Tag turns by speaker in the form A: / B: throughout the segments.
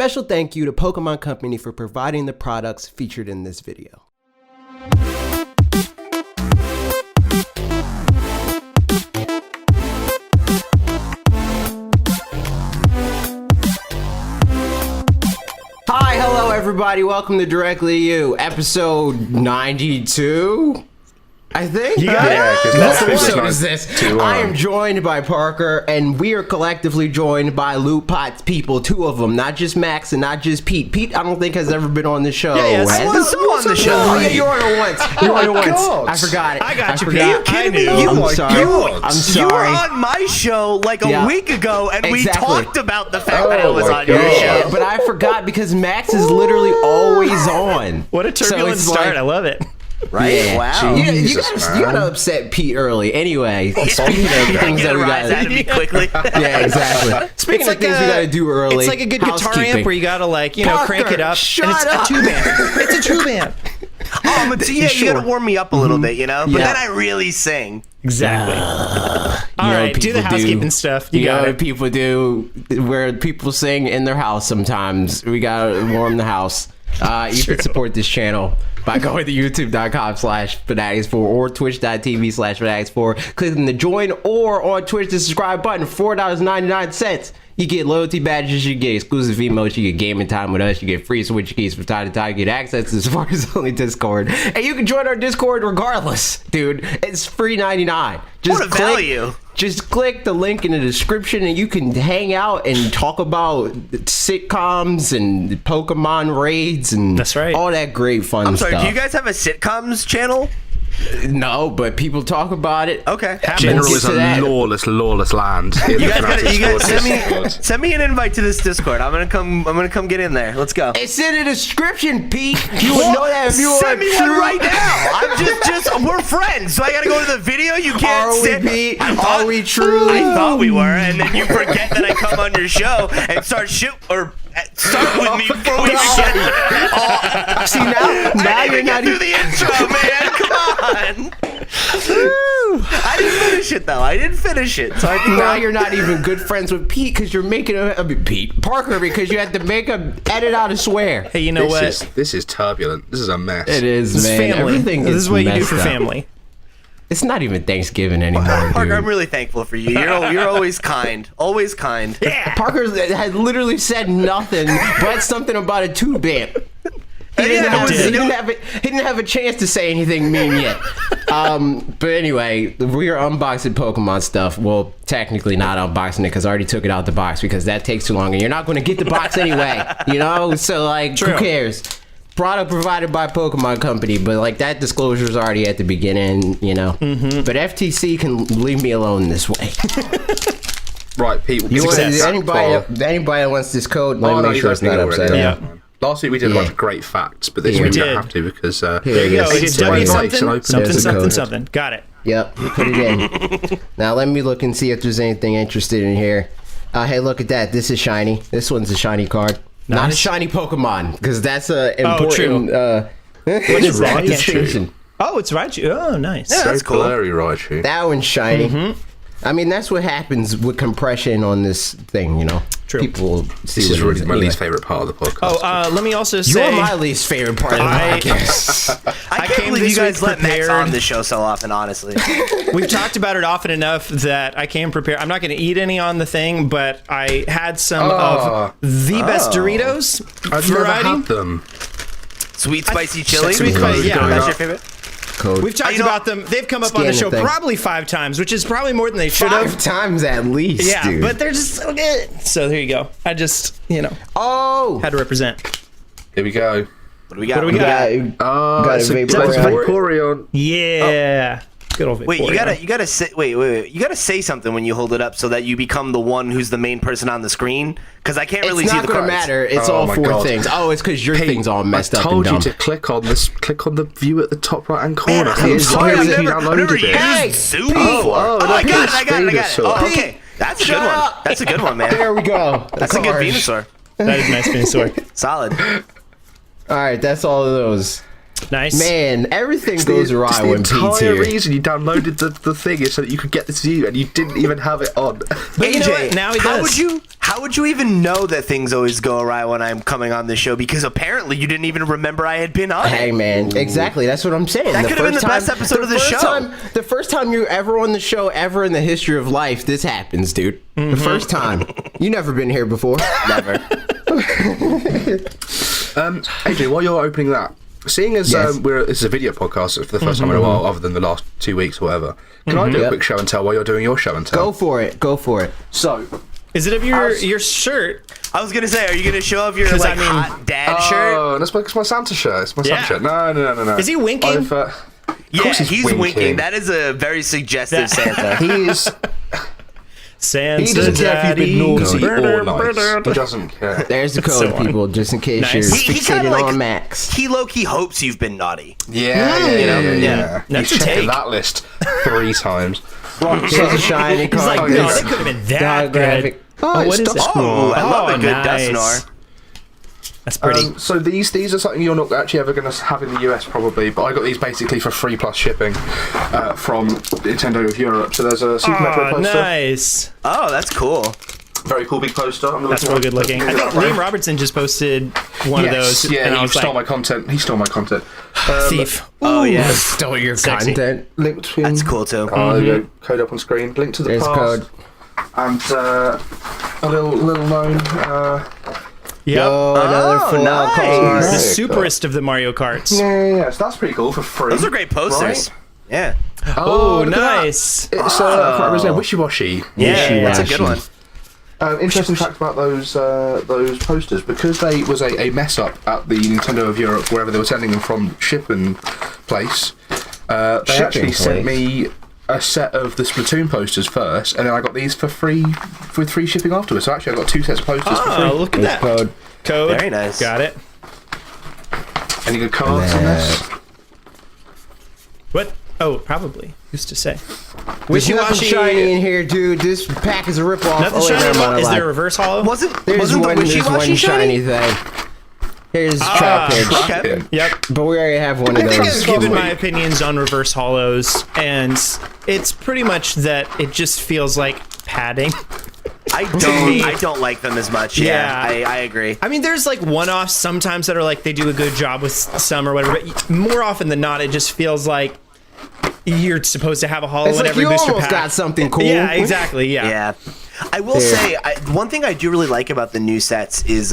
A: Special thank you to Pokémon Company for providing the products featured in this video. Hi, hello everybody, welcome to Directly You, episode 92? I think.
B: You got it.
A: What episode is this? I am joined by Parker, and we are collectively joined by LootPots people, two of them, not just Max and not just Pete. Pete, I don't think has ever been on the show.
B: Yeah, I was on the show.
A: Oh, yeah, you were on it once. You were on it once. I forgot it.
B: I got you,
A: Pete.
B: Are you kidding me?
A: I'm sorry.
C: You were on my show like a week ago, and we talked about the fact that I was on your show.
A: But I forgot because Max is literally always on.
B: What a turbulent start. I love it.
C: Right?
A: Yeah.
C: Wow.
A: You gotta upset Pete early. Anyway, speaking of things that we gotta
C: quickly.
A: Yeah, exactly. Speaking of things we gotta do early.
B: It's like a good guitar amp where you gotta
A: Parker,
B: crank it up.
A: Shut
B: and it's
A: up.
B: a tube amp. It's a tube amp.
C: You gotta warm me up a little bit, But then I really sing.
B: Exactly. All right, do the housekeeping stuff. You got
A: what people do where people sing in their house sometimes. We gotta warm the house. You can support this channel by going to youtube.com/fanatics4 or twitch.tv/fanatics4, clicking the join, or on Twitch the subscribe button, $4.99. You get loyalty badges, you get exclusive emotes, you get gaming time with us, you get free Switch keys from time to time, you get access to Spark's only Discord, and you can join our Discord regardless, dude. It's free 99.
C: What a value.
A: Just click the link in the description and you can hang out and talk about sitcoms and Pokemon raids and all that great fun stuff.
C: I'm sorry, do you guys have a sitcoms channel?
A: No, but people talk about it.
C: Okay.
D: General is a lawless land.
C: You guys send me an invite to this Discord. I'm gonna come get in there. Let's go.
A: It's in the description, Pete. You would know that if you were
C: send me one right now. I'm just we're friends, so I gotta go to the video. You can't sit.
A: Are we truly?
C: I thought we were, and then you forget that I come on your show and start with me before we begin.
A: See now you're not
C: do the intro, man. Come on. I didn't finish it though. So I think
A: now you're not even good friends with Pete because you're making Parker because you had to make him edit out a swear.
B: Hey, you know what?
D: This is turbulent. This is a mess.
A: It is,
B: this
A: man.
B: Is family. This is what you do for family.
A: It's not even Thanksgiving anymore,
C: Parker,
A: dude.
C: I'm really thankful for you. You're always kind. Always kind.
A: Yeah. Parker had literally said nothing but something about a tube amp. He didn't have a chance to say anything mean yet. But anyway, we are unboxing Pokemon stuff. Well, technically not unboxing it because I already took it out the box because that takes too long and you're not going to get the box anyway. So who cares? Product provided by Pokemon Company, but that disclosure is already at the beginning, But FTC can leave me alone this way.
D: Right, Pete.
A: Anybody that wants this code, let me make sure it's not upside down.
D: Yeah. Last week we did a bunch of great facts, but this week we don't have to because
B: here you go. It's something. Got it.
A: Yep, put it in. Now let me look and see if there's anything interested in here. Hey, look at that. This is shiny. This one's a shiny card. Nice. Not a shiny Pokemon, because that's an important
B: what is that? Oh, it's Raichu. Oh, nice.
C: Yeah, that's cool.
D: Raichu.
A: That one's shiny. I mean, that's what happens with compression on this thing,
B: True.
A: People see
D: this is really my least favorite part of the podcast.
B: Oh, let me also say...
A: You're my least favorite part of the podcast.
C: I can't believe you guys let Max on the show so often, honestly.
B: We've talked about it often enough that I came prepared. I'm not going to eat any on the thing, but I had some of the best Doritos
D: I've
B: variety.
D: never had them.
C: Sweet spicy chili?
B: Sweet spicy, yeah.
C: That's your favorite?
A: Code.
B: We've talked about them. They've come up on the show probably 5 times, which is probably more than they should have.
A: 5 times at least,
B: yeah,
A: dude.
B: but they're just so good. So there you go. I just, had to represent.
C: What
D: Here we go.
C: do we got?
A: Got a
D: Vaporeon.
B: Yeah. Good old Vaporeon.
C: Wait, you gotta say you gotta say something when you hold it up so that you become the one who's the main person on the screen. Because I can't really see the cards.
A: It's not gonna matter. It's all 4 things. Oh, it's because your thing's all messed up and dumb.
D: I told you to click on this. Click on the view at the top right hand corner.
C: I'm sorry, I've never used
A: Hey!
C: Zoom before. I got it. Oh, okay. That's a good one. That's a good one, man.
A: There we go.
C: That's a good Venusaur.
B: That is a nice Venusaur.
C: Solid.
A: All right, that's all of those.
B: Nice.
A: Man, everything goes awry when Pete's
D: The
A: here.
D: entire reason you downloaded the thing is so that you could get this view, and you didn't even have it on.
B: But you know what? Now he does.
C: How would you even know that things always go awry when I'm coming on the show? Because apparently you didn't even remember I had been on.
A: Hey man, exactly. That's what I'm saying.
C: That could have been the best episode of the show.
A: The first time you're ever on the show, ever in the history of life, this happens, dude. The first time. You never been here before.
C: Never.
D: AJ, while you're opening that, seeing as
A: Yes.
D: it's a video podcast for the first time in a while, other than the last 2 weeks or whatever, can I do a quick show and tell while you're doing your show and tell?
A: Go for it. Go for it.
D: So,
B: Is it of your shirt?
C: I was gonna say, are you gonna show off your hot dad shirt?
D: oh, that's my Santa shirt. It's my Santa shirt. No.
B: Is he winking?
C: Yeah, he's winking. That is a very suggestive Santa.
D: He is.
B: Santa
A: He doesn't care if you've been naughty
D: or nice. He doesn't care.
A: There's the code,
B: So on.
A: people, just in case
B: Nice.
A: you're
C: He kinda
A: fixated
C: like-
A: on Max.
C: He low-key hopes you've been naughty.
D: Yeah.
B: That's
D: He's
B: a
D: checking
B: take.
D: that list 3 times.
A: Here's a shiny
B: He's
A: card.
B: like, no, they could have been that good.
A: Oh,
B: what is
A: it's
B: it?
C: Oh, I love a good
B: nice.
C: dust snore.
B: That's pretty.
D: So these are something you're not actually ever going to have in the US probably, but I got these basically for free plus shipping from Nintendo of Europe. So there's a Super Metroid poster.
B: Nice.
C: Oh, that's cool.
D: Very cool big poster.
B: That's real good looking. I think Liam Robertson just posted one of those.
D: Yeah,
B: and I
D: he
B: was
D: stole
B: like,
D: my content. He stole my content.
B: thief.
C: Oh yeah,
A: Stole your
B: Sexy.
A: content. Link between.
C: that's cool too.
D: There you go. Code up on screen. Link to the
A: There's
D: past.
A: code.
D: And a little known.
B: Yep.
A: Oh, another full out
C: nice.
A: card.
B: The
D: There you
B: superest of the Mario Karts.
D: Yeah. So that's pretty cool for free.
C: Those are great posters.
D: Right?
C: Yeah.
B: Oh,
D: look at that.
B: nice.
D: It's I can't remember his name. Wishy-washy.
C: Yeah, that's a good one.
D: Interesting fact about those posters, because they was a mess up at the Nintendo of Europe, wherever they were sending them from shipping place. They actually sent me a set of the Splatoon posters first, and then I got these for free with free shipping afterwards. So actually, I got 2 sets of posters for
B: Oh,
D: free.
B: look at
A: There's
B: that.
A: code.
B: Code.
C: Very nice.
B: Got it.
D: Any good cards in this?
B: What? Oh, probably. Who's to say?
A: There's nothing
B: Wishy-washy.
A: shiny in here, dude. This pack is a ripoff.
B: Nothing
A: Oh, wait,
B: shiny.
A: never mind, I
B: Is
A: lied.
B: there a reverse hollow?
C: Wasn't
A: There's
C: the
A: one
C: wishy-washy
A: shiny thing. Here's Trap Pitch.
C: Okay.
B: Yep.
A: But we already have one of
B: I think
A: those.
B: I've given my opinions on reverse hollows, and it's pretty much that it just feels like padding.
C: I don't like them as much. Yeah,
B: Yeah.
C: I agree.
B: I mean, there's like one-offs sometimes that are like they do a good job with some or whatever, but more often than not, it just feels like you're supposed to have a hollow
A: It's
B: in
A: like
B: every
A: you
B: booster
A: almost
B: pack.
A: got something cool.
B: Yeah, exactly. Yeah.
C: Yeah. I will say, one thing I do really like about the new sets is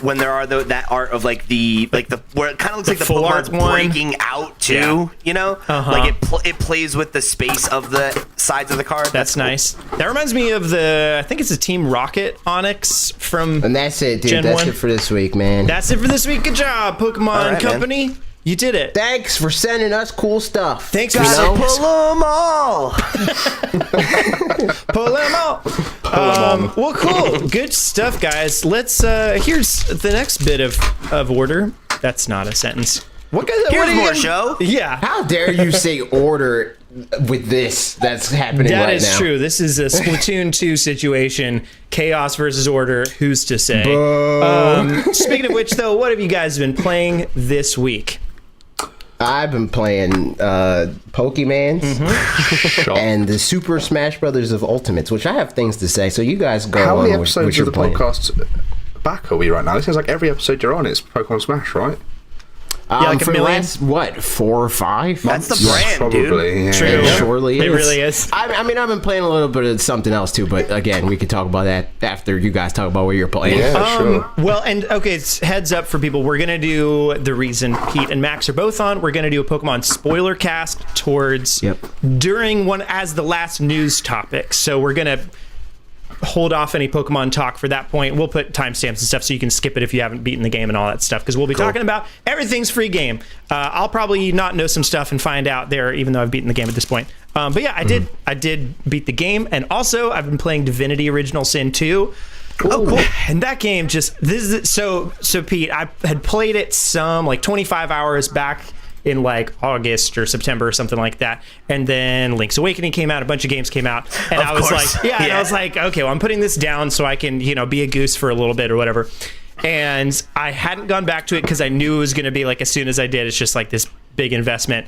C: when there are that art of like the where it kind of looks like the
B: full art
C: Pokemon's
B: one.
C: breaking out too.
B: Yeah.
C: You know, like it plays with the space of the sides of the card.
B: That's
C: cool.
B: nice. That reminds me of I think it's a Team Rocket Onyx from.
A: And that's it, dude.
B: Gen
A: That's
B: 1.
A: it for this week, man.
B: That's it for this week. Good job, Pokemon
C: All right,
B: Company. You did it.
A: Thanks for sending us cool stuff.
B: Thanks
A: You
B: for
A: know?
C: Pull them all.
B: Pull them out. Well, cool. Good stuff, guys. Let's. Here's the next bit of order. That's not a sentence. What
C: Here's
B: are you
C: more
B: gonna-
C: show.
B: Yeah.
A: How dare you say order with this that's happening
B: That
A: right
B: is
A: now?
B: true. This is a Splatoon 2 situation. Chaos versus order. Who's to say? Speaking of which, though, what have you guys been playing this week?
A: I've been playing Pokemans and the Super Smash Brothers of Ultimates, which I have things to say. So you guys go
D: How
A: on
D: many
A: with
D: episodes
A: your
D: of the
A: playing.
D: podcast back are we right now? It seems like every episode you're on, it's Pokemon Smash, right?
B: like a
A: for the
B: million?
A: last, what, 4 or 5?
C: That's the
D: Yes,
C: brand, dude.
D: probably, yeah.
B: True.
A: It surely is.
B: It really is.
A: I mean, I've been playing a little bit of something else too, but again, we could talk about that after you guys talk about what you're playing.
D: Yeah, sure.
B: Well, and okay, it's heads up for people. We're gonna do the reason Pete and Max are both on. We're gonna do a Pokemon spoiler cast towards during one as the last news topic. So we're gonna hold off any Pokemon talk for that point. We'll put timestamps and stuff so you can skip it if you haven't beaten the game and all that stuff, because we'll be talking about everything's free game. I'll probably not know some stuff and find out there, even though I've beaten the game at this point. But yeah, I did beat the game, and also I've been playing Divinity Original Sin 2. Oh, cool. And that game so Pete, I had played it some like 25 hours back in like August or September or something like that, and then Link's Awakening came out, a bunch of games came out, and I was
C: course.
B: like, and I was like, okay, well, I'm putting this down so I can, be a goose for a little bit or whatever. and I hadn't gone back to it because I knew it was going to be like, as soon as I did, it's just like this big investment.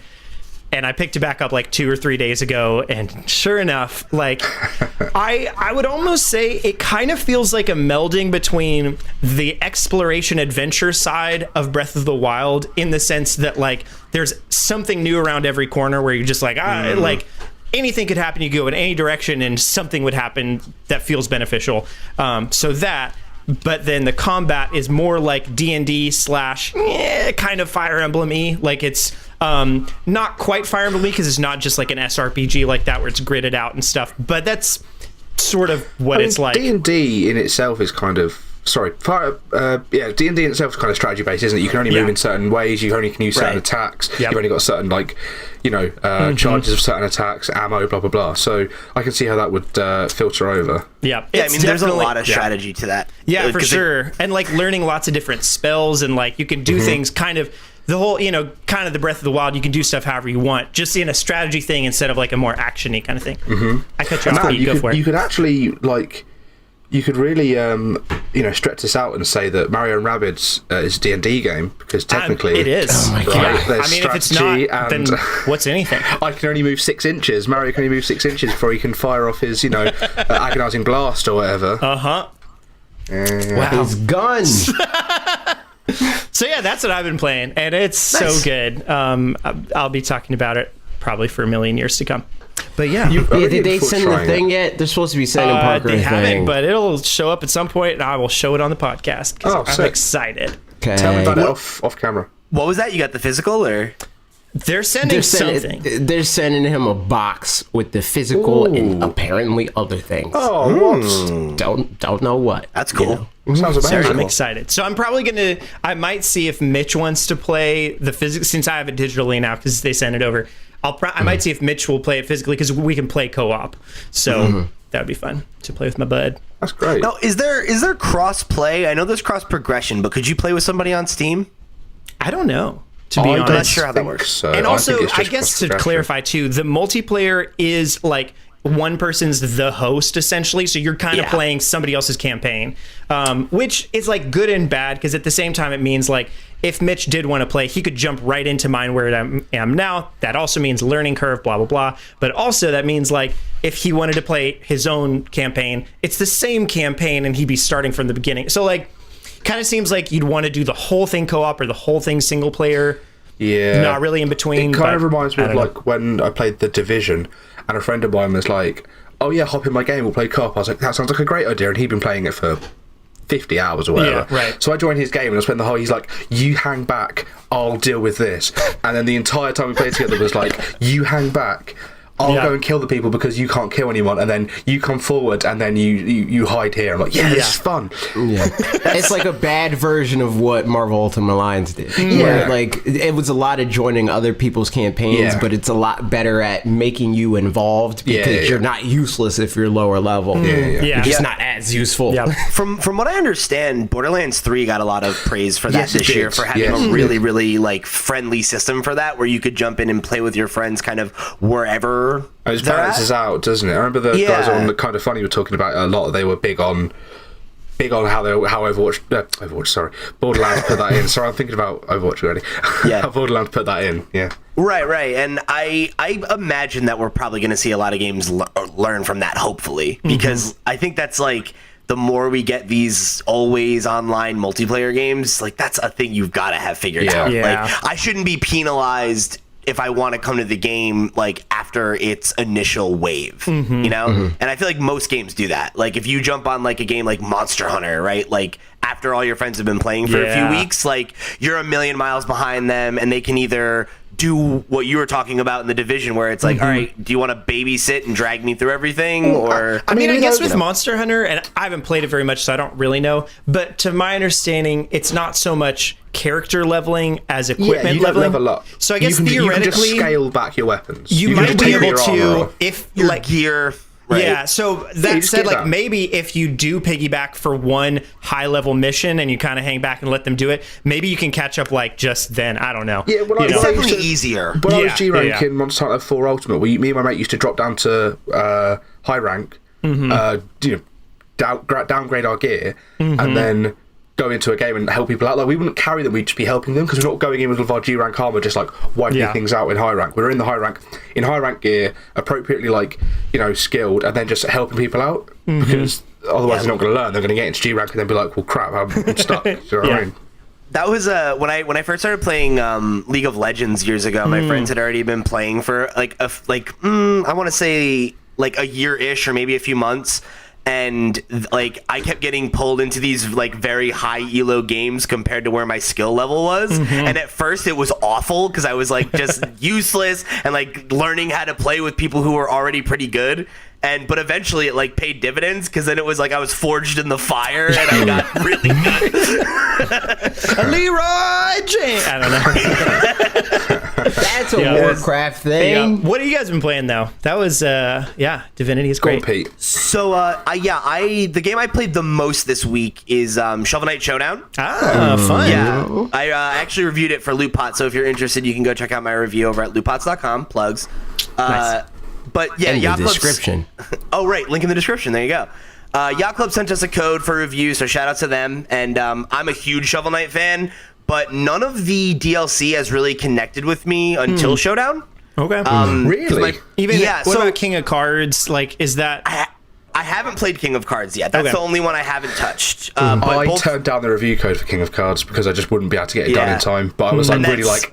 B: And I picked it back up like 2 or 3 days ago, and sure enough, like I would almost say it kind of feels like a melding between the exploration adventure side of Breath of the Wild, in the sense that like there's something new around every corner where you're just like, like anything could happen. You go in any direction and something would happen that feels beneficial. So that. But then the combat is more like D&D / kind of Fire Emblem-y. Like it's not quite Fire Emblem-y because it's not just like an SRPG like that where it's gridded out and stuff. But that's sort of what it's like.
D: D&D in itself is kind of... D&D in itself is kind of strategy based, isn't it? You can only move in certain ways. You only can use certain attacks. You've only got certain charges of certain attacks, ammo, blah blah blah. So I can see how that would filter over.
C: Yeah, I mean, there's a lot of strategy to that.
B: Yeah, for sure. And like learning lots of different spells, and like you can do things kind of the whole, kind of the Breath of the Wild. You can do stuff however you want, just in a strategy thing instead of like a more actiony kind of thing. I cut you off. Go for it.
D: You could actually like. You could really, stretch this out and say that Mario and Rabbids is a D&D game, because technically
B: it is.
A: Oh my God.
B: I mean, if it's not, then what's anything?
D: I can only move 6 inches. Mario can only move 6 inches before he can fire off his, agonizing blast or whatever.
B: Wow.
A: His guns.
B: So yeah, that's what I've been playing, and it's so good. I'll be talking about it probably for a million years to come. But yeah,
A: did they send the thing yet? They're supposed to be sending Parker
B: they
A: a
B: haven't,
A: thing.
B: But it'll show up at some point, and I will show it on the podcast because I'm excited.
A: Okay.
D: Tell me about it off camera.
C: What was that? You got the physical, or
B: they're sending something?
A: They're sending him a box with the physical and apparently other things.
D: Oh, what?
A: Don't know what.
C: That's cool.
D: Sounds amazing.
B: I'm excited. So I'm probably I might see if Mitch wants to play the physics, since I have it digitally now because they sent it over. I might see if Mitch will play it physically, because we can play co-op. So that would be fun to play with my bud.
D: That's great.
C: Now, is there cross play? I know there's cross progression, but could you play with somebody on Steam?
B: I don't know, to be honest.
C: I'm not sure how that works.
D: So.
B: And also, I guess to clarify too, the multiplayer is like one person's the host essentially, so you're kind of playing somebody else's campaign, which is like good and bad, because at the same time it means like if Mitch did want to play, he could jump right into mine where I am now. That also means learning curve, blah blah blah. But also that means like if he wanted to play his own campaign, it's the same campaign and he'd be starting from the beginning. So like kind of seems like you'd want to do the whole thing co-op or the whole thing single player.
D: Yeah,
B: not really in between.
D: It kind of reminds me of like when I played The Division, and a friend of mine was like, "Oh yeah, hop in my game, we'll play co-op." I was like, "That sounds like a great idea," and he'd been playing it for 50 hours or whatever.
B: Yeah, right.
D: So I joined his game, and I spent the whole. He's like, "You hang back, I'll deal with this," and then the entire time we played together was like, "You hang back, I'll go and kill the people because you can't kill anyone, and then you come forward and then you hide here." I'm like, this is fun.
A: Yeah. It's like a bad version of what Marvel Ultimate Alliance did.
D: Yeah.
A: Where, like, it was a lot of joining other people's campaigns, but it's a lot better at making you involved, because you're not useless if you're lower level. You're just not as useful.
B: Yeah.
C: From what I understand, Borderlands 3 got a lot of praise for that this year, for having a really, really like friendly system for that, where you could jump in and play with your friends kind of wherever.
D: It balances out, doesn't it? I remember the guys on the Kind of Funny were talking about it a lot. They were big on how Borderlands put that in. Sorry, I'm thinking about Overwatch already. How Borderlands put that in.
C: Right. And I imagine that we're probably going to see a lot of games learn from that, hopefully, because I think that's like the more we get these always online multiplayer games, like that's a thing you've got to have figured out. Like I shouldn't be penalized if I want to come to the game like after its initial wave, you know? And I feel like most games do that. Like if you jump on like a game like Monster Hunter, right? Like after all your friends have been playing for a few weeks, like you're a million miles behind them, and they can either do what you were talking about in The Division, where it's like, all right, do you want to babysit and drag me through everything? Or
B: I mean, I guess with Monster Hunter, and I haven't played it very much, so I don't really know, but to my understanding, it's not so much character leveling as equipment leveling.
D: Level up.
B: So I guess
D: you
B: theoretically,
D: can just scale back your weapons.
B: You might be able to, if
C: your
B: like
C: gear. Right?
B: Yeah, so that said, like maybe if you do piggyback for one high level mission and you kind of hang back and let them do it, maybe you can catch up like just then. I don't know.
D: Yeah, well,
C: it's definitely easier.
D: When I was G ranking Monster Hunter 4 Ultimate, me and my mate used to drop down to high rank, downgrade our gear, and then go into a game and help people out. Like, we wouldn't carry them, we'd just be helping them, because we're not going in with our G rank armor just like wiping things out in high rank. We're in the high rank gear, appropriately, like, you know, skilled, and then just helping people out, because otherwise they're not going to learn. They're going to get into G rank and then be like, well, crap, I'm stuck. You know what I mean?
C: That was when I first started playing League of Legends years ago. My friends had already been playing for I want to say like a year-ish or maybe a few months, and like I kept getting pulled into these like very high elo games compared to where my skill level was, and at first it was awful because I was like just useless and like learning how to play with people who were already pretty good. But eventually it like paid dividends, because then it was like I was forged in the fire and I got really good.
B: Leroy James. I don't know.
A: That's a Warcraft thing.
B: What have you guys been playing though? That was Divinity is great.
D: Pete.
C: So the game I played the most this week is Shovel Knight Showdown.
B: Fun.
C: Yeah, I actually reviewed it for LootPots, so if you're interested, you can go check out my review over at lootpots.com. Plugs.
B: Nice.
C: But yeah,
A: In the
C: Yacht Club's-
A: description.
C: Oh, right. Link in the description. There you go. Yacht Club sent us a code for review, so shout out to them. And I'm a huge Shovel Knight fan, but none of the DLC has really connected with me until Showdown.
B: Okay.
D: Really?
B: What about King of Cards? Like, is that...
C: I haven't played King of Cards yet. That's the only one I haven't touched.
D: I turned down the review code for King of Cards because I just wouldn't be able to get it done in time. But I was like, really like,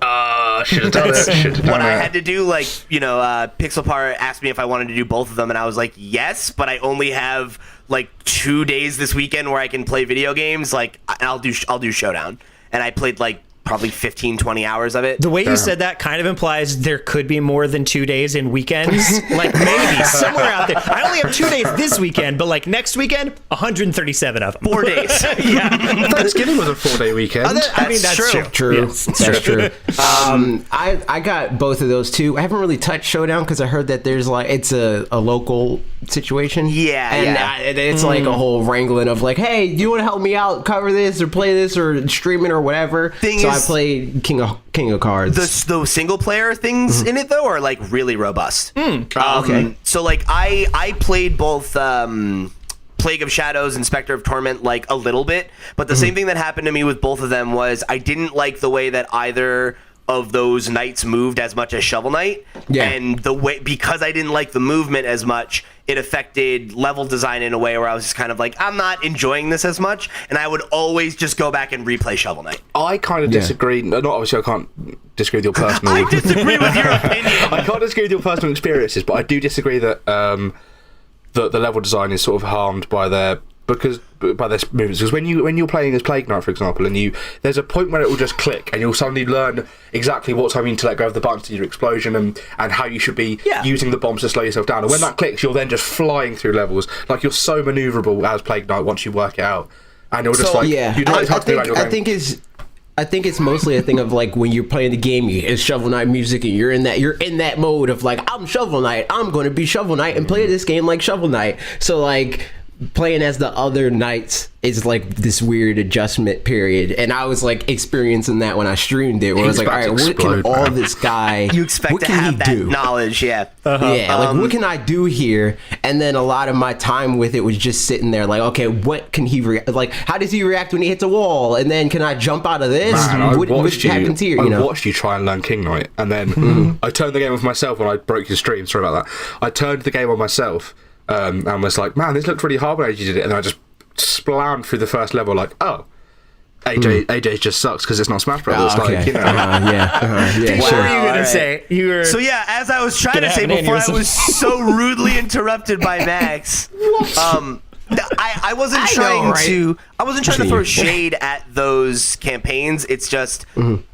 D: should have done it.
C: What I had to do, like, Pixelpar asked me if I wanted to do both of them, and I was like, yes, but I only have like 2 days this weekend where I can play video games. Like, I'll do Showdown, and I played like probably 15-20 hours of it.
B: The way you said that kind of implies there could be more than 2 days in weekends. Like, maybe somewhere out there. I only have 2 days this weekend, but like next weekend, 137 of them.
C: 4 days.
D: Thanksgiving was a 4-day weekend.
B: That's true.
A: True. That's true. I got both of those too. I haven't really touched Showdown because I heard that there's like it's a local situation. And it's like a whole wrangling of like, hey, do you want to help me out, cover this or play this or stream it or whatever? I played King of Cards.
C: The single player things in it though are like really robust.
A: Okay.
C: So like I played both Plague of Shadows and Spectre of Torment like a little bit, but the same thing that happened to me with both of them was I didn't like the way that either of those knights moved as much as Shovel Knight. And the way, because I didn't like the movement as much, it affected level design in a way where I was just kind of like, I'm not enjoying this as much, and I would always just go back and replay Shovel Knight.
D: I kind of disagree. Not obviously, I can't disagree with your personal.
C: I disagree with your opinion.
D: I can't disagree with your personal experiences, but I do disagree that the level design is sort of harmed by their movements. Because when you're playing as Plague Knight, for example, and there's a point where it will just click, and you'll suddenly learn exactly what time you need to let go of the buttons to your explosion, and how you should be using the bombs to slow yourself down. And when that clicks, you're then just flying through levels. Like, you're so maneuverable as Plague Knight once you work it out, and you're just
A: I think it's mostly a thing of like when you're playing the game, it's Shovel Knight music, and you're in that mode of like, I'm Shovel Knight, I'm going to be Shovel Knight and play this game like Shovel Knight. So like playing as the other knights is like this weird adjustment period, and I was like experiencing that when I streamed it, where I was like, all right, what can all this guy
C: you expect to have that knowledge? Like
A: what can I do here? And then a lot of my time with it was just sitting there like, okay, what can he like, how does he react when he hits a wall, and then can I jump out of this? What happens here?
D: I watched you try and learn King Knight, and then I turned the game on myself when I broke your stream. Sorry about that. I turned the game on myself and was like, man, this looked really hard when you did it, and I just splammed through the first level like, oh, AJ just sucks because it's not Smash Brothers.
A: What were you
B: gonna say?
C: So yeah, as I was trying to say before, I was so rudely interrupted by Max. I wasn't trying to throw shade at those campaigns. It's just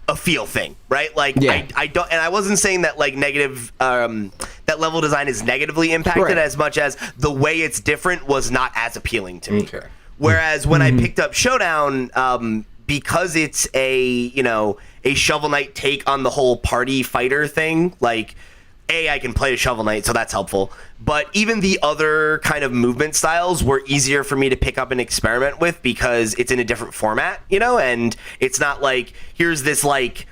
C: a feel thing, right? Like I don't, and I wasn't saying that like negative, that level design is negatively impacted as much as the way it's different was not as appealing to me. Okay. Whereas when I picked up Showdown, because it's a Shovel Knight take on the whole party fighter thing, like I can play a Shovel Knight, so that's helpful. But even the other kind of movement styles were easier for me to pick up and experiment with because it's in a different format, and it's not like here's this like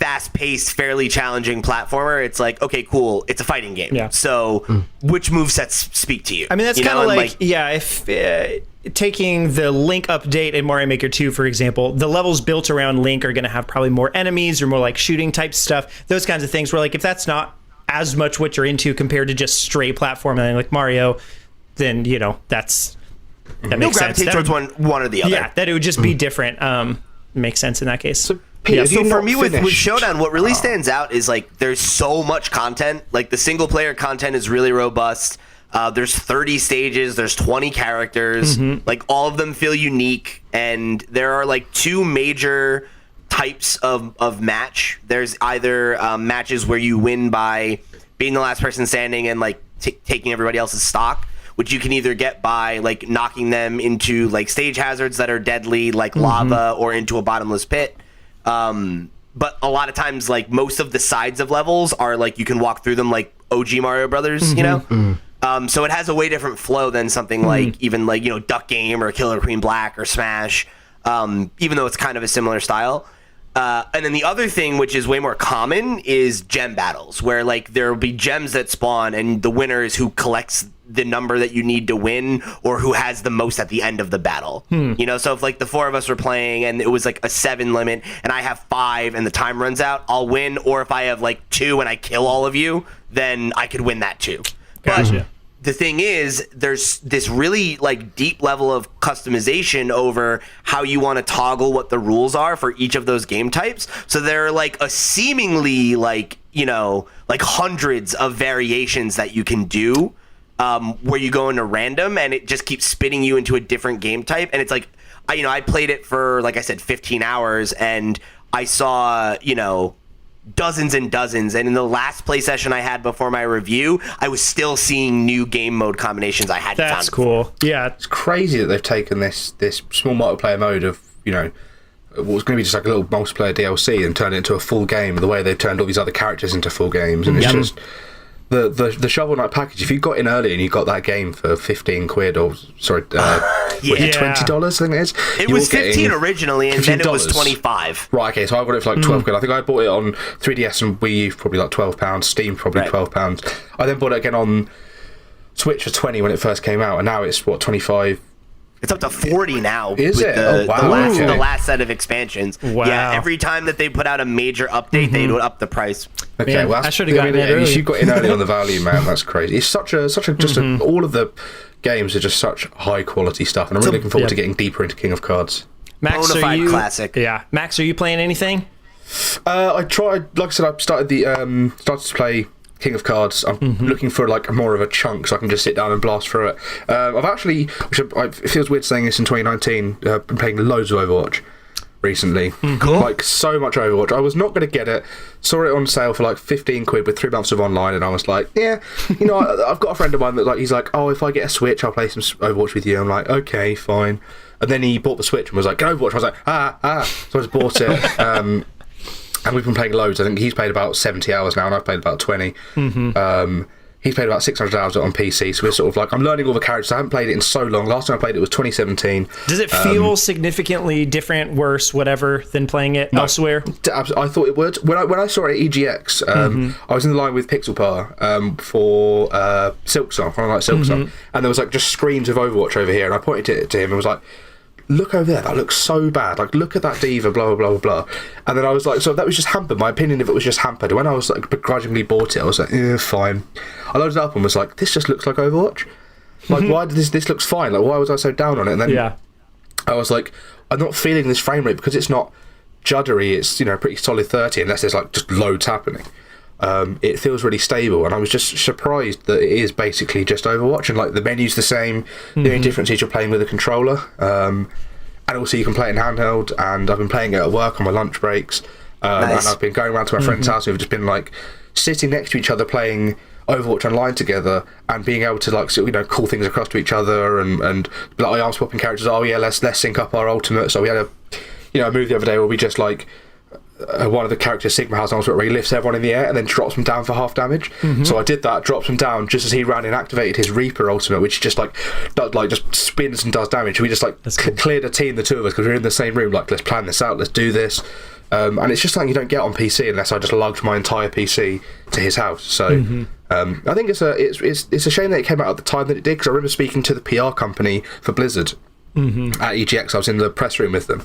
C: fast-paced, fairly challenging platformer, it's like, okay, cool, it's a fighting game.
B: Yeah.
C: So which movesets speak to you?
B: I mean, that's kind of like, if taking the Link update in Mario Maker 2, for example, the levels built around Link are going to have probably more enemies or more like shooting type stuff, those kinds of things where like if that's not as much what you're into compared to just straight platforming like Mario, then, you know, that makes sense.
C: Gravitate towards one or the other.
B: Yeah, that it would just be different. Makes sense in that case.
D: So, Peter,
C: so for me with Showdown, what really stands out is like there's so much content. Like the single player content is really robust. There's 30 stages, there's 20 characters, like all of them feel unique, and there are like two major types of match. There's either matches where you win by being the last person standing and like taking everybody else's stock, which you can either get by like knocking them into like stage hazards that are deadly, like lava, or into a bottomless pit. But a lot of times, like most of the sides of levels are like you can walk through them like OG Mario Brothers, you know? So it has a way different flow than something like even like, you know, Duck Game or Killer Queen Black or Smash, even though it's kind of a similar style. And then the other thing, which is way more common, is gem battles, where like there will be gems that spawn, and the winner is who collects the number that you need to win, or who has the most at the end of the battle. You know, so if like the four of us were playing and it was like a 7 limit, and I have 5 and the time runs out, I'll win. Or if I have like 2 and I kill all of you, then I could win that too.
B: Gotcha.
C: But the thing is, there's this really like deep level of customization over how you want to toggle what the rules are for each of those game types. So there are like a seemingly like, you know, like hundreds of variations that you can do, where you go into random and it just keeps spitting you into a different game type. And it's like, I played it for, like I said, 15 hours, and I saw, you know, dozens and dozens, and in the last play session I had before my review, I was still seeing new game mode combinations I hadn't found.
B: That's cool. Yeah,
D: it's crazy that they've taken this small multiplayer mode of, you know, what was going to be just like a little multiplayer DLC and turned it into a full game. The way they've turned all these other characters into full games, and it's just the Shovel Knight package. If you got in early and you got that game for 15 quid, or sorry, $20, I think it is.
C: It was 15 originally, and then it was 25.
D: Right, okay, so I got it for like 12 quid. I think I bought it on 3DS and Wii U for probably like £12. Steam probably £12. I then bought it again on Switch for 20 when it first came out, and now it's what, 25.
C: It's up to 40 now.
D: Is it?
C: The last set of expansions.
B: Wow.
C: Yeah, every time that they put out a major update, they would up the price.
D: Okay,
B: Man,
D: well,
B: I should have gotten it early.
D: You got in early on the value, man. That's crazy. It's all of the games are just such high quality stuff, and I'm really looking forward to getting deeper into King of Cards.
B: Max,
C: Bonafide classic.
B: Yeah, Max, are you playing anything?
D: I tried. Like I said, I started to play King of Cards. I'm looking for like more of a chunk so I can just sit down and blast through it. I've actually, it feels weird saying this in 2019, been playing loads of Overwatch recently.
C: Cool.
D: Like so much Overwatch. I was not going to get it. Saw it on sale for like 15 quid with 3 months of online, and I was like, yeah, you know, I've got a friend of mine that like, he's like, oh, if I get a Switch, I'll play some Overwatch with you. I'm like, okay, fine. And then he bought the Switch and was like, get Overwatch. I was like, so I just bought it. And we've been playing loads. I think he's played about 70 hours now, and I've played about 20. He's played about 600 hours on PC, so we're sort of like, I'm learning all the characters. I haven't played it in so long. Last time I played it was 2017.
B: Does it feel significantly different, worse, whatever, than playing it elsewhere?
D: I thought it would. When I saw it at EGX, I was in the line with Pixelpar for Silksong, Silksong, and there was like just screens of Overwatch over here, and I pointed it to him and was like, look over there, that looks so bad. Like, look at that diva, blah, blah, blah, blah. And then I was like, so that was just hampered. My opinion of it was just hampered. When I was like begrudgingly bought it, I was like, fine. I loaded it up and was like, this just looks like Overwatch. Like, why did this looks fine? Like, why was I so down on it? And then I was like, I'm not feeling this frame rate because it's not juddery. It's, you know, pretty solid 30 unless there's like just loads happening. It feels really stable, and I was just surprised that it is basically just Overwatch, and like the menu's the same. The only difference is you're playing with a controller, and also you can play it in handheld. And I've been playing it at work on my lunch breaks, and I've been going around to my friend's house, and we've just been like sitting next to each other playing Overwatch online together, and being able to like sort of, you know, call things across to each other, and like I'm swapping characters. Oh yeah, let's sync up our ultimate. So we had a move the other day where we just like. One of the characters, Sigma, has an ultimate where he lifts everyone in the air and then drops them down for half damage. So I did that, drops them down just as he ran and activated his Reaper ultimate, which just just spins and does damage. We just like cleared a team, the two of us, because we were in the same room. Like, let's plan this out, let's do this. And it's just something you don't get on PC unless I just lugged my entire PC to his house. So I think it's a shame that it came out at the time that it did, because I remember speaking to the PR company for Blizzard at EGX. I was in the press room with them,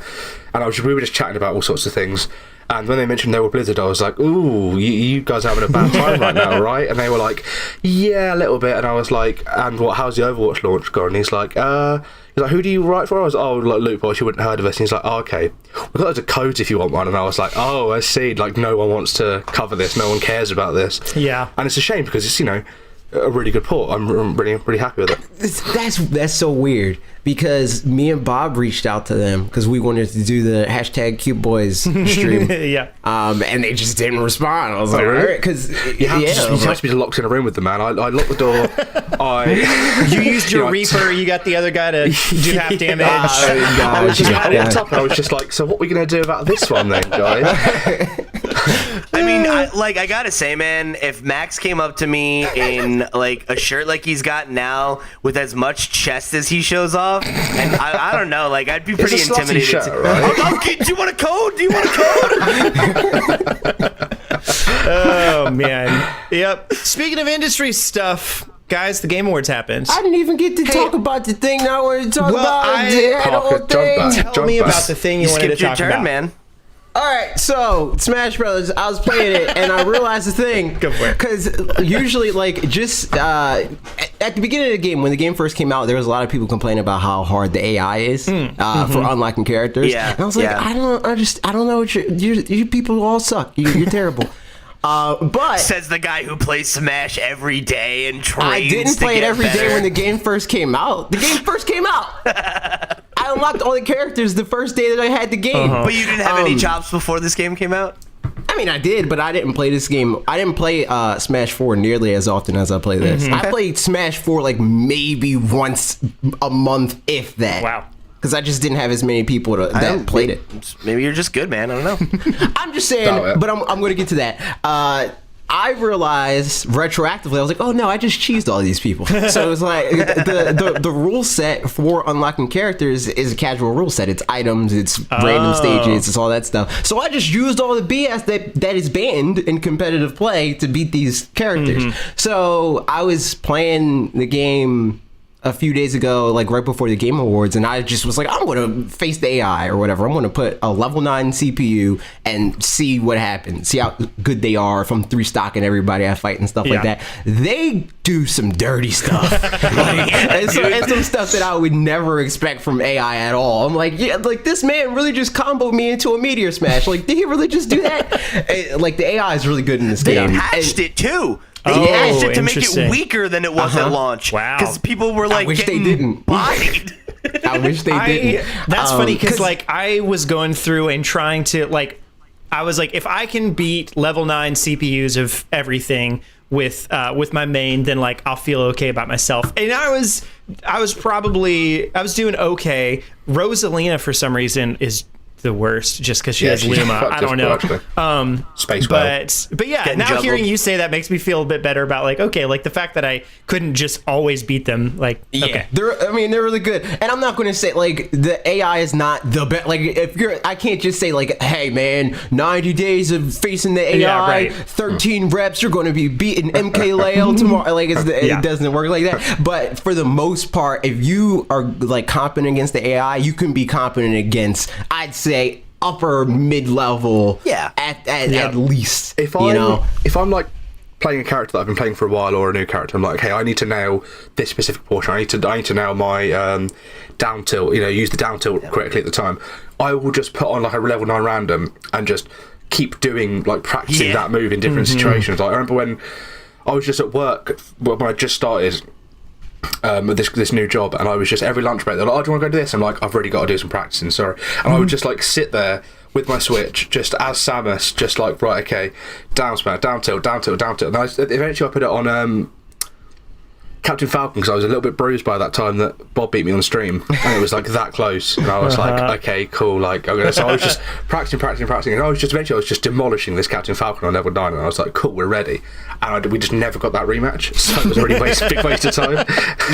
D: and we were just chatting about all sorts of things. And when they mentioned they were Blizzard, I was like, ooh, you guys are having a bad time right now, right? And they were like, yeah, a little bit. And I was like, and how's the Overwatch launch gone? And he's like, who do you write for? I was like, oh, like LootPots, you wouldn't have heard of us. And he's like, oh, okay. We've got loads of codes if you want one. And I was like, oh, I see. Like, no one wants to cover this. No one cares about this.
B: Yeah.
D: And it's a shame because it's, a really good port. I'm really happy with it.
A: That's so weird, because me and Bob reached out to them because we wanted to do the hashtag Cute Boys stream.
B: Yeah.
A: And they just didn't respond. I was like,
D: really?
A: all right, because
D: you have to be locked in a room with them, man. I locked the door.
B: You used your Reaper. You got the other guy to do half damage.
D: I was just like, so what are we gonna do about this one then, guys?
C: I mean, I gotta say, man, if Max came up to me in like a shirt like he's got now, with as much chest as he shows off, and I don't know, like I'd be pretty
D: It's a slutty
C: intimidated.
D: shirt, right?
C: Okay, do you want a code? Do you want a code?
B: Oh man. Yep. Speaking of industry stuff, guys, the Game Awards happened.
A: I didn't even get to talk about the thing I wanted to talk about.
D: Parker, jump back.
B: Tell me about the thing you wanted to
C: Skipped your
B: talk
C: turn,
B: about.
C: man.
A: All right, so Smash Brothers, I was playing it and I realized the thing.
B: Go for it.
A: Because usually, like, just at the beginning of the game, when the game first came out, there was a lot of people complaining about how hard the AI is for unlocking characters.
C: Yeah,
A: and I was like,
C: yeah.
A: I don't know what you people all suck. You're terrible. But
C: Says the guy who plays Smash every day and trains.
A: I didn't
C: to
A: play it
C: get
A: every day
C: better.
A: when the game first came out. The game first came out. I unlocked all the characters the first day that I had the game.
C: But you didn't have any jobs before this game came out?
A: I mean, I did, but I didn't play this game. I didn't play Smash 4 nearly as often as I play this. I played Smash 4 like maybe once a month, if that.
B: Wow.
A: Because I just didn't have as many people that played it.
C: Maybe you're just good, man. I don't know.
A: I'm just saying, but I'm going to get to that. I realized retroactively, I was like, oh no, I just cheesed all these people. So it was like the rule set for unlocking characters is a casual rule set. It's items, it's random stages, it's all that stuff. So I just used all the BS that is banned in competitive play to beat these characters. So I was playing the game a few days ago, like right before the Game Awards, and I just was like, I'm going to face the AI or whatever. I'm going to put a level 9 CPU and see what happens, see how good they are, if I'm 3-stocking everybody I fight and stuff like that. They do some dirty stuff. and some stuff that I would never expect from AI at all. I'm like, yeah, like this man really just comboed me into a meteor smash. Like, did he really just do that? Like, the AI is really good in this
C: They
A: game.
C: patched it too. They
B: Oh,
C: patched it to make it
B: interesting.
C: weaker than it was at launch.
B: Wow.
C: Because people were like,
A: wish they
C: getting
A: didn't.
C: bodied.
A: I wish they didn't.
B: That's funny because like I was going through and trying to like, I was like, if I can beat level 9 CPUs of everything with my main, then like I'll feel okay about myself. And I was doing okay. Rosalina for some reason is the worst just because she has
D: she's
B: Luma.
D: fucked
B: I don't know.
D: Space Whale.
B: But yeah,
C: Getting
B: now
C: juggled.
B: hearing you say that makes me feel a bit better about like, okay, like the fact that I couldn't just always beat them. Like, okay.
A: they're really good. And I'm not going to say like the AI is not the best. Like I can't just say like, hey man, 90 days of facing the AI,
B: Yeah, right.
A: 13 reps, you're going to be beating MK Leo tomorrow. Like it doesn't work like that. But for the most part, if you are like competent against the AI, you can be competent against, I'd say, upper mid-level at least.
D: If I'm like playing a character that I've been playing for a while, or a new character, I'm like, okay, I need to nail this specific portion. I need to nail my down tilt. Use the down tilt correctly at the time. I will just put on like a level 9 random and just keep doing like practicing that move in different situations. Like I remember when I was just at work when I just started this new job, and I was just every lunch break they're like, oh, do you want to go do this? I'm like, I've already got to do some practicing, sorry. And I would just like sit there with my Switch just as Samus, just like, right, okay, down smash, down tilt, down tilt, down tilt. And eventually I put it on Captain Falcon, because I was a little bit bruised by that time that Bob beat me on stream, and it was like that close, and I was like, okay, cool, like so I was just practicing, and eventually I was just demolishing this Captain Falcon on level 9, and I was like, cool, we're ready, and we just never got that rematch, so it was a really big waste of time.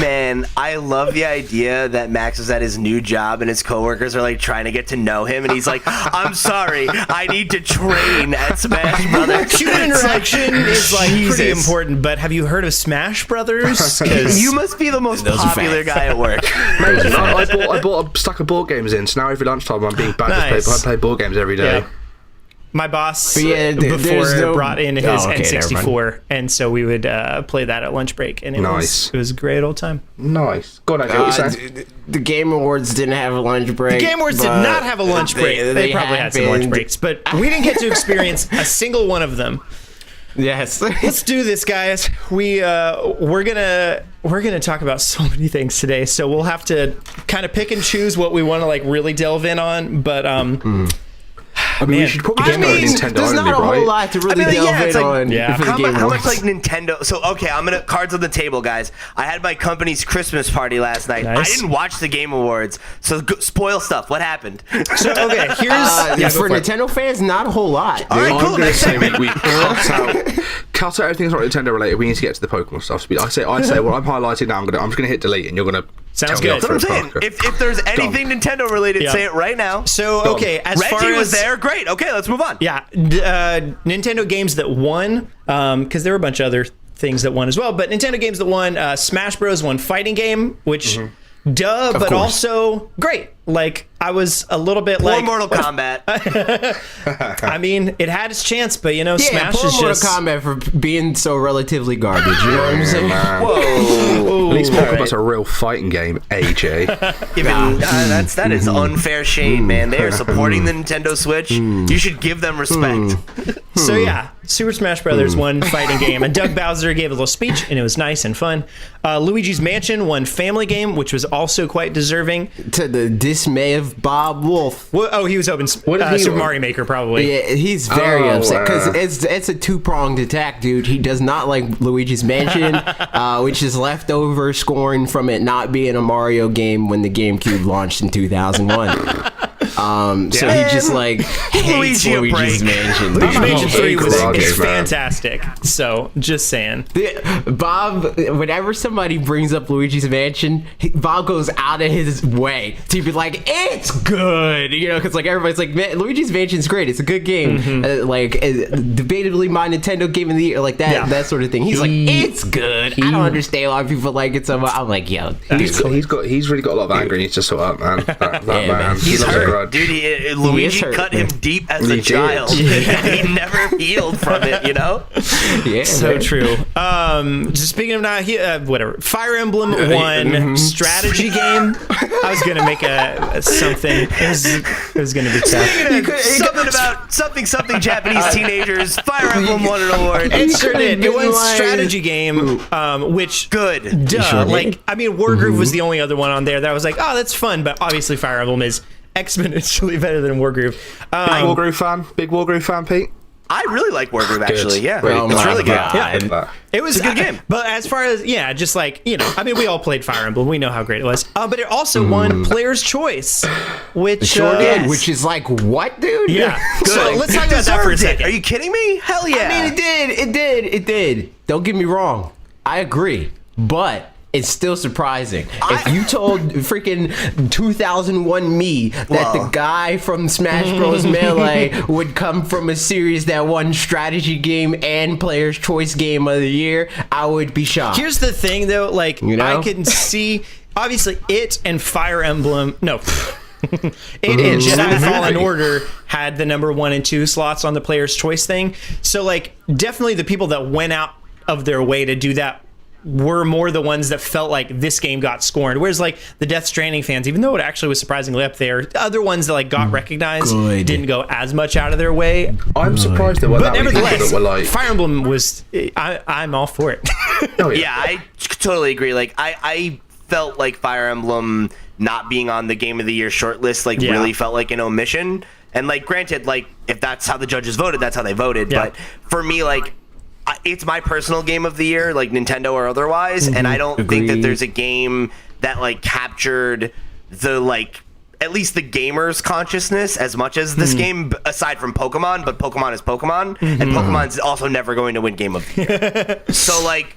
C: Man, I love the idea that Max is at his new job and his coworkers are like trying to get to know him, and he's like, I'm sorry, I need to train at Smash Brothers.
B: Human interaction is like pretty important, but have you heard of Smash Brothers?
C: You must be the most popular guy at work.
D: Mate, I bought a stack of board games in, so now every lunchtime I'm being back to play board games every day.
B: Yeah. My boss
A: before
B: brought in his N64, and so we would play that at lunch break, and it was a great old time.
D: Nice. Go on, Andy, what you saying?
A: The Game Awards didn't have a lunch break.
B: The Game Awards did not have a lunch break. They probably had some lunch breaks, but we didn't get to experience a single one of them.
A: Yes.
B: Let's do this, guys. We're gonna talk about so many things today, so we'll have to kind of pick and choose what we want to like really delve in on. But
D: I mean, we should probably just go Nintendo
A: there's
D: only,
A: not a whole lot to really delve in on.
B: Yeah.
A: For the Game
C: How much
A: Awards.
C: like Nintendo? So okay, I'm gonna cards on the table, guys. I had my company's Christmas party last night.
B: Nice.
C: I didn't watch the Game Awards, so spoil stuff. What happened?
B: So okay, here's
A: for Nintendo fans, not a whole lot.
C: All right,
D: I'm
C: cool.
D: going to
C: Next
D: say
C: segment.
D: we cut out everything that's not Nintendo related. We need to get to the Pokemon stuff. So I say what I'm highlighting now. I'm just going to hit delete, and you're going to
B: Sounds
D: tell me
B: good.
D: off
C: That's what I'm
D: for
C: saying.
D: a
C: If there's anything Nintendo related,
B: Yeah.
C: say it right now.
B: So okay, as
C: Reggie
B: far as
C: was there, great. Okay, let's move on.
B: yeah, Nintendo games that won, because there were a bunch of other things that won as well. But Nintendo games that won, Smash Bros. Won fighting game, which but
A: course.
B: also great. Like I was a little bit
C: Poor
B: like
C: Mortal Kombat.
B: I mean, it had its chance, but
A: Yeah,
B: Smash
A: poor
B: is
A: Mortal
B: just
A: Kombat for being so relatively garbage. You know what I'm saying?
C: Whoa.
D: At least Pokemon's a real fighting game, AJ.
C: That is unfair shade, man. They are supporting the Nintendo Switch. You should give them respect.
B: So yeah, Super Smash Brothers won fighting game, and Doug Bowser gave a little speech, and it was nice and fun. Luigi's Mansion won family game, which was also quite deserving.
A: To the dismay of Bob Wolf.
B: Well, oh, he was hoping
D: What did he
B: Super
D: win?
B: Mario Maker probably.
A: Yeah, he's very upset because
D: wow.
A: it's a two-pronged attack, dude. He does not like Luigi's Mansion, which is leftover scoring from it not being a Mario game when the GameCube launched in 2001. So he just like hates
C: Luigi a
A: Luigi's
C: break.
A: Mansion.
B: Luigi's Mansion 3 was
D: Garage,
B: is
D: man.
B: fantastic. So just saying.
A: Bob, whenever somebody brings up Luigi's Mansion, Bob goes out of his way to be like, "It's good," you know, because like everybody's like, "Man, Luigi's Mansion's great. It's a good game." Debatably my Nintendo game of the year, like that,
B: Yeah.
A: that sort of thing. He's like, "It's good." I don't understand why people like it so much. I'm like, "Yo,
D: He's really got a lot of anger. He needs to sort out, man. That
A: Yeah,
D: man.
A: man.
C: He's
D: loves a
C: hurt,
D: grudge.
C: dude. Luigi
A: hurt,
C: cut
A: man.
C: him deep as
D: He
C: a
D: did.
C: child. He never healed from it, you know?
A: yeah,
B: So
A: man."
B: true. Just speaking of now, whatever. Fire Emblem won strategy game. I was gonna make something. It was gonna be tough.
C: Something about something Japanese teenagers. Fire Emblem won an award.
B: It sure did. It was
A: like-
B: strategy game, which
C: Good.
B: duh.
A: sure did?
B: Like I mean, Wargroove was the only other one on there that I was like, oh, that's fun. But obviously, Fire Emblem is exponentially better than Wargroove.
D: Big Wargroove fan, Pete.
C: I really like Wargroove, actually. Yeah,
A: Oh
C: it's
A: my
C: really good.
A: God.
B: Yeah. It was
C: a good game.
B: But as far as just like I mean, we all played Fire Emblem. We know how great it was. But it also won Player's Choice, which
A: Sure did,
C: yes.
A: which is like, what, dude?
B: yeah. So
C: Good.
B: let's
C: It
B: talk about that for a
C: deserved it.
B: second.
C: Are you kidding me? Hell yeah.
A: I mean, it did. Don't get me wrong. I agree, but it's still surprising. If you told freaking 2001 me that the guy from Smash Bros. Melee would come from a series that won strategy game and Player's Choice Game of the Year, I would be shocked.
B: Here's the thing, though. Like
A: You know?
B: I can see, obviously, it and Fire Emblem. No. It and Jedi Fallen Order had the number 1 and 2 slots on the Player's Choice thing. So, like, definitely the people that went out of their way to do that were more the ones that felt like this game got scorned. Whereas, like, the Death Stranding fans, even though it actually was surprisingly up there, other ones that, like, got recognized didn't go as much out of their way.
D: I'm surprised there were
B: But
D: that many people
B: nevertheless,
D: that were like,
B: Fire Emblem was... I'm all for it.
D: oh,
C: Yeah, I totally agree. Like, I felt like Fire Emblem not being on the Game of the Year shortlist, like, really felt like an omission. And, like, granted, like, if that's how the judges voted, that's how they voted.
B: Yeah.
C: But for me, like, it's my personal game of the year, like Nintendo or otherwise, and I don't think that there's a game that like captured the like at least the gamer's consciousness as much as this game, aside from Pokemon. But Pokemon is Pokemon, and Pokemon's also never going to win Game of the Year. So like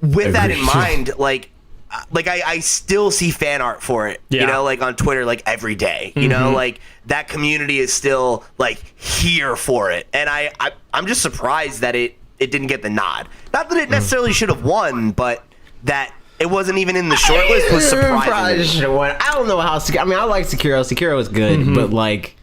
C: with that in mind, like I still see fan art for it, you know, like on Twitter, like every day, you know, like that community is still like here for it. And I'm just surprised that it didn't get the nod. Not that it necessarily should have won, but that it wasn't even in the shortlist was surprising.
A: I don't know how, I mean, I like Sekiro. Sekiro was good, but like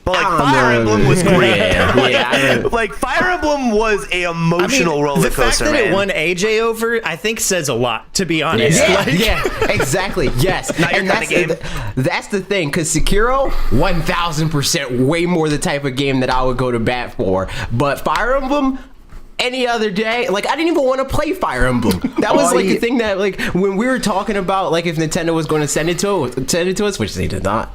C: Fire Emblem was great.
A: Yeah,
C: like Fire Emblem was a emotional roller coaster.
B: The fact that it won AJ over, I think, says a lot. To be honest,
A: yeah, exactly. Yes,
C: not your kind of game.
A: That's the thing, because Sekiro, 1000% way more the type of game that I would go to bat for. But Fire Emblem, any other day, like I didn't even want to play Fire Emblem. That was like the thing that, like, when we were talking about like if Nintendo was going to send it to us, which they did not.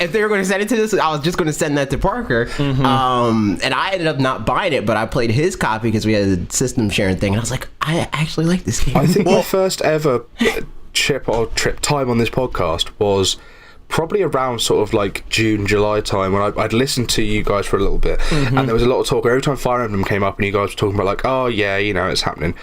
A: If they were going to send it to us, I was just going to send that to Parker. And I ended up not buying it, but I played his copy because we had a system sharing thing, and I was like, I actually like this game.
D: I think my first ever trip time on this podcast was probably around sort of like June, July time, when I'd listened to you guys for a little bit, and there was a lot of talk every time Fire Emblem came up, and you guys were talking about like, oh yeah, you know, it's happening,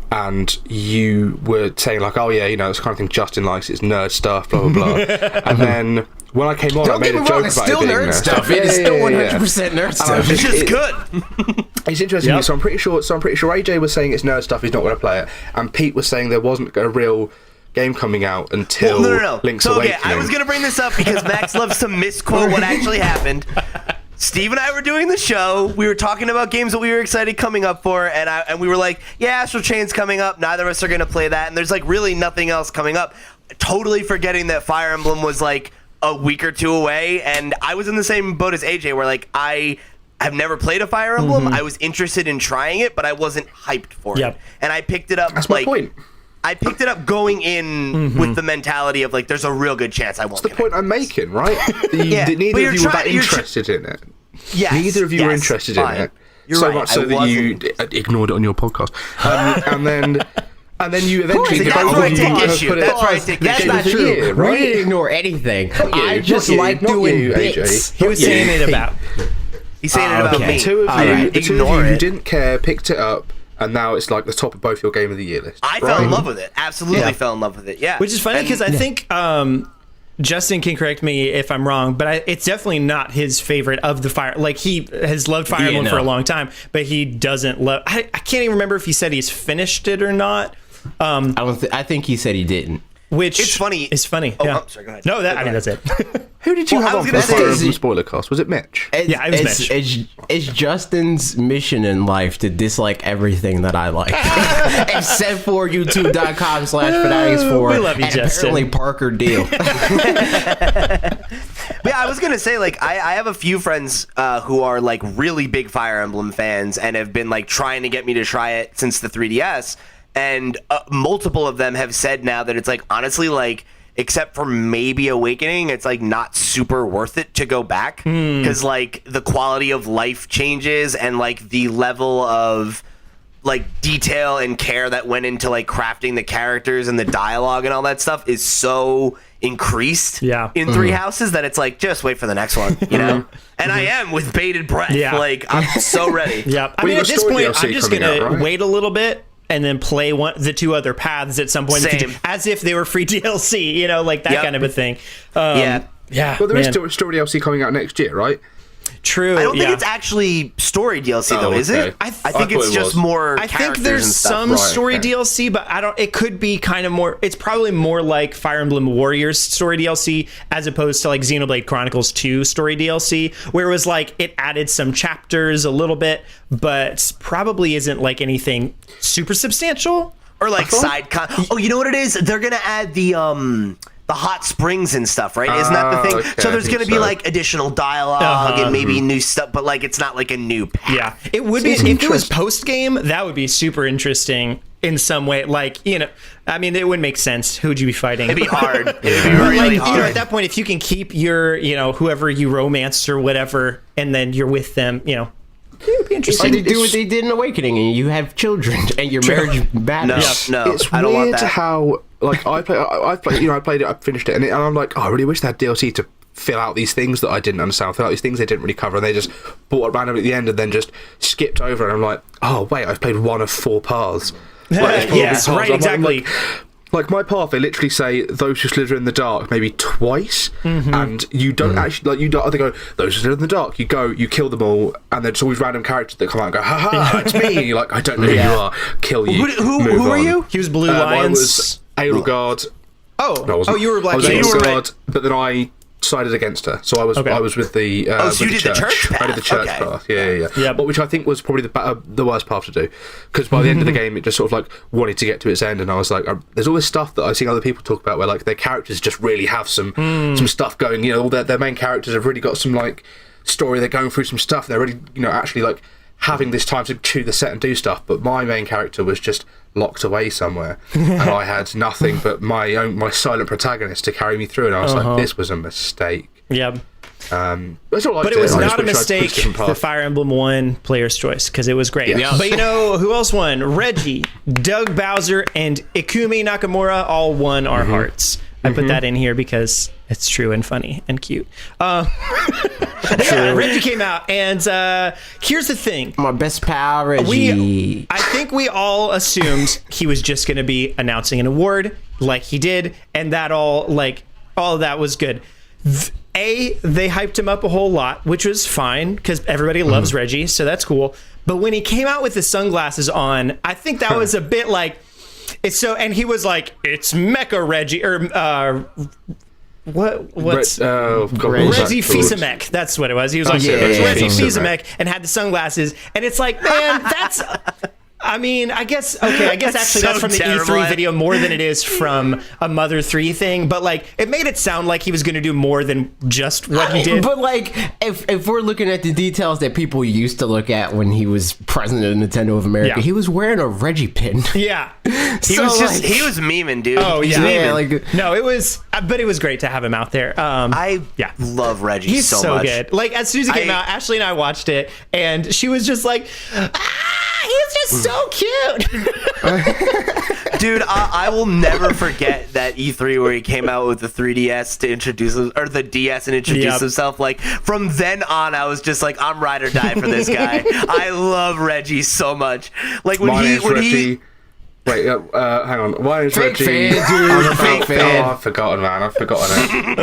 D: and you were saying like, oh yeah, you know, it's the kind of thing Justin likes, it's nerd stuff, blah blah blah. And then when I came on, I made a joke about
A: still
D: it being
A: nerd stuff. It is still 100% nerd stuff.
C: It's just good.
D: It's interesting. So I'm pretty sure AJ was saying it's nerd stuff, he's not going to play it, and Pete was saying there wasn't a real game coming out until Link's Awakening.
C: I was going to bring this up because Max loves to misquote what actually happened. Steve and I were doing the show. We were talking about games that we were excited coming up for, and we were like, yeah, Astral Chain's coming up. Neither of us are going to play that, and there's like really nothing else coming up. Totally forgetting that Fire Emblem was like a week or two away, and I was in the same boat as AJ where like I've never played a Fire Emblem. I was interested in trying it, but I wasn't hyped for it. And I picked it up.
D: That's my point.
C: I picked it up going in with the mentality of like, there's a real good chance I won't.
D: That's the point I'm making, right? Neither of you were that interested in it.
C: Yes,
D: neither of you were interested in it.
C: You're
D: so
C: right,
D: much so that you ignored it on your podcast, and then you eventually.
C: That's where I take issue.
A: That's not true.
D: Right?
A: We didn't ignore anything. I just like doing bits.
B: He was saying it about.
C: He's saying it about me.
D: The two of you who didn't care picked it up. And now it's like the top of both your Game of the Year list.
C: I fell in love with it. Absolutely fell in love with it. Yeah.
B: Which is funny because I think Justin can correct me if I'm wrong, but it's definitely not his favorite of the Fire. Like, he has loved Fire Emblem for a long time, but he doesn't love. I can't even remember if he said he's finished it or not.
A: I think he said he didn't.
B: Which
C: it's funny.
B: It's funny.
C: Oh,
B: yeah.
C: I'm sorry. Go ahead.
B: No, that's it.
D: Who did you have on for Fire Emblem Spoilercast? Was it Mitch?
B: Yeah, it was Mitch.
A: It's Justin's mission in life to dislike everything that I like, except for youtube.com/fanatics4.
B: We love you,
A: and
B: Justin.
A: Apparently Parker deal.
C: Yeah, I was gonna say, like, I have a few friends who are like really big Fire Emblem fans and have been like trying to get me to try it since the 3DS. And multiple of them have said now that it's like, honestly, like, except for maybe Awakening, it's like not super worth it to go back because like the quality of life changes and like the level of like detail and care that went into like crafting the characters and the dialogue and all that stuff is so increased in Three Houses that it's like, just wait for the next one, you know? And I am with bated breath. Like, I'm so ready.
B: I mean, at this point, I'm just gonna wait a little bit and then play the two other paths at some point in the future, as if they were free DLC, you know, like that kind of a thing.
C: Yeah.
D: Well, there is story DLC coming out next year, right?
B: True.
C: I don't think it's actually story DLC though, is it? I think it's just more.
B: I think there's some story DLC, but I don't. It could be kind of more. It's probably more like Fire Emblem Warriors story DLC as opposed to like Xenoblade Chronicles 2 story DLC, where it was like it added some chapters a little bit, but probably isn't like anything super substantial
C: or like side con. Oh, you know what it is? They're gonna add the hot springs and stuff, right? Isn't that the thing?
D: Okay,
C: so there's going to be like additional dialogue and maybe new stuff, but like it's not like a new path.
B: Yeah, it would be if it was post game. That would be super interesting in some way. Like, you know, I mean, it would make sense. Who would you be fighting?
C: It'd be hard. It'd be really hard.
B: You know, at that point, if you can keep your, you know, whoever you romanced or whatever, and then you're with them, you know. be interesting.
A: Or they do what they did in Awakening, and you have children, and your marriage matters.
C: No,
D: It's
C: I don't want
D: weird
C: that.
D: how I played it, I finished it, and I'm like, I really wish they had DLC to fill out these things that I didn't understand, fill out these things they didn't really cover, and they just brought it randomly at the end and then just skipped over, and I'm like, oh wait, I've played one of 4 paths.
B: Yes, right, exactly.
D: Like my path, they literally say those who slither in the dark maybe twice, and you don't actually you don't either go those who slither in the dark. You go, you kill them all, and then there's always random characters that come out and go, ha ha, it's me. And you're like, I don't know who you are. Kill you.
C: Who are you?
B: He was Blue
D: I
B: Lions.
D: was Aelgard.
B: You were Black.
D: I was
B: Yeah, you were
D: Aelgard, but then I sided against her, so I was with the.
C: So you
D: with
C: did the church
D: I did the church
C: path.
D: path. Yeah. But which I think was probably the worst path to do, because by the end of the game, it just sort of like wanted to get to its end, and I was like, there's all this stuff that I've seen other people talk about where like their characters just really have some stuff going. You know, all their main characters have really got some like story. They're going through some stuff. They're really actually like having this time to chew the set and do stuff. But my main character was just locked away somewhere, and I had nothing but my silent protagonist to carry me through, and I was like, this was a mistake.
B: Yep.
D: But it
B: was not a mistake for Fire Emblem 1 Player's Choice, because it was great.
D: Yeah.
B: But you know who else won? Reggie, Doug Bowser, and Ikumi Nakamura all won our hearts. I put that in here because it's true and funny and cute. Reggie came out, and here's the thing.
A: My best pal, Reggie.
B: I think we all assumed he was just going to be announcing an award like he did, and that all of that was good. They hyped him up a whole lot, which was fine because everybody loves Reggie, so that's cool. But when he came out with the sunglasses on, I think that was a bit like it's so. And he was like, "It's Mecha Reggie," or what's Reggie Fils-Aimé? That's what it was. He was like, "It's Reggie Fils-Aimé," and had the sunglasses, and it's like, man, that's. I mean, I guess actually that's from the E3 video more than it is from a Mother 3 thing, but like it made it sound like he was going to do more than just what he did.
A: But like if we're looking at the details that people used to look at when he was president of Nintendo of America, he was wearing a Reggie pin.
B: Yeah.
C: He was memeing, dude.
B: Oh yeah.
A: No,
B: it was but it was great to have him out there.
C: I love Reggie.
B: He's so
C: much.
B: good. Like as soon as it came out, Ashley and I watched it, and she was just like, he's just so cute.
C: Dude, I will never forget that E3 where he came out with the 3DS to introduce or the DS and introduce himself. Like from then on, I was just like, I'm ride or die for this guy. I love Reggie so much. Like when he
D: Wait, hang on. Why is
A: Fake
D: Reggie?
A: fan, dude.
D: I'm a
A: Fake fan.
D: Oh, I've forgotten, man. I've forgotten it.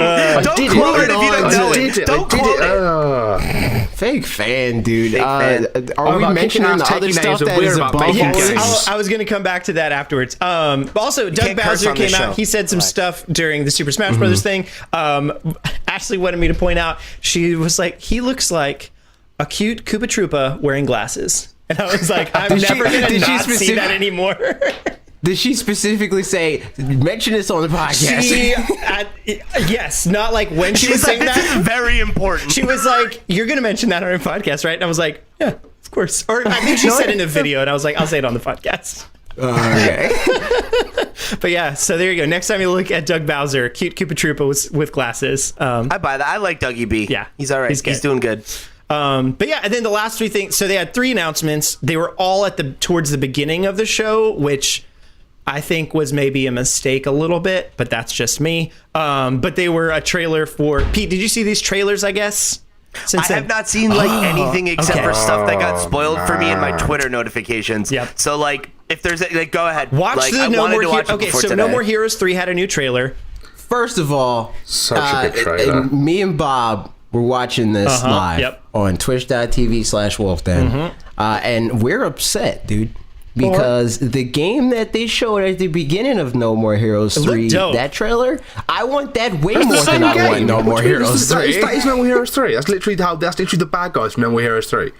C: don't quote it if you don't know it. Don't quote it.
A: Fake fan, dude.
C: Fake fan.
A: Are we mentioning the other stuff that is above
B: Yes, I was going to come back to that afterwards. Also, Doug Bowser came out. He said some stuff during the Super Smash Brothers thing. Ashley wanted me to point out, she was like, he looks like a cute Koopa Troopa wearing glasses. And I was like, I'm never going to not see that anymore.
A: Did she specifically say, mention this on the podcast?
B: Yes, not like when she was saying
C: like,
B: that.
C: This is very important.
B: She was like, you're going to mention that on our podcast, right? And I was like, yeah, of course. Or I think she said in a video, and I was like, I'll say it on the podcast.
A: Okay.
B: But yeah, so there you go. Next time you look at Doug Bowser, cute Koopa Troopa with glasses.
C: I buy that. I like Dougie B.
B: Yeah.
C: He's all right. He's doing good.
B: But yeah, and then the last 3 things. So they had 3 announcements. They were all towards the beginning of the show, which I think was maybe a mistake a little bit, but that's just me. But they were a trailer for Pete. Did you see these trailers? I guess.
C: I have not seen anything except for stuff that got spoiled for me in my Twitter notifications.
B: Yep.
C: So if there's go ahead.
B: Watch the No More Heroes. Okay, so today. No More Heroes 3 had a new trailer.
A: First of all,
D: such a good trailer.
A: Me and Bob were watching this live on twitch.tv/wolfden. And we're upset, dude, because the game that they showed at the beginning of No More Heroes 3, that trailer, I want that way more than I want No More Heroes 3.
D: That is No More Heroes 3. That's literally the bad guys from No More Heroes 3.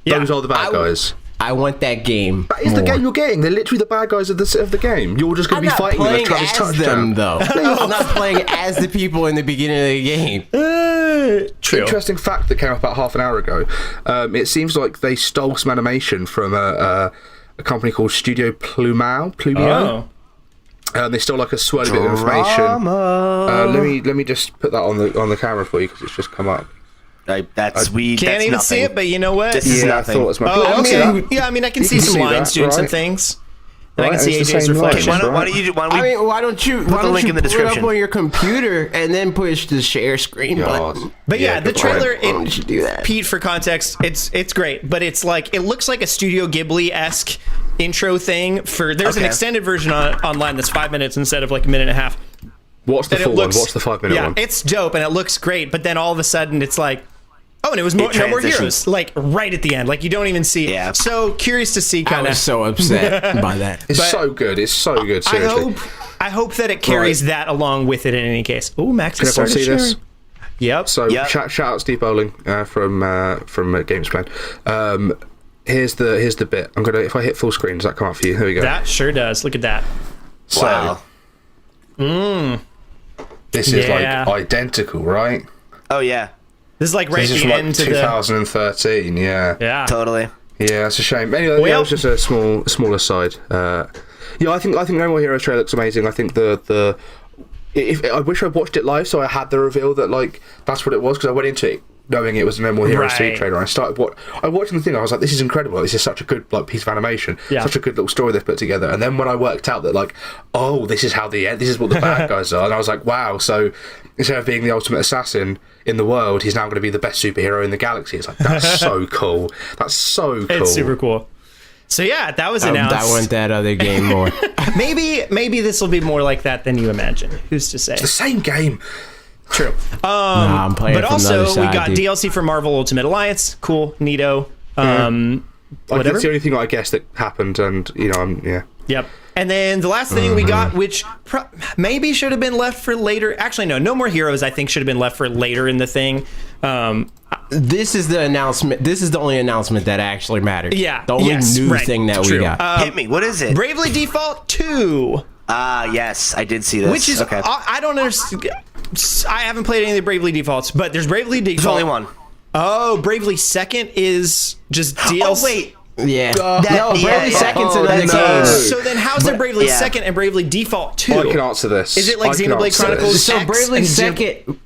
D: Those are the bad guys.
A: I want that game.
D: That is the game you're getting. They're literally the bad guys of the game. You're just going to be fighting them with Travis Touchdown.
A: Though. I'm not playing as the people in the beginning of the game.
B: True.
D: Interesting fact that came up about half an hour ago. It seems like they stole some animation from a company called Studio Plumeo. They stole like a swirly bit of information. Let me just put that on the camera for you because it's just come up.
C: Can't
B: Can't even
C: nothing.
B: see it, but you know what?
C: This is
D: I
C: nothing.
D: thought it was my.
B: Oh,
D: I see that.
B: yeah, I mean, I can see
D: can
B: some
D: see
B: lines
D: that,
B: doing some
D: right?
B: things. And I
D: Right,
B: can see
D: it's the
B: AJ's
D: same line.
B: reflection.
C: Why don't
A: I mean, why don't you
C: the link in the
A: pull it
C: description.
A: up on your computer and then push the share screen
D: God.
A: button?
B: But yeah, the
D: good point.
B: trailer,
A: Why don't you do that?
B: Pete, for context, it's great, but it's like, it looks like a Studio Ghibli-esque intro thing. There's an
C: Okay.
B: extended version online that's 5 minutes instead of like a minute and a half.
D: Watch the
B: And it
D: full
B: looks,
D: one. Watch the 5 minute
B: yeah,
D: one.
B: it's dope and it looks great, but then all of a sudden it's like, oh, and it was no more
C: transitions.
B: heroes, like right at the end. Like you don't even see.
C: Yeah.
B: So curious to see
A: I
B: kind of.
A: was so upset by that.
D: It's
B: but
D: so good. It's so good. Seriously.
B: I hope that it carries that along with it in any case. Oh, Max
D: Can
B: has
D: everyone
B: started
D: see this?
B: sharing. Yep.
D: So
C: Yep.
D: shout out Steve Bowling from Games Plan. Here's the bit. I'm gonna, if I hit full screen, does that come up for you? Here we go.
B: That sure does. Look at that.
D: So,
C: Wow.
D: this is
B: Yeah.
D: like identical, right?
C: Oh yeah,
B: This is like right
D: This
B: at
D: is
B: the
D: from
B: end
D: like
B: to the.
D: 2013. Yeah.
B: Yeah.
C: totally.
D: Yeah, it's a shame. Anyway,
B: Well-
D: that was just a smaller side. Yeah, I think No More Heroes trailer looks amazing. I think I wish I watched it live so I had the reveal that like that's what it was, because I went into it knowing it was a No More Heroes 3
B: Right.
D: trailer. And I watched the thing. I was like, this is incredible. This is such a good like piece of animation.
B: Yeah.
D: Such a good little story they've put together. And then when I worked out that like, oh, this is what the bad guys are, and I was like, wow. So instead of being the ultimate assassin in the world, he's now going to be the best superhero in the galaxy. It's like, that's so cool. That's so cool.
B: It's super cool. So yeah, that was announced.
A: I want that other game more.
B: Maybe this will be more like that than you imagine. Who's to say?
D: The same game.
B: True.
A: Nah, I'm playing
B: But
A: from the other
B: also, we
A: side,
B: got
A: dude.
B: DLC for Marvel Ultimate Alliance. Cool, neato.
D: Like,
B: Whatever.
D: that's the only thing I guess that happened, and yeah.
B: Yep. And then the last thing we got, which maybe should have been left for later. Actually, no More Heroes, I think, should have been left for later in the thing.
A: This is the announcement. This is the only announcement that actually matters.
B: Yeah.
A: The only
B: Yes,
A: new
B: right.
A: thing that
B: True.
A: we got.
C: Hit me. What is it?
B: Bravely Default 2.
C: Yes, I did see this.
B: Which is,
C: okay.
B: I don't understand. I haven't played any of the Bravely Defaults, but there's Bravely Default.
C: There's only one.
B: Oh, Bravely Second is just DLC.
C: Oh wait.
A: Yeah.
C: That-
A: No,
C: yeah,
A: Bravely
C: yeah.
A: Second's
C: Oh,
A: another
C: that's
A: game.
B: So then how's there Bravely
C: yeah.
B: Second and Bravely Default 2?
D: I can answer this.
B: Is it like
D: I can
B: Xenoblade
D: answer
B: Chronicles?
D: this.
A: So
B: X
A: Bravely
B: and
A: Second.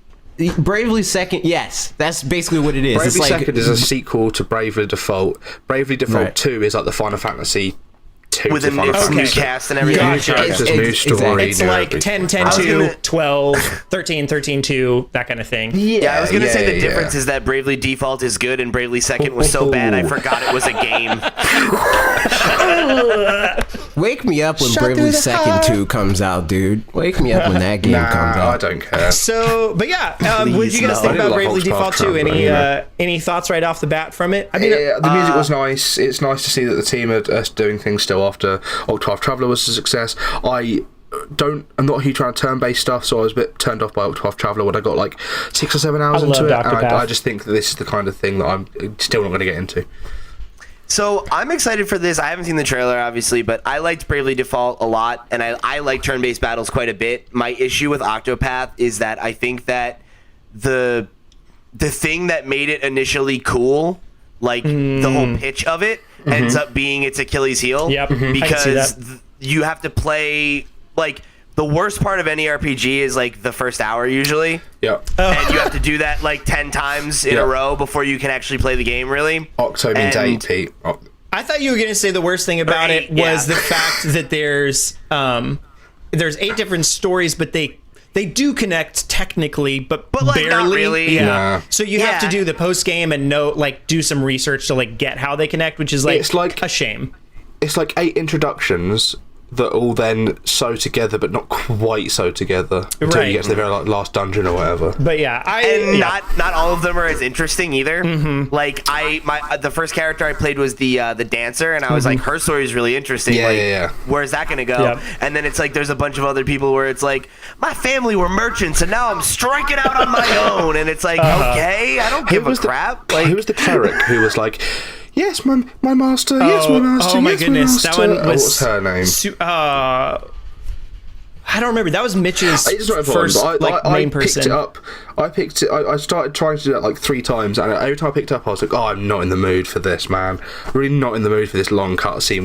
A: Bravely Second, yes, that's basically what it is.
D: Bravely
A: it's like,
D: Second is a sequel to Bravely Default. Bravely Default
A: Right.
D: 2 is like the Final Fantasy 2
C: With
D: to
C: a
D: Final
C: new
D: Fantasy.
C: cast and everything.
D: New
B: Gotcha.
D: characters,
A: It's-
D: new
A: it's-
D: story.
B: It's
D: new
B: like
D: everything.
B: 10, 10,
C: was
B: 2,
C: gonna-
B: 12, 13, 13, 2, that kind of thing.
C: Yeah, I was gonna say the
D: yeah.
C: difference is that Bravely Default is good and Bravely Second was so bad I forgot it was a game.
A: wake me up when
B: Shot
A: Bravely
B: through the
A: Second
B: heart.
A: 2 comes out, dude. Wake me up when that game comes
D: Nah, I
A: out.
D: don't care.
B: So, but yeah, what did you guys
C: no.
B: think
D: I
B: about
D: didn't
B: Bravely
D: like
B: Default
D: Octopath
B: 2?
D: Traveler, you know.
B: Any thoughts right off the bat from it? I mean,
D: Yeah, the music was nice. It's nice to see that the team are doing things still after Octopath Traveler was a success. I'm not a huge fan of turn-based stuff, so I was a bit turned off by Octopath Traveler when I got like 6 or 7 hours
B: I
D: into
B: loved
D: it. And
B: Octopath.
D: I just think that this is the kind of thing that I'm still not going to get into.
C: So I'm excited for this. I haven't seen the trailer, obviously, but I liked Bravely Default a lot, and I like turn-based battles quite a bit. My issue with Octopath is that I think that the thing that made it initially cool, like the whole pitch of it, ends up being its Achilles heel.
B: Yep. I can see
C: Because
B: that.
C: you have to play, like, the worst part of any RPG is like the first hour usually.
D: Yeah.
C: And you have to do that like 10 times in
D: Yeah.
C: a row before you can actually play the game, really.
D: Octo means
C: And-
D: 8, Pete.
B: I thought you were going to say the worst thing about
C: Right,
B: it was
C: yeah.
B: the fact that there's 8 different stories, but they do connect technically, but
C: like,
B: barely.
C: not really.
B: Yeah.
D: Nah.
B: So you have to
C: Yeah.
B: do the post game and do some research to like get how they connect, which is
D: It's like-
B: a shame.
D: It's like 8 introductions that all then sew together, but not quite sew together until
B: Right.
D: you get to the very last dungeon or whatever.
B: But yeah,
C: And
B: yeah.
C: not all of them are as interesting either. Like the first character I played was the dancer, and I was like, her story is really interesting.
D: Yeah,
C: like,
D: yeah.
C: Where's that gonna go?
B: Yep.
C: And then it's like there's a bunch of other people where it's like, my family were merchants, and now I'm striking out on my own. And it's like, okay, I don't give a crap.
D: Who was the cleric who was like, yes, my master, yes, my master,
B: Oh my
D: yes,
B: goodness, that
D: master.
B: one was.
D: What's her name?
B: I don't remember. That was Mitch's
D: It's not important,
B: first
D: but I
B: main
D: picked
B: person.
D: it up. I started trying to do that like 3 times, and every time I picked it up, I was like, "Oh, I'm not in the mood for this, man. Really not in the mood for this long cutscene."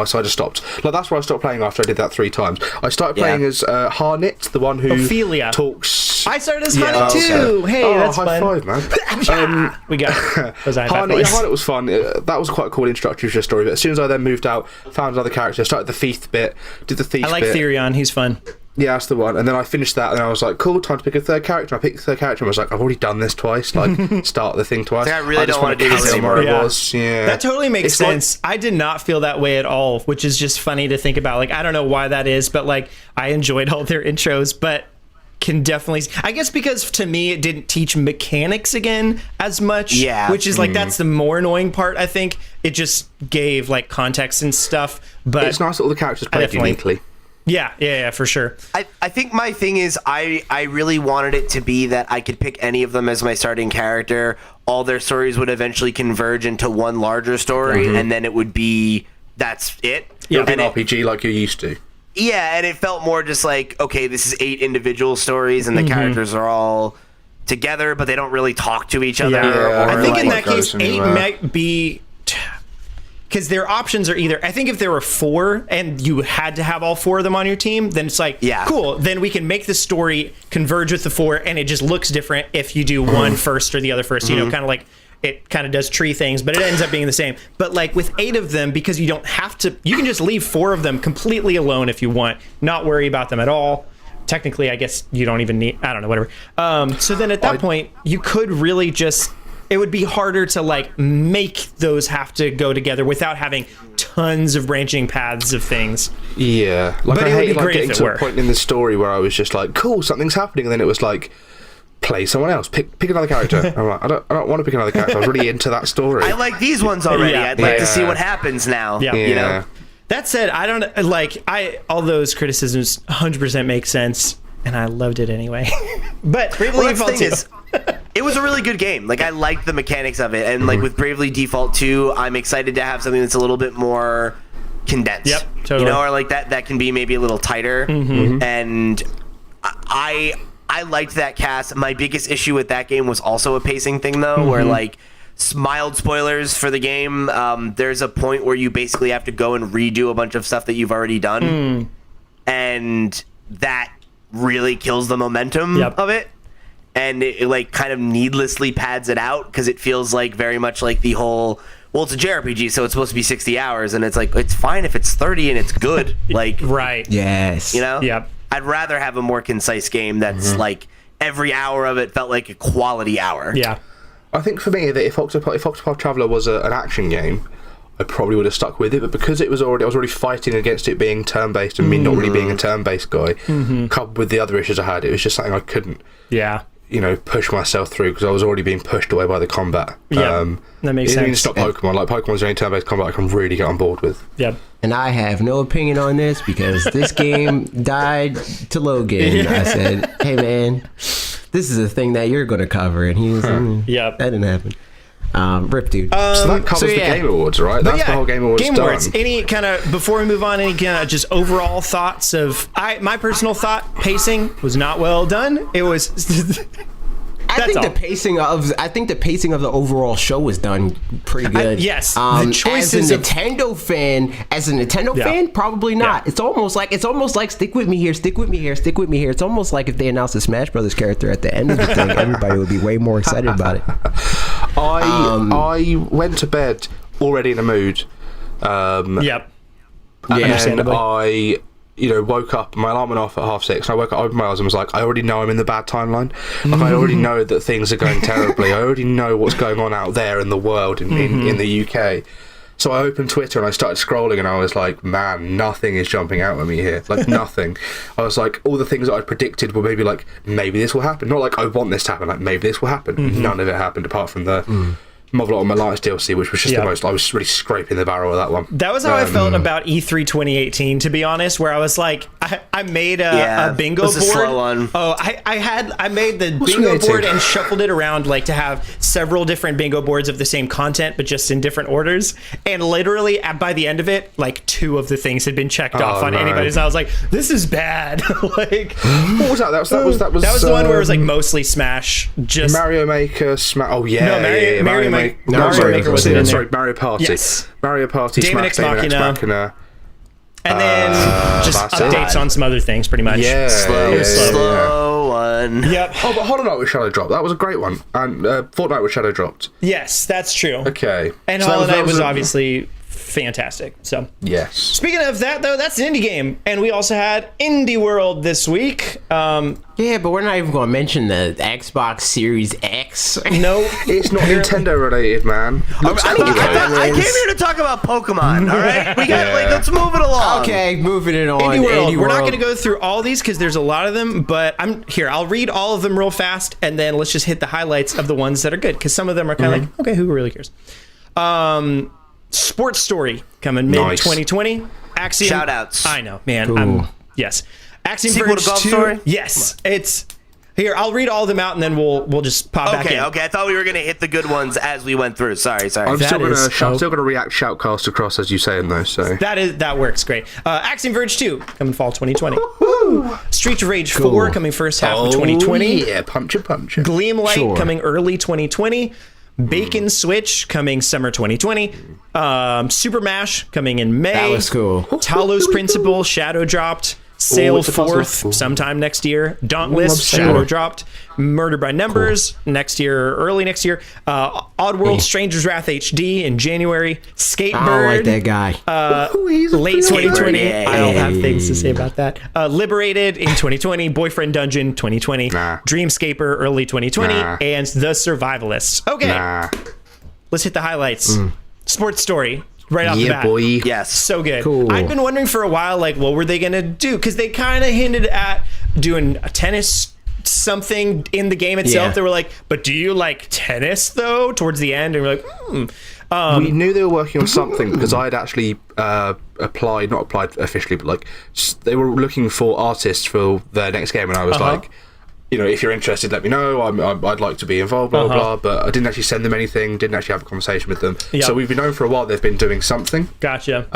D: So I just stopped. Like that's why I stopped playing after I did that 3 times. I started playing as Harnett, the one who
B: Ophelia.
D: talks.
B: I started as
C: Yeah,
B: Honey too. Hey, that's
D: high
B: fun.
D: five, man.
B: We got it. Was I
D: Honey was fun. That was quite a cool introductory to the story. But as soon as I then moved out, found another character, started the thief bit, did the thief bit.
B: I like Therion. He's fun.
D: Yeah, that's the one. And then I finished that, and I was like, cool, time to pick a third character. I picked the third character, and I was like, I've already done this twice. Like, start the thing twice.
C: I really don't want to do this anymore.
D: Yeah.
B: That totally makes sense. I did not feel that way at all, which is just funny to think about. Like, I don't know why that is, but like, I enjoyed all their intros, but can definitely, I guess because to me, it didn't teach mechanics again as much.
C: Yeah.
B: Which is like, that's the more annoying part, I think. It just gave like context and stuff, but
D: it's nice that all the characters played uniquely.
B: Yeah, for sure.
C: I think my thing is I really wanted it to be that I could pick any of them as my starting character. All their stories would eventually converge into one larger story, and then it would be, that's it.
D: Yeah, an RPG like you're used to.
C: Yeah, and it felt more just like, okay, this is 8 individual stories, and the characters are all together, but they don't really talk to each other.
B: Yeah.
C: Or
B: I think
C: like,
B: in that case, 8 might be... Because their options are either, I think if there were 4 and you had to have all 4 of them on your team, then it's like, cool, then we can make the story converge with the 4, and it just looks different if you do one first or the other first, you know, kind of like, it kind of does tree things, but it ends up being the same. But like with 8 of them, because you don't have to, you can just leave 4 of them completely alone if you want, not worry about them at all. Technically, I guess you don't even need, I don't know, whatever. So then at that point, you could really just... It would be harder to like make those have to go together without having tons of branching paths of things.
D: Yeah, like
B: but
D: I
B: it would
D: hate
B: be
D: like
B: great
D: getting
B: if it
D: to
B: were.
D: a point in the story where I was just like, cool, something's happening, and then it was like, play someone else, pick another character. I'm like, I don't want to pick another character. I was really into that story.
C: I like these ones already. I'd like to see what happens now.
B: Yeah.
C: You know?
B: That said, I don't like all those criticisms 100% make sense, and I loved it anyway. But Bravely Default 2.
C: It was a really good game. Like, I liked the mechanics of it, and like with Bravely Default 2, I'm excited to have something that's a little bit more condensed.
B: Yep, totally.
C: You know, or like that can be maybe a little tighter. And I liked that cast. My biggest issue with that game was also a pacing thing, though, where like mild spoilers for the game. There's a point where you basically have to go and redo a bunch of stuff that you've already done, and that really kills the momentum of it. And it like kind of needlessly pads it out because it feels like very much like the whole, well, it's a JRPG, so it's supposed to be 60 hours, and it's like, it's fine if it's 30 and it's good. Like,
B: right.
A: Yes.
C: You know?
B: Yep.
C: I'd rather have a more concise game that's like every hour of it felt like a quality hour.
B: Yeah.
D: I think for me that if Octopath Traveler was an action game, I probably would have stuck with it, but because I was already fighting against it being turn-based and me not really being a turn-based guy, coupled with the other issues I had, it was just something I couldn't push myself through because I was already being pushed away by the combat.
B: Yeah, that makes sense.
D: It's not Pokemon. Like, Pokemon's the only turn-based combat I can really get on board with.
B: Yep.
A: And I have no opinion on this because this game died to Logan. I said, hey man, this is a thing that you're going to cover. And he was, that didn't happen. Rip, dude.
D: So that covers the Game Awards, right? That's the whole Game Awards
B: Game
D: done.
B: Awards. Any kind of, before we move on, any kind of just overall thoughts of, my personal thought, pacing was not well done. It was...
A: I think the pacing of the overall show was done pretty good.
B: Yes, the choices
A: as a Nintendo fan, probably not.
B: Yeah.
A: It's almost like stick with me here. It's almost like if they announced a Smash Brothers character at the end of the thing, everybody would be way more excited about it.
D: I went to bed already in a mood.
B: Yep.
D: And I woke up, my alarm went off at 6:30, and I woke up, opened my eyes and was like, I already know I'm in the bad timeline. Like, I already know that things are going terribly. I already know what's going on out there in the world, in the UK. So I opened Twitter and I started scrolling and I was like, man, nothing is jumping out at me here. Like, nothing. I was like, all the things that I predicted were maybe like, maybe this will happen. Not like, I want this to happen. Like, maybe this will happen. None of it happened apart from the... Marvel on My Lights DLC, which was just the most. I was really scraping the barrel of that one.
B: That was how I felt about E3 2018, to be honest, where I was like, I made a bingo board.
C: A slow one.
B: Oh, I made the bingo board and shuffled it around like to have several different bingo boards of the same content, but just in different orders. And literally, by the end of it, like 2 of the things had been checked off on anybody's. And I was like, this is bad. Like,
D: what was that? That was
B: the one where it was like mostly Smash. Just
D: Mario Maker, Smash. Oh yeah,
B: no, Mario Maker wasn't in there.
D: Sorry, Mario Party.
B: Yes.
D: Mario Party,
B: Daemon
D: Smash, Daemon X Machina.
B: And then just updates on some other things, pretty much.
C: Slow one.
B: Yep.
D: Oh, but Hollow Knight with Shadow Drop. That was a great one. And Fortnite with Shadow dropped.
B: Yes, that's true.
D: Okay.
B: And
D: So
B: Hollow Knight was
D: a-
B: obviously fantastic. So
D: Yes.
B: speaking of that, though, that's an indie game, and we also had Indie World this week.
A: Yeah, but we're not even going to mention the Xbox Series X.
B: No,
D: It's not Nintendo related, man.
C: I came here to talk about Pokemon. All right, we got let's move it along.
A: Okay, moving it on.
B: Indie World. We're not
A: World.
B: going to go through all these because there's a lot of them, but I'll read all of them real fast, and then let's just hit the highlights of the ones that are good because some of them are kind of like, okay, who really cares? Sports Story coming mid 2020. Axiom.
C: Shout outs.
B: I know, man.
A: Cool.
B: Yes. Axiom
C: Sequel
B: Verge
C: to Golf
B: 2.
C: Story?
B: Yes. It's here. I'll read all of them out and then we'll just pop back in.
C: Okay. I thought we were gonna hit the good ones as we went through. Sorry.
D: I'm
B: That
D: still gonna react shoutcast across as you say in those. So
B: That works great. Axiom Verge 2 coming fall 2020. Streets of Rage 4 coming first half of 2020.
D: Yeah, puncher.
B: Gleamlight coming early 2020. Bacon Switch coming summer 2020. Supermash coming in May.
A: That was cool.
B: Talos Principle Shadow dropped. Sail
D: it's a puzzle.
B: Forth sometime next year. Dauntless Shadow dropped. Murder by Numbers next year, early next year. Oddworld Stranger's Wrath HD in January. Skatebird.
A: I don't like that guy.
B: Late 2020.
C: Yeah.
B: I don't have things to say about that. Liberated in 2020. Boyfriend Dungeon 2020.
D: Nah.
B: Dreamscaper early 2020.
D: Nah.
B: And The Survivalists. Okay,
D: Nah.
B: let's hit the highlights. Sports Story right off the
D: Yeah,
B: bat.
D: boy.
C: Yes.
B: So good.
A: Cool.
B: I've been wondering for a while, like, what were they going to do? Because they kind of hinted at doing a tennis something in the game itself.
A: Yeah.
B: They were like, but do you like tennis, though? Towards the end. And we're like,
D: We knew they were working on something because I had actually not applied officially, but like they were looking for artists for their next game, and I was like, if you're interested, let me know. I'd like to be involved, blah, blah, blah. But I didn't actually send them anything, didn't actually have a conversation with them.
B: Yep.
D: So we've been known for a while they've been doing something.
B: gotcha.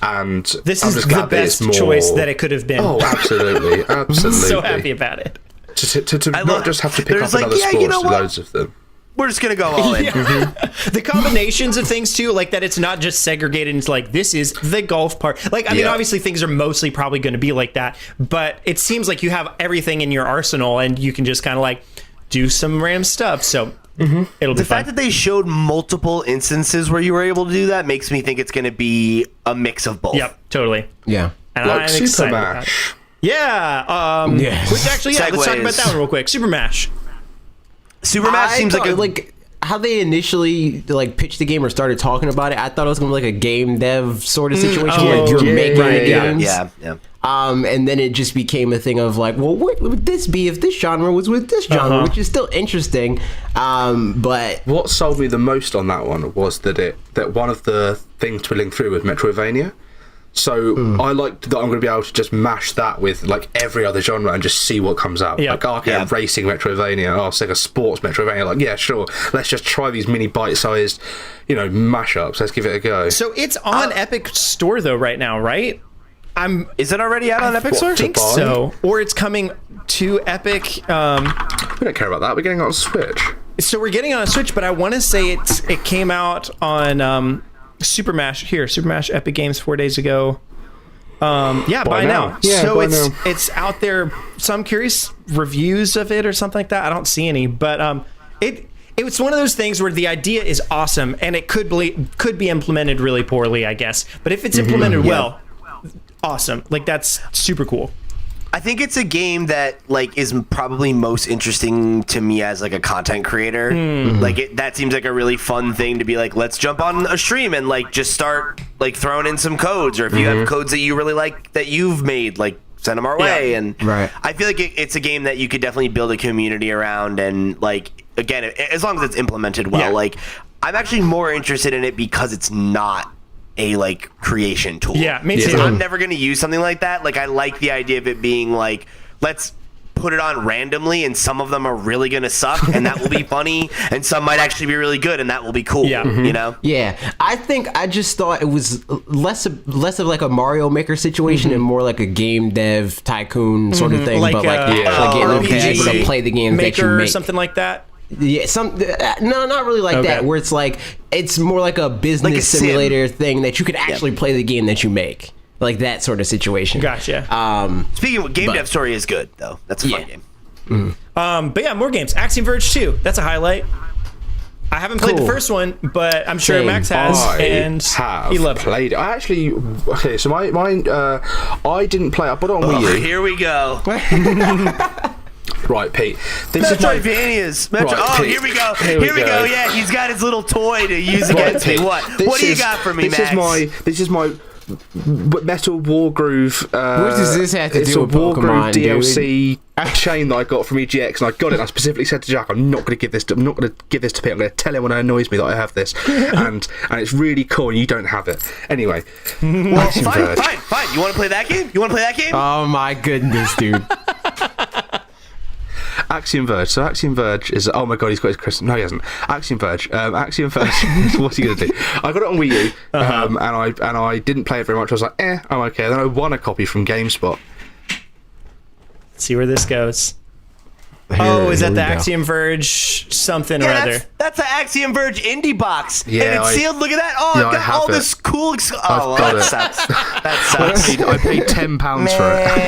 D: And
B: This
D: I'm
B: is
D: just
B: the
D: glad that it's
B: best choice
D: more-
B: that it could have been.
D: Oh, absolutely. Absolutely.
B: So happy about it.
D: To not just have to pick
C: There's
D: up
C: like,
D: another
C: yeah,
D: sport,
C: you know what?
D: loads of them.
C: We're just gonna go all in.
B: The combinations of things too, like that it's not just segregated into like this is the golf part. Like I mean,
D: Yeah.
B: obviously things are mostly probably going to be like that, but it seems like you have everything in your arsenal and you can just kind of like do some random stuff. So it'll be
C: The
B: fun.
C: fact that they showed multiple instances where you were able to do that makes me think it's gonna be a mix of both.
B: Yep, totally.
A: Yeah.
B: And
D: Like
B: I'm excited about it.
D: Supermash.
B: Yeah.
A: Yes.
B: Which actually, let's talk about
C: Segues.
B: that one real quick. Supermash.
C: Supermash seems like a
A: how they initially like pitched the game or started talking about it. I thought it was gonna be like a game dev sort of situation where you're making the games.
C: yeah.
A: And then it just became a thing of like, well, what would this be if this genre was with this genre, which is still interesting. But
D: What sold me the most on that one was that one of the things twiddling through was Metroidvania. So I liked that I'm going to be able to just mash that with like every other genre and just see what comes out.
B: Yeah.
D: Like arcade racing Metroidvania, it's like a sports Metroidvania. Like, yeah, sure. Let's just try these mini bite-sized, mashups. Let's give it a go.
B: So it's on Epic Store though right now, right?
C: Is it already out on Epic Store?
B: I think
D: buy?
B: so. Or it's coming to Epic.
D: We don't care about that. We're getting it on Switch.
B: So we're getting on a Switch, but I want to say it came out on Supermash Epic Games 4 days ago. Buy now.
D: Yeah,
B: so
D: buy now.
B: it's out there. So I'm curious reviews of it or something like that. I don't see any, but it was one of those things where the idea is awesome and it could be implemented really poorly, I guess. But if it's implemented well, awesome. Like that's super cool.
C: I think it's a game that like is probably most interesting to me as like a content creator. Like that seems like a really fun thing to be like, let's jump on a stream and like just start like throwing in some codes, or if you have codes that you really like that you've made, like send them our way. And
A: Right.
C: I feel like it's a game that you could definitely build a community around, and like again, as long as it's implemented well.
B: Yeah.
C: Like I'm actually more interested in it because it's not a like creation tool.
B: Yeah, me too.
C: Because I'm never going to use something like that. Like I like the idea of it being like, let's put it on randomly, and some of them are really going to suck, and that will be funny, and some might actually be really good, and that will be cool.
B: Yeah.
C: You know?
A: yeah, I think I just thought it was less of like a Mario Maker situation and more like a game dev tycoon sort of thing.
B: Like,
A: but like
B: RPG
A: actually getting able to play the games that you
B: Maker or
A: make.
B: something like that.
A: Yeah, no, not really like
B: Okay.
A: that. Where it's like it's more like a business
C: Like a sim.
A: simulator thing that you could actually play the game that you make, like that sort of situation.
B: Gotcha.
C: Speaking of game
A: But-
C: dev story is good though. That's a fun
A: Yeah.
C: game.
B: But yeah, more games. Axiom Verge 2. That's a highlight. I haven't played the first one, but I'm sure Max has, and he loved
D: played it. I actually, okay, so mine, I didn't play it. I bought it on Wii U.
C: Here we go.
D: Right, Pete. This is my
C: Metroidvanias.
D: Pete.
C: Here we go. Here we go. Yeah, he's got his little toy to use against me. What do you got for me, Max?
D: This is my Metal Wargroove.
A: What does this have to do with Pokemon,
D: DLC chain that I got from EGX, and I got it. And I specifically said to Jack, I'm not going to give this to Pete. I'm going to tell him when it annoys me that I have this, and it's really cool. And you don't have it anyway.
C: Well, fine. You want to play that game?
A: Oh my goodness, dude.
D: Axiom Verge. So Axiom Verge is. Oh my god, he's got his Christmas. No, he hasn't. Axiom Verge. What's he gonna do? I got it on Wii U, and I didn't play it very much. I was like, I'm okay. Then I won a copy from GameSpot.
B: Let's see where this goes. Is that the Axiom Verge something or other?
C: That's the Axiom Verge indie box.
D: Yeah,
C: and it's sealed. Look at that. Oh,
D: yeah,
C: I've got all this cool. That sucks. That sucks.
D: I paid £10 for it.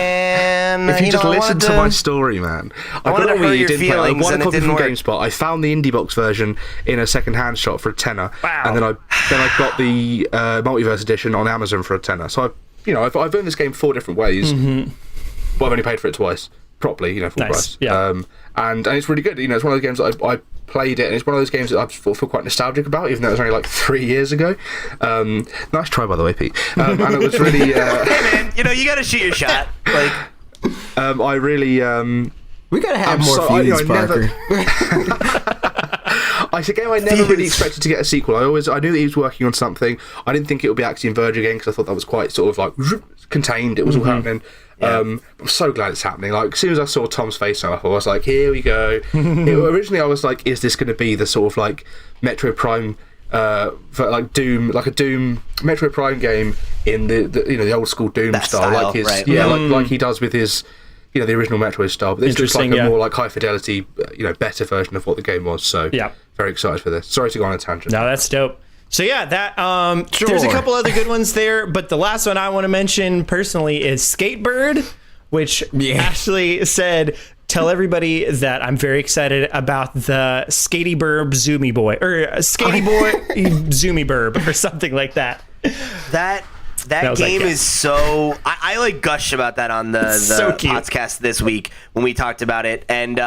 D: If you just listen to my story, man. I got it on Wii U, didn't play it. I won a copy from GameSpot. I found the indie box version in a second-hand shop for £10.
B: Wow.
D: And then I got the Multiverse edition on Amazon for £10. So I've owned this game 4 different ways, but I've only paid for it twice properly, full price.
B: Yeah.
D: And it's really good. It's one of the games that I played it, and it's one of those games that I feel quite nostalgic about, even though it was only like 3 years ago. Nice try, by the way, Pete. And it was really.
C: Hey man, you got to shoot your shot.
D: I really.
A: We gotta have more feelings, Parker.
D: It's a game I never really expected to get a sequel. I knew that he was working on something. I didn't think it would be Axiom Verge again, because I thought that was quite sort of like contained. It was all happening. Yeah. I'm so glad it's happening. Like, as soon as I saw Tom's face on it, I was like, here we go. Originally I was like, is this going to be the sort of like Metro Prime for like Doom, like a Doom Metro Prime game in the old school Doom style, like his
C: right.
D: like he does with his the original Metroid style, but this looks like a more like high fidelity, better version of what the game was. So very excited for this. Sorry to go on a tangent.
B: No, that's dope. So yeah, there's a couple other good ones there, but the last one I want to mention personally is Skatebird, which Ashley said, tell everybody that I'm very excited about the Skatey Burb Zoomy Boy, or Skatey Boy Zoomy Burb, or something like that.
C: That game is so... I like gushed about that on the
B: so
C: podcast this week when we talked about it, and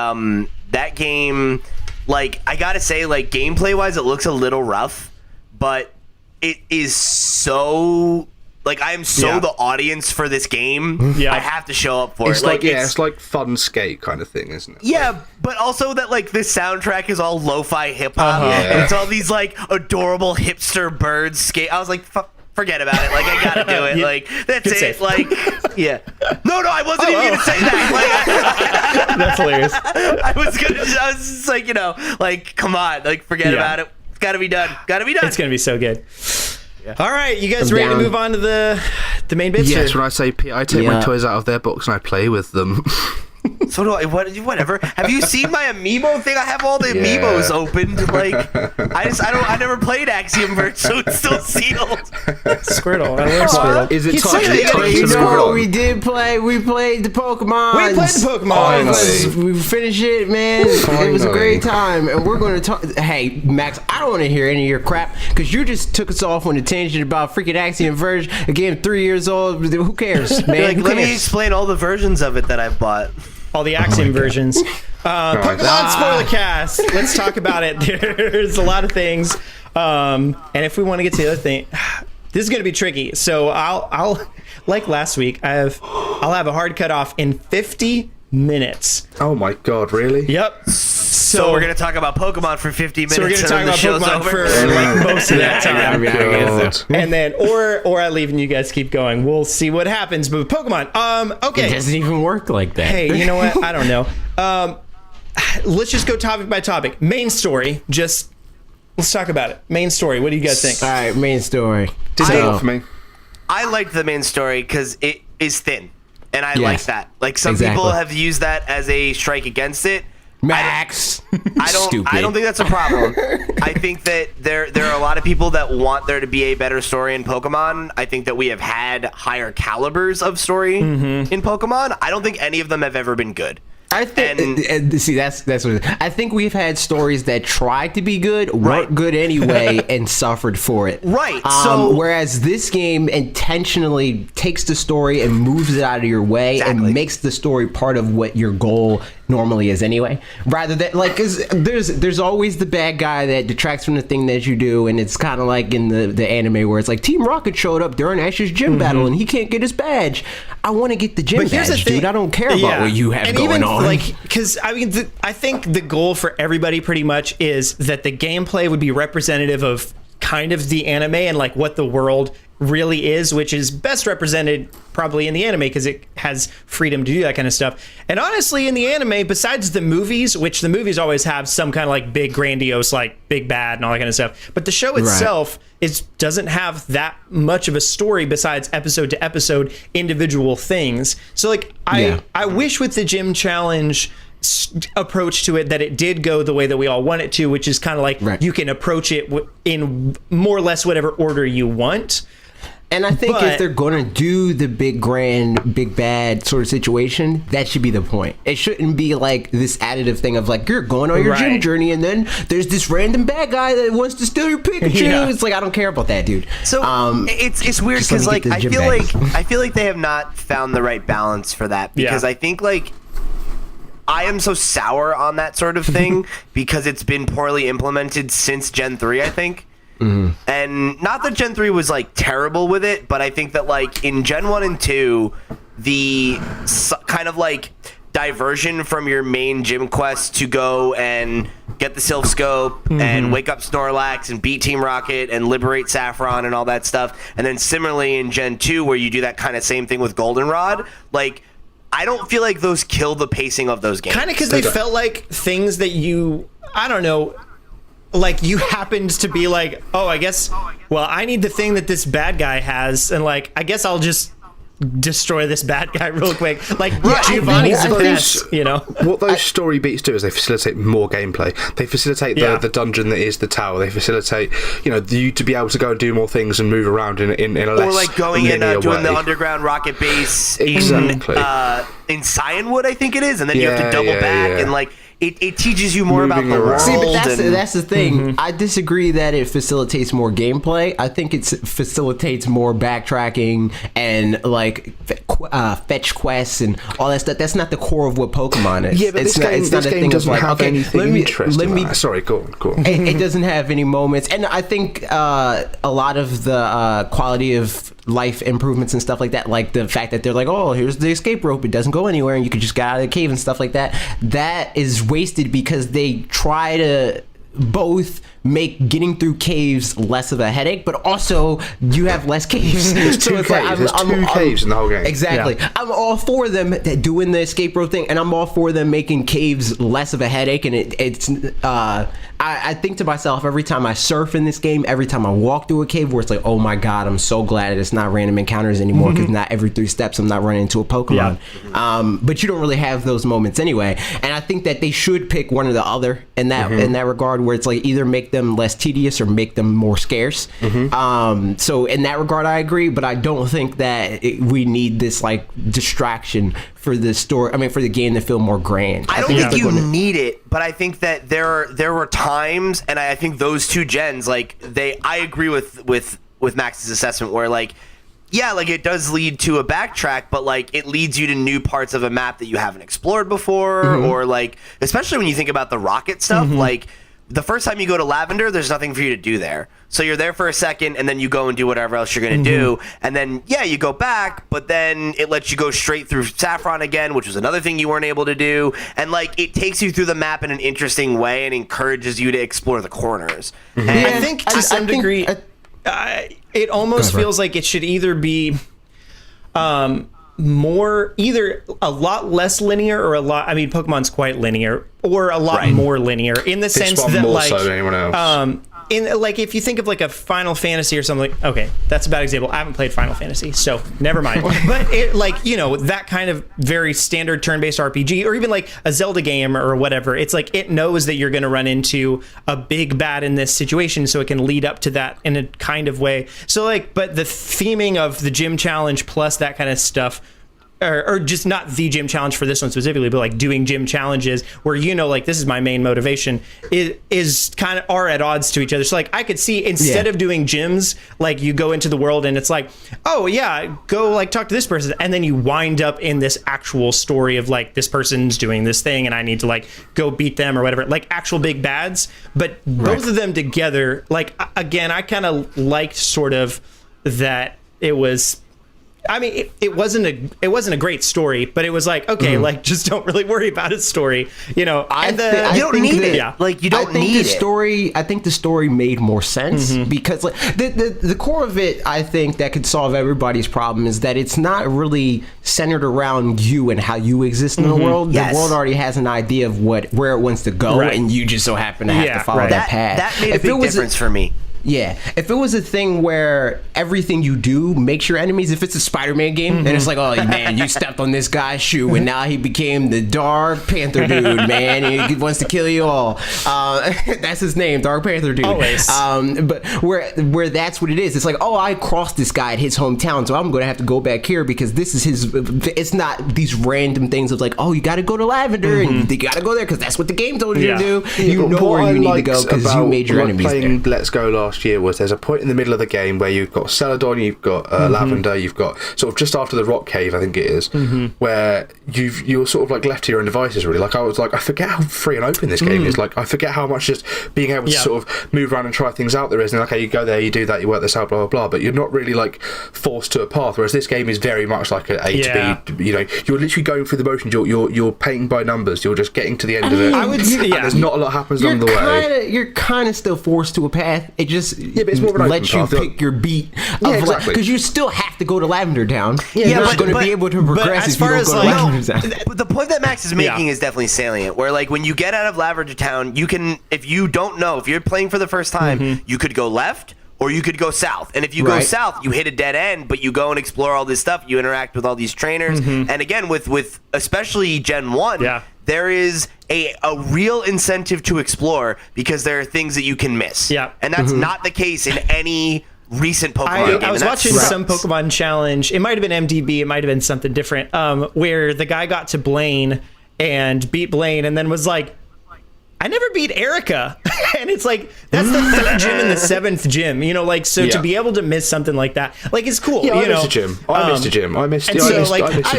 C: that game, like, I gotta say, like, gameplay-wise, it looks a little rough, but it is so... Like, I am so the audience for this game. Yeah. I have to show up for it.
D: It's like fun skate kind of thing, isn't it?
C: Yeah, but also that, like, this soundtrack is all lo-fi hip-hop, and it's all these, like, adorable hipster birds skate. I was like, forget about it. Like, I gotta do it. Like, that's it.
B: Safe.
C: Like, yeah. No, I wasn't even gonna say that. Like,
B: that's hilarious.
C: I was just like, like, come on. Like, forget about it. It's gotta be done. It's
B: gonna be so good. Yeah. All right, you guys ready to move on to the main bits?
D: Yes, when I say I take my toys out of their box and I play with them.
C: So do I. Whatever. Have you seen my amiibo thing? I have all the amiibos opened. Like, I never played Axiom Verge, so it's still sealed.
B: Squirtle. I love Squirtle.
D: Is it time?
A: We did play. We played the Pokemon.
B: We played the Pokemon.
A: We finished it, man. It was a great time, and we're going to talk. Hey, Max, I don't want to hear any of your crap because you just took us off on a tangent about freaking Axiom Verge. Again, 3 years old. Who cares, man?
C: Let me explain all the versions of it that I've bought.
B: All the Axiom versions. Pokemon Spoilercast. Let's talk about it. There's a lot of things. And if we want to get to the other thing, this is going to be tricky. So I'll like last week, I'll have a hard cutoff in 50 minutes.
D: Oh my God, really?
B: Yep.
C: So we're going to talk about Pokemon for 50 minutes.
B: So we're going to talk about Pokemon for like most of that time. And then, or I leave and you guys keep going. We'll see what happens. But Pokemon, okay.
A: It doesn't even work like that.
B: Hey, you know what? I don't know. Let's just go topic by topic. Main story, let's talk about it. Main story, what do you guys think?
A: All right, main story.
D: For me.
C: I liked the main story because it is thin. And I like that. Like, some people have used that as a strike against it.
A: Max.
C: I don't think that's a problem. I think that there are a lot of people that want there to be a better story in Pokemon. I think that we have had higher calibers of story in Pokemon. I don't think any of them have ever been good.
A: I think see that's what I think we've had stories that tried to be good, weren't good anyway, and suffered for it.
C: Right. So
A: whereas this game intentionally takes the story and moves it out of your way and makes the story part of what your goal normally is anyway, rather than like, cause there's always the bad guy that detracts from the thing that you do, and it's kind of like in the anime where it's like Team Rocket showed up during Ash's gym battle and he can't get his badge. I want to get the gym badge, dude. I don't care about what you have going on.
B: Like, because I mean, I think the goal for everybody pretty much is that the gameplay would be representative of kind of the anime and like what the world really is, which is best represented probably in the anime because it has freedom to do that kind of stuff. And honestly, in the anime, besides the movies, which the movies always have some kind of like big grandiose, like big bad and all that kind of stuff, but the show itself doesn't have that much of a story besides episode to episode individual things. So like I wish with the gym challenge approach to it that it did go the way that we all want it to, which is kind of like you can approach it in more or less whatever order you want.
A: And I think if they're going to do the big grand, big bad sort of situation, that should be the point. It shouldn't be like this additive thing of like, you're going on your gym journey and then there's this random bad guy that wants to steal your Pikachu. Yeah. It's like, I don't care about that, dude.
C: So it's weird because like I feel like they have not found the right balance for that, because I think like I am so sour on that sort of thing because it's been poorly implemented since Gen 3, I think. And not that Gen 3 was like terrible with it, but I think that like in Gen 1 and 2, the kind of like diversion from your main gym quest to go and get the Sylph Scope and wake up Snorlax and beat Team Rocket and liberate Saffron and all that stuff. And then similarly in Gen 2, where you do that kind of same thing with Goldenrod, like I don't feel like those kill the pacing of those games.
B: Kind of because they felt like things that I don't know, like you happened to be like, oh, I guess, well, I need the thing that this bad guy has, and like, I guess I'll just destroy this bad guy real quick. Like Giovanni's a mess, you know.
D: What those story beats do is they facilitate more gameplay. They facilitate the dungeon that is the tower. They facilitate, you know, you to be able to go and do more things and move around in a less,
C: or like going in doing
D: way.
C: The underground rocket base
D: exactly
C: in Cyanwood, I think it is, and then you have to double back and like. It teaches you more about the world.
A: See, but that's the thing. I disagree that it facilitates more gameplay. I think it facilitates more backtracking and like fetch quests and all that stuff. That's not the core of what Pokemon is.
D: Yeah, but this game doesn't have anything interesting. Sorry, go on.
A: It doesn't have any moments, and I think a lot of the quality of life improvements and stuff like that, like the fact that they're like, oh, here's the escape rope, it doesn't go anywhere, and you can just get out of the cave and stuff like that. That is wasted because they try to both make getting through caves less of a headache, but also you have less caves.
D: There's two caves in the whole game.
A: Exactly. Yeah. I'm all for them doing the escape rope thing, and I'm all for them making caves less of a headache. And it's I think to myself every time I surf in this game, every time I walk through a cave, where it's like, oh my god, I'm so glad it's not random encounters anymore, because not every 3 steps I'm not running into a Pokemon. Yeah. But you don't really have those moments anyway. And I think that they should pick one or the other in that regard, where it's like either make them less tedious or make them more scarce. So in that regard, I agree, but I don't think that we need this like distraction for the story. I mean, for the game to feel more grand.
C: I don't think you need it, but I think that there were times, and I think those 2 gens, like I agree with Max's assessment, where like, yeah, like it does lead to a backtrack, but like it leads you to new parts of a map that you haven't explored before, or like, especially when you think about the rocket stuff, like the first time you go to Lavender, there's nothing for you to do there. So you're there for a second, and then you go and do whatever else you're going to do. And then, you go back, but then it lets you go straight through Saffron again, which was another thing you weren't able to do. And, like, it takes you through the map in an interesting way and encourages you to explore the corners.
B: And I think to some degree, it almost feels like it should either be either a lot less linear or a lot, I mean, Pokemon's quite linear, or a lot more linear, in the sense that
D: more
B: like
D: so than anyone else.
B: In like, if you think of like a Final Fantasy or something, okay, that's a bad example. I haven't played Final Fantasy, so never mind. But it, like, you know, that kind of very standard turn-based RPG, or even like a Zelda game or whatever, it's like it knows that you're going to run into a big bad in this situation, so it can lead up to that in a kind of way. So like, but the theming of the gym challenge plus that kind of stuff or just not the gym challenge for this one specifically, but like doing gym challenges where, you know, like this is my main motivation, is kind of are at odds to each other. So like I could see, instead of doing gyms, like you go into the world and it's like, oh yeah, go like talk to this person, and then you wind up in this actual story of like this person's doing this thing and I need to like go beat them or whatever, like actual big bads. But both of them together, like again, I kind of liked sort of that it was, I mean, it wasn't a great story, but it was like, okay, like just don't really worry about its story, you know.
C: You don't need it. Yeah. Like you don't need it.
A: I think the story made more sense because like the core of it, I think that could solve everybody's problem is that it's not really centered around you and how you exist in the world.
C: Yes.
A: The world already has an idea of where it wants to go, and you just so happen to have to follow that path.
C: That made a big difference for me.
A: Yeah, if it was a thing where everything you do makes your enemies, if it's a Spider-Man game, and it's like, oh man, you stepped on this guy's shoe, and now he became the Dark Panther dude, man, he wants to kill you all. That's his name, Dark Panther dude.
B: Always.
A: But where that's what it is, it's like, oh, I crossed this guy at his hometown, so I'm going to have to go back here because this is his. It's not these random things of like, oh, you got to go to Lavender, and you got to go there because that's what the game told you to do. You know where you need to go because you made your enemies
D: playing
A: there.
D: Let's Go last year was there's a point in the middle of the game where you've got Celadon, you've got Lavender, you've got sort of just after the rock cave, I think it is, where you're sort of like left to your own devices really. Like I was like, I forget how free and open this game is. Like I forget how much just being able to sort of move around and try things out there is. And like, okay, you go there, you do that, you work this out, blah blah blah. But you're not really like forced to a path. Whereas this game is very much like a to B. You know, you're literally going through the motions. You're painting by numbers. You're just getting to the end of it.
B: I would say,
D: and there's not a lot happens along the way.
A: You're kind of still forced to a path. It just
D: but it's more of an
A: let you pick your beat.
D: Exactly.
A: Because you still have to go to Lavender Town. You're not going to be able to progress if you don't go to Lavender Town.
C: But the point that Max is making is definitely salient. Where like when you get out of Lavender Town, you can, if you don't know, if you're playing for the first time, you could go left or you could go south. And if you go south, you hit a dead end, but you go and explore all this stuff. You interact with all these trainers. And again, with especially Gen 1, there is a real incentive to explore because there are things that you can miss. Yeah. And that's not the case in any recent Pokemon game.
B: I was watching some Pokemon challenge. It might have been MDB. It might have been something different. Where the guy got to Blaine and beat Blaine and then was like, I never beat Erica. And it's like, that's the third gym and the seventh gym, you know, like, so to be able to miss something like that, like, it's cool.
D: Yeah,
B: I
D: missed a gym. I missed a gym. I missed a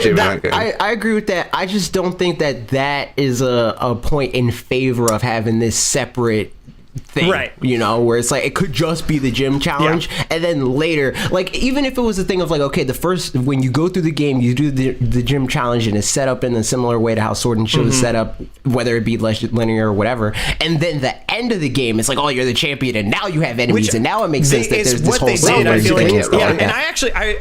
D: gym in that game.
A: I agree with that. I just don't think that is a point in favor of having this separate thing, right? You know, where it's like it could just be the gym challenge, and then later, like even if it was a thing of like, okay, the first when you go through the game, you do the gym challenge and it's set up in a similar way to how Sword and Shield is set up, whether it be linear or whatever, and then the end of the game, it's like, oh, you're the champion, and now you have enemies, and now it makes sense that there's this whole
B: celebration. I feel like, and I actually,
C: I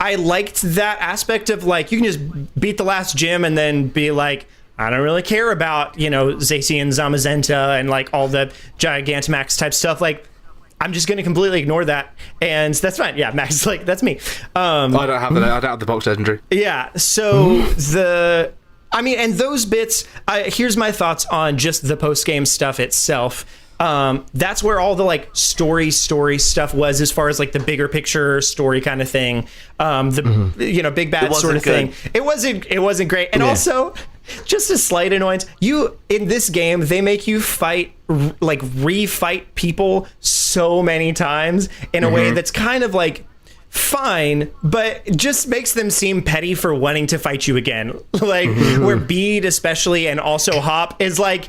B: I liked that aspect of like you can just beat the last gym and then be like, I don't really care about, you know, Zacian, Zamazenta, and like all the Gigantamax type stuff. Like, I'm just going to completely ignore that, and that's fine. Yeah, Max is like, that's me. I
D: don't have the box legendary.
B: Yeah, so and those bits. Here's my thoughts on just the post game stuff itself. That's where all the like story stuff was, as far as like the bigger picture story kind of thing. You know, big bad sort of thing. It wasn't great, and also. Just a slight annoyance. In this game, they make you refight people so many times in a way that's kind of like fine, but just makes them seem petty for wanting to fight you again. Like where Bede especially, and also Hop is like,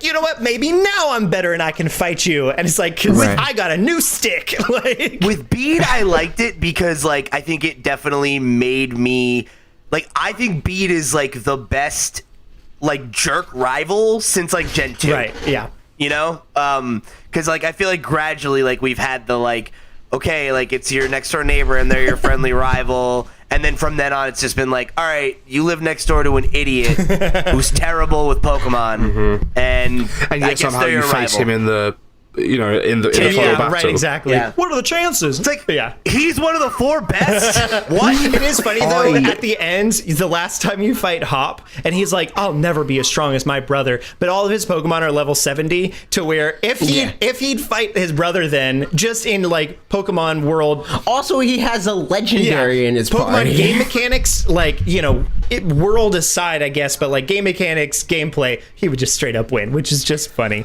B: you know what? Maybe now I'm better and I can fight you. And it's like, 'cause I got a new stick. Like
C: with Bede, I liked it because like I think it definitely made me. Like, I think Bede is, like, the best, like, jerk rival since, like, Gen 2.
B: Right, yeah.
C: You know? Because, like, I feel like gradually, like, we've had the, like, okay, like, it's your next-door neighbor and they're your friendly rival. And then from then on, it's just been like, all right, you live next door to an idiot who's terrible with Pokemon. And I
D: yet
C: guess
D: somehow
C: they're your
D: you face
C: rival.
D: him in the in the final battle.
B: Right, exactly.
C: Yeah.
B: What are the chances?
C: It's like, he's one of the 4 best. What?
B: It is funny though. At the end, the last time you fight Hop, and he's like, "I'll never be as strong as my brother," but all of his Pokemon are level 70, to where if he'd fight his brother, then just in like Pokemon World.
A: Also, he has a legendary in his
B: Pokemon
A: party.
B: game mechanics, like world aside, I guess, but like game mechanics, gameplay, he would just straight up win, which is just funny.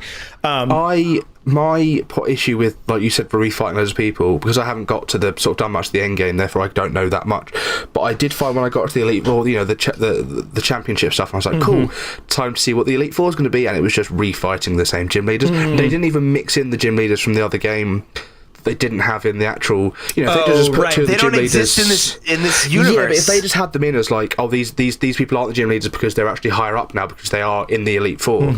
D: My issue with, like you said, for refighting those people, because I haven't got to the sort of done much of the end game, therefore I don't know that much. But I did find when I got to the Elite Four, the championship stuff, and I was like, cool, time to see what the Elite Four is going to be, and it was just refighting the same gym leaders. They didn't even mix in the gym leaders from the other game. They didn't have in the actual, if they just put two of the gym leaders,
C: they don't exist in this universe.
D: Yeah, but if they just had them in as like, these people aren't the gym leaders because they're actually higher up now because they are in the Elite Four,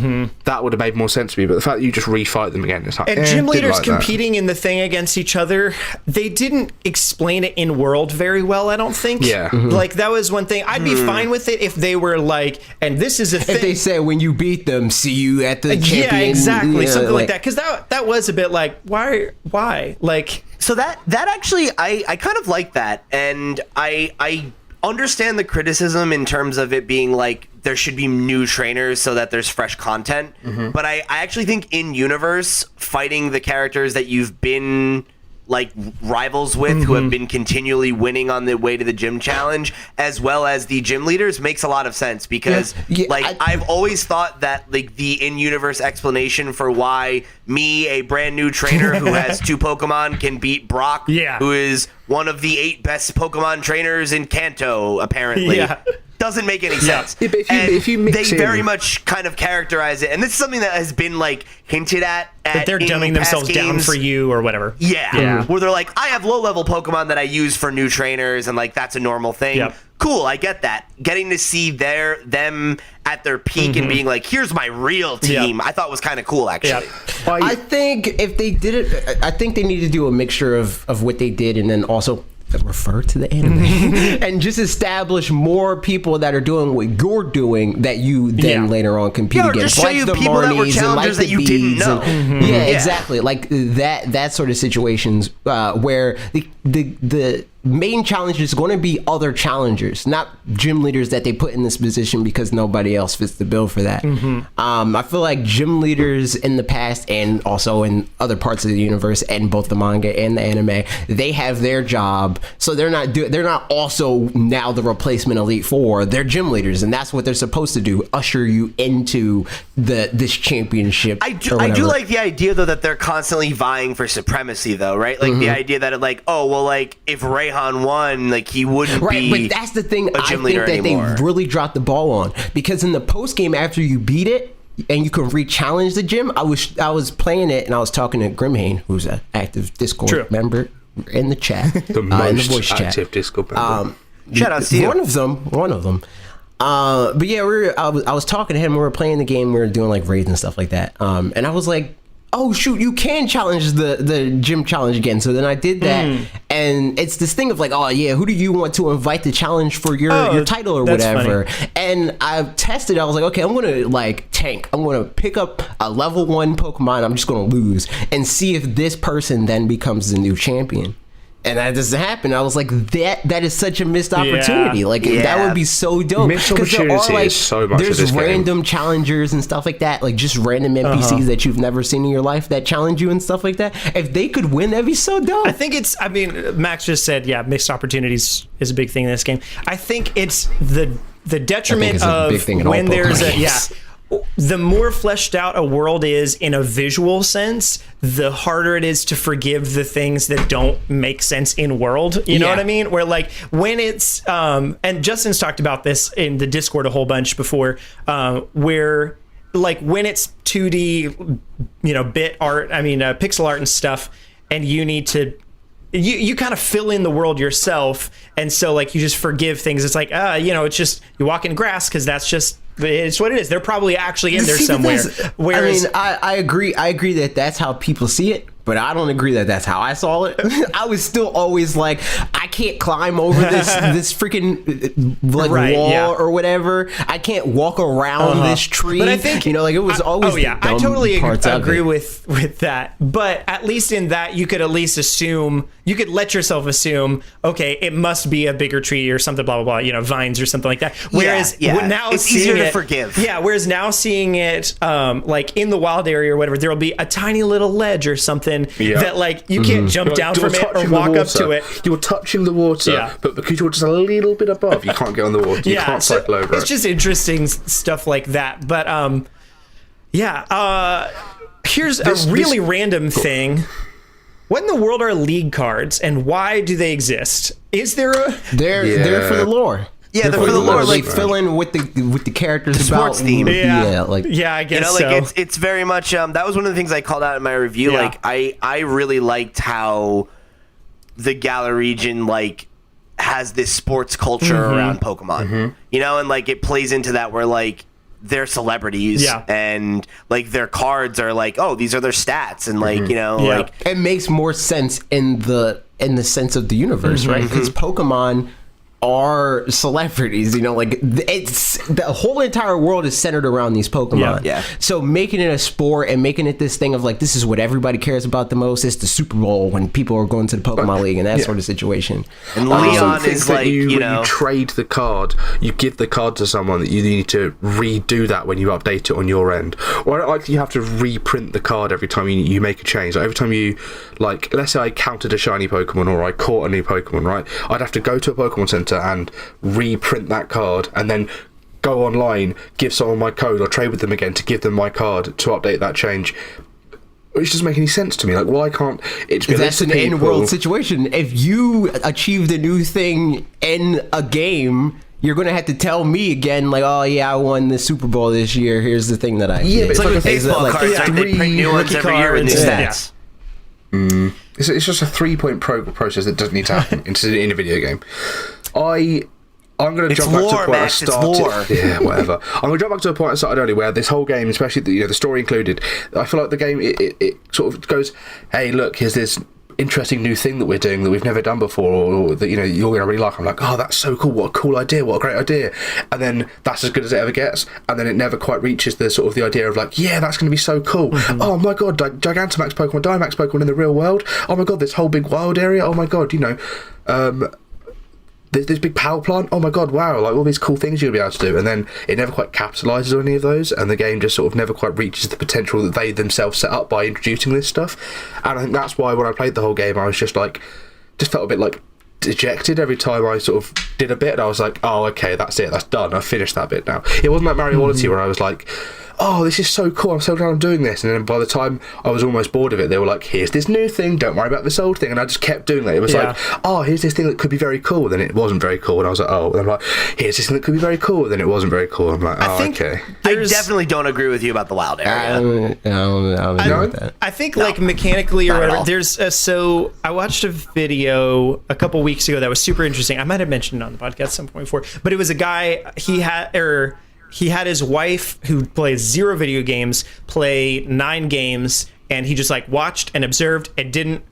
D: that would have made more sense to me. But the fact that you just refight them again, it's like,
B: and gym leaders competing in the thing against each other, they didn't explain it in world very well, I don't think.
D: Yeah.
B: Like that was one thing. I'd be fine with it if they were like, and this is a thing.
A: If they said when you beat them, see you at the champion.
B: Yeah, exactly, something like that. Because that was a bit like, why, like.
C: So that actually, I kind of like that, and I understand the criticism in terms of it being like there should be new trainers so that there's fresh content. But I actually think in universe, fighting the characters that you've been like rivals with, who have been continually winning on the way to the gym challenge, as well as the gym leaders, makes a lot of sense because I've always thought that like the in-universe explanation for why me, a brand new trainer who has 2 Pokemon, can beat Brock, who is one of the 8 best Pokemon trainers in Kanto, apparently. Doesn't make any sense.
D: Yeah, but if you mix
C: they very much kind of characterize it, and this is something that has been like hinted at
B: that they're dumbing themselves down for you or whatever.
C: Yeah. Where they're like, I have low-level Pokemon that I use for new trainers, and like that's a normal thing.
B: Yep.
C: Cool, I get that. Getting to see them at their peak and being like, here's my real team, I thought was kind of cool, actually.
A: I think if they did it, I think they need to do a mixture of what they did and then also refer to the anime and just establish more people that are doing what you're doing that you then later on compete against.
C: Just show you people that were challengers that you didn't know.
A: Exactly. Like that sort of situations where the main challenge is going to be other challengers, not gym leaders that they put in this position because nobody else fits the bill for that. I feel like gym leaders in the past and also in other parts of the universe and both the manga and the anime, they have their job, so they're not also now the replacement Elite Four. They're gym leaders, and that's what they're supposed to do: usher you into this championship.
C: I do like the idea though that they're constantly vying for supremacy, though, right? Like the idea that if Rayhan won, like he wouldn't be.
A: But that's the thing I think that
C: anymore.
A: they really dropped the ball on, because in the post game after you beat it and you can re-challenge the gym, I was playing it and I was talking to Grimhane, who's an active Discord member in the chat,
D: the most
A: in the voice
D: active
A: chat.
D: Discord member.
C: Shout out to you.
A: One of them. But yeah, I was talking to him. We were playing the game. We were doing like raids and stuff like that. And I was like, oh shoot, you can challenge the gym challenge again. So then I did that, and it's this thing of like, oh yeah, who do you want to invite to challenge for your title or whatever? Funny. And I tested. I was like, okay, I'm gonna like tank. I'm gonna pick up a level 1 Pokemon. I'm just gonna lose and see if this person then becomes the new champion. And that doesn't happen. I was like, that is such a missed opportunity. That would be so dope.
D: Missed opportunity is so much
A: there's
D: of this
A: random
D: game.
A: challengers and stuff like that, like just random NPCs that you've never seen in your life that challenge you and stuff like that. If they could win, that'd be so dope.
B: I think Max just said, missed opportunities is a big thing in this game. I think it's the detriment of when there's the more fleshed out a world is in a visual sense, the harder it is to forgive the things that don't make sense in world. You know what I mean? Where like when it's and Justin's talked about this in the Discord a whole bunch before, where like when it's 2D, bit art, pixel art and stuff, and you need to you kind of fill in the world yourself, and so like you just forgive things. It's like it's just you walk in grass because it's what it is. They're probably actually in there somewhere.
A: Whereas, I agree that that's how people see it, but I don't agree that that's how I saw it. I was still always like, I can't climb over this freaking wall or whatever. I can't walk around this tree.
B: But I think,
A: it was always
B: I totally agree with that. But at least in that, you could at least assume, you could let yourself assume, okay, it must be a bigger tree or something, blah blah blah, vines or something like that. Whereas now
C: it's easier to forgive.
B: Yeah, whereas now seeing it like in the wild area or whatever, there will be a tiny little ledge or something that like you can't jump down from it or walk up to it.
D: You're touching the water, but because you're just a little bit above, you can't get on the water. You can't cycle over it.
B: It's just interesting stuff like that. But here's a really random thing. What in the world are league cards, and why do they exist? Is there a...
A: They're for the lore.
C: Yeah, they're for the lore.
A: Like fill in with the characters, the
C: sports theme.
B: I guess so.
C: It's very much. That was one of the things I called out in my review.
B: Yeah.
C: Like I really liked how the Galar region has this sports culture around Pokemon. And like it plays into that where like they're celebrities and like their cards are like, oh, these are their stats, and like like
A: it makes more sense in the sense of the universe, right? Because Pokemon are celebrities, like it's the whole entire world is centered around these Pokemon. So making it a sport and making it this thing of like, this is what everybody cares about the most. It's the Super Bowl when people are going to the Pokemon League and that sort of situation.
C: And Leon is like,
D: you trade the card, you give the card to someone that you need to redo that when you update it on your end. Or I don't like you have to reprint the card every time you make a change. Like every time you, like, let's say I counted a shiny Pokemon or I caught a new Pokemon, right? I'd have to go to a Pokemon Center and reprint that card and then go online, give someone my code or trade with them again to give them my card to update that change, which doesn't make any sense to me. Like, why can't it be?
A: That's an in-world situation. If you achieved a new thing in a game, you're gonna have to tell me again, like, oh yeah, I won the Super Bowl this year, here's the thing that I did.
C: It's like with baseball cards, right? They print new ones every year with new stats.
D: It's just a 3-point process that doesn't need to happen in a video game. I'm going to jump back to a point I started. Yeah, whatever. I'm going to jump back to a point I started earlier where this whole game, especially the story included, I feel like the game it sort of goes, hey, look, here's this interesting new thing that we're doing that we've never done before, or that you're going to really like. I'm like, oh, that's so cool! What a cool idea! What a great idea! And then that's as good as it ever gets. And then it never quite reaches the sort of the idea of like, yeah, that's going to be so cool. Oh my god, Gigantamax Pokemon, Dynamax Pokemon in the real world. Oh my god, this whole big wild area. Oh my god, this big power plant, oh my god, wow, like all these cool things you'll be able to do, and then it never quite capitalizes on any of those, and the game just sort of never quite reaches the potential that they themselves set up by introducing this stuff. And I think that's why when I played the whole game I was just felt a bit like dejected every time I sort of did a bit, and I was like, oh okay, that's it, that's done, I've finished that bit now. It wasn't like Mario Odyssey where I was like, oh, this is so cool, I'm so glad I'm doing this, and then by the time I was almost bored of it, they were like, here's this new thing, don't worry about this old thing, and I just kept doing that. It was like, oh, here's this thing that could be very cool, and then it wasn't very cool, and I was like, oh, and I'm like, here's this thing that could be very cool, and then it wasn't very cool. I'm like, oh, okay.
C: I definitely don't agree with you about the wild area.
A: I don't agree with that.
B: I think like mechanically or whatever, there's so I watched a video a couple weeks ago that was super interesting. I might have mentioned it on the podcast at some point before, but it was a guy, he had his wife, who plays 0 video games, play 9 games, and he just like watched and observed and didn't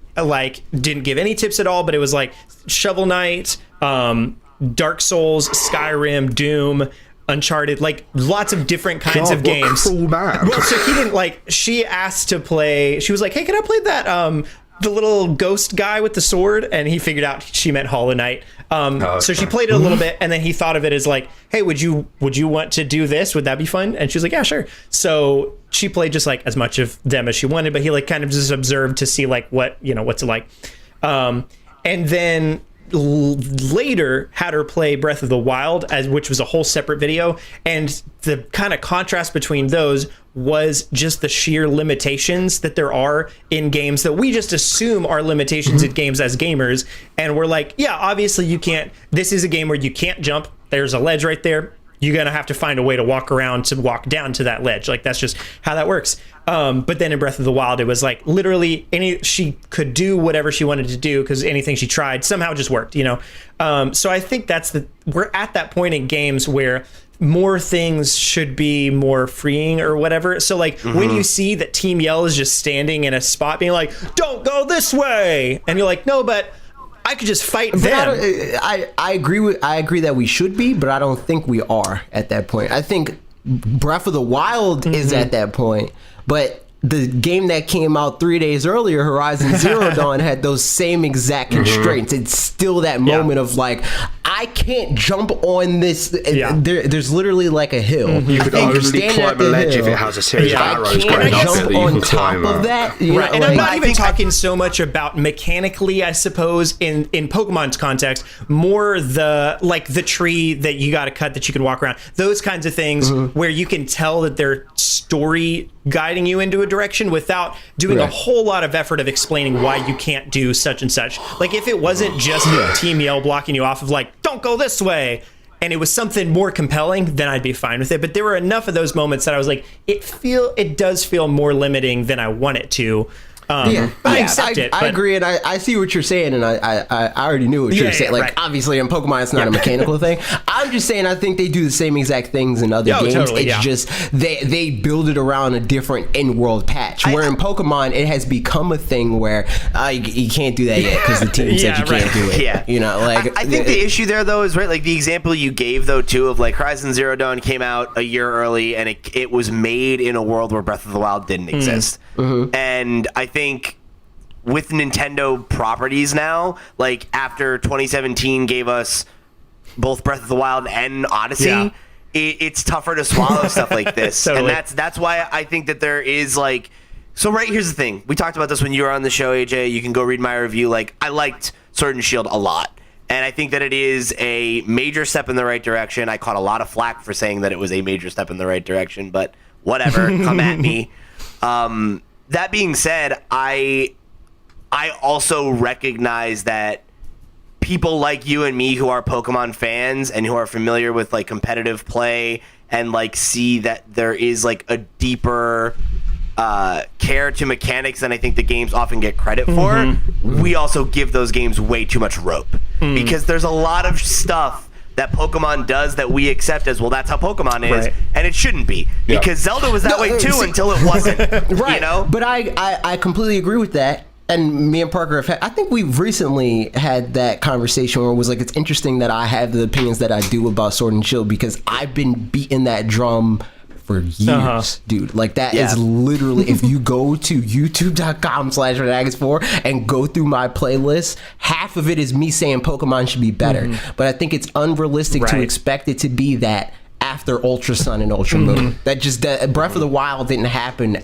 B: give any tips at all. But it was like Shovel Knight, Dark Souls, Skyrim, Doom, Uncharted, like lots of different kinds of games.
D: Cruel man.
B: Well, so he didn't she asked to play. She was like, hey, can I play that the little ghost guy with the sword? And he figured out she meant Hollow Knight. So she played it a little bit, and then he thought of it as like, hey, would you want to do this? Would that be fun? And she was like, yeah, sure. So she played just like as much of them as she wanted, but he like kind of just observed to see like what's it like. And then later had her play Breath of the Wild, which was a whole separate video, and the kind of contrast between those was just the sheer limitations that there are in games that we just assume are limitations in games as gamers, and we're like, yeah, obviously you can't, this is a game where you can't jump, there's a ledge right there, you're gonna have to find a way to walk around to walk down to that ledge, like that's just how that works. But then in Breath of the Wild, it was like literally she could do whatever she wanted to do because anything she tried somehow just worked, So I think we're at that point in games where more things should be more freeing or whatever. So like when you see that Team Yell is just standing in a spot being like, don't go this way, and you're like, no, but I could just fight them.
A: I agree that we should be, but I don't think we are at that point. I think Breath of the Wild is at that point, but the game that came out 3 days earlier, Horizon Zero Dawn, had those same exact constraints. It's still that moment of like, I can't jump on this. There's literally like a hill.
D: You could only climb a ledge if it has a series of arrows going up
A: jump
D: that you
A: on
D: can
A: top
D: climb
A: of that. You
B: Right,
A: know,
B: and
A: like,
B: I'm not even talking so much about mechanically, I suppose, in Pokemon's context, more the tree that you got to cut that you can walk around, those kinds of things where you can tell that they're story guiding you into a direction without doing a whole lot of effort of explaining why you can't do such and such. Like if it wasn't just Team Yell blocking you off of like, don't go this way, and it was something more compelling, then I'd be fine with it. But there were enough of those moments that I was like, it does feel more limiting than I want it to. I accept it.
A: I agree, and I see what you're saying, and I already knew what you were saying. Like, obviously, in Pokemon, it's not a mechanical thing. I'm just saying, I think they do the same exact things in other games.
B: Totally,
A: it's just they build it around a different in-world patch. Where in Pokemon, it has become a thing where you can't do that yit because the team said you can't do it.
C: Yeah,
A: you know, like
C: I think the issue there though is like the example you gave though too of like Horizon Zero Dawn came out a year early and it was made in a world where Breath of the Wild didn't exist, and I think with Nintendo properties now, like after 2017 gave us both Breath of the Wild and Odyssey, it's tougher to swallow stuff like this.
B: Totally.
C: And that's why I think that there is like, so here's the thing. We talked about this when you were on the show, AJ. You can go read my review. Like, I liked Sword and Shield a lot. And I think that it is a major step in the right direction. I caught a lot of flack for saying that it was a major step in the right direction, but whatever, come at me. That being said, I also recognize that people like you and me who are Pokemon fans and who are familiar with like competitive play and like see that there is like a deeper care to mechanics than I think the games often get credit for, we also give those games way too much rope. Because there's a lot of stuff that Pokemon does that we accept as, well, that's how Pokemon is, and it shouldn't be. Because Zelda was that way too until it wasn't.
A: Right.
C: You know?
A: But I completely agree with that. And me and Parker have I think we've recently had that conversation where it was like, it's interesting that I have the opinions that I do about Sword and Shield because I've been beating that drum for years, dude. Like that is literally, if you go to youtube.com/Redagus4 and go through my playlist, half of it is me saying Pokemon should be better. But I think it's unrealistic to expect it to be that after Ultra Sun and Ultra Moon. That Breath of the Wild didn't happen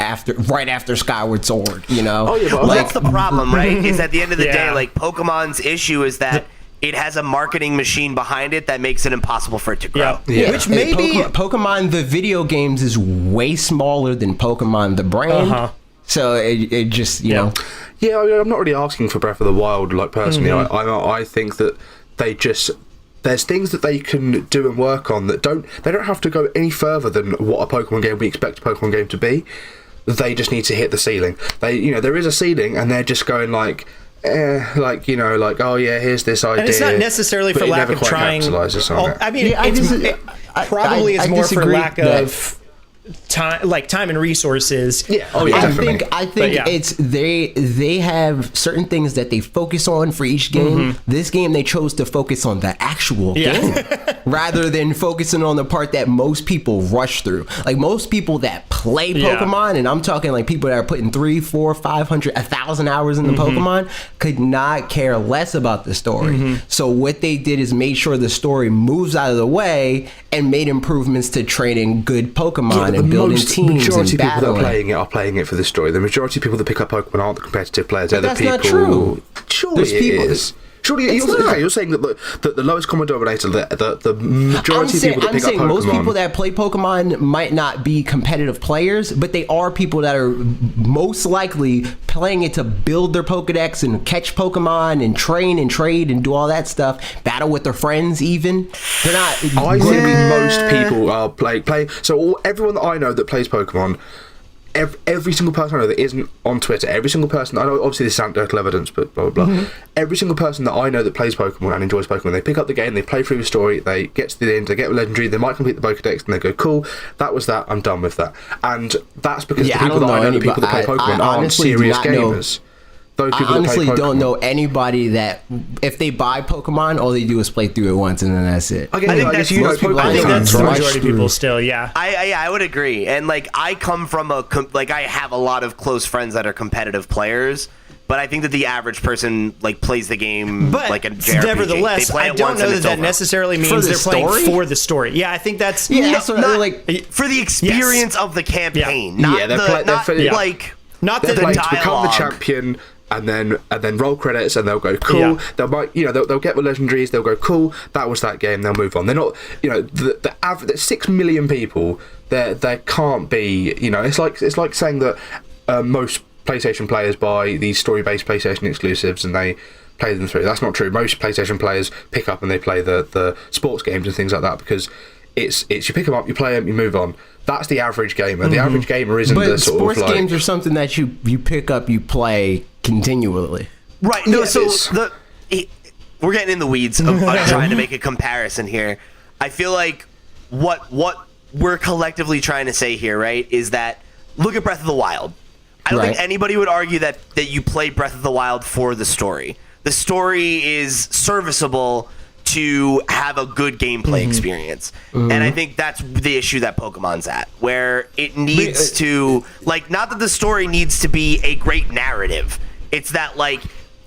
A: right after Skyward Sword, you know?
C: Oh, yeah, but that's the problem, right? Is at the end of the day, like Pokemon's issue is that it has a marketing machine behind it that makes it impossible for it to grow.
B: Which maybe
A: Pokemon the video games is way smaller than Pokemon the brand. So it just, you know.
D: Yeah, I mean, I'm not really asking for Breath of the Wild, like personally. I think that there's things that they can do and work on that they don't have to go any further than what a Pokemon game we expect a Pokemon game to be. They just need to hit the ceiling. There is a ceiling, and they're just going like, oh yeah, here's this idea.
B: And it's not necessarily for lack of trying. I mean, it probably is more for lack of time and resources.
A: I think it's they have certain things that they focus on for each game. This game they chose to focus on the actual game rather than focusing on the part that most people rush through. Like most people that play Pokemon, and I'm talking like people that are putting 300, 400, 500, 1,000 hours into Pokemon, could not care less about the story. So what they did is made sure the story moves out of the way and made improvements to training good Pokemon and building teams and
D: majority of people
A: battling.
D: that are playing it for the story. The majority of people that pick up Pokemon aren't the competitive players. They're the people.
A: That's not true.
D: Surely it is. Surely you're saying that the lowest common denominator, the majority of people that pick up Pokemon.
A: Most people that play Pokemon might not be competitive players, but they are people that are most likely playing it to build their Pokedex and catch Pokemon and train and trade and do all that stuff. Battle with their friends, even. They're not.
D: I think most people are playing. So everyone that I know that plays Pokemon every single person I know that isn't on Twitter, every single person I know, obviously this is anecdotal evidence, but blah blah blah. Every single person that I know that plays Pokemon and enjoys Pokemon, they pick up the game, they play through the story, they get to the end, they get a legendary, they might complete the Pokedex, and they go, cool, that was that, I'm done with that. And that's because the people that I know, the people that play Pokemon, aren't serious gamers.
A: I honestly don't know anybody that, if they buy Pokemon, all they do is play through it once and then that's it.
C: I think
B: that's the majority of people still, yeah.
C: I would agree. And like, I come from I have a lot of close friends that are competitive players, but I think that the average person like plays the game like a JRPG.
B: Nevertheless, I don't know that necessarily means they're playing for the story. Yeah, I think that's
C: for the experience of the campaign. Not the dialogue.
D: Become the champion. And then roll credits, and they'll go cool. They'll get the legendaries. They'll go cool. That was that game. They'll move on. They're not, the average. 6 million people. There can't be. It's like saying that most PlayStation players buy these story-based PlayStation exclusives and they play them through. That's not true. Most PlayStation players pick up and they play the sports games and things like that because it's you pick them up, you play them, you move on. That's the average gamer. The average gamer isn't the sort of like...
A: sports games are something that you pick up, you play continually.
C: Right. No, we're getting in the weeds of trying to make a comparison here. I feel like what we're collectively trying to say here, right, is that look at Breath of the Wild. I don't think anybody would argue that you play Breath of the Wild for the story. The story is serviceable to have a good gameplay experience. And I think that's the issue that Pokemon's at, where it needs to, like, not that the story needs to be a great narrative. It's that, like,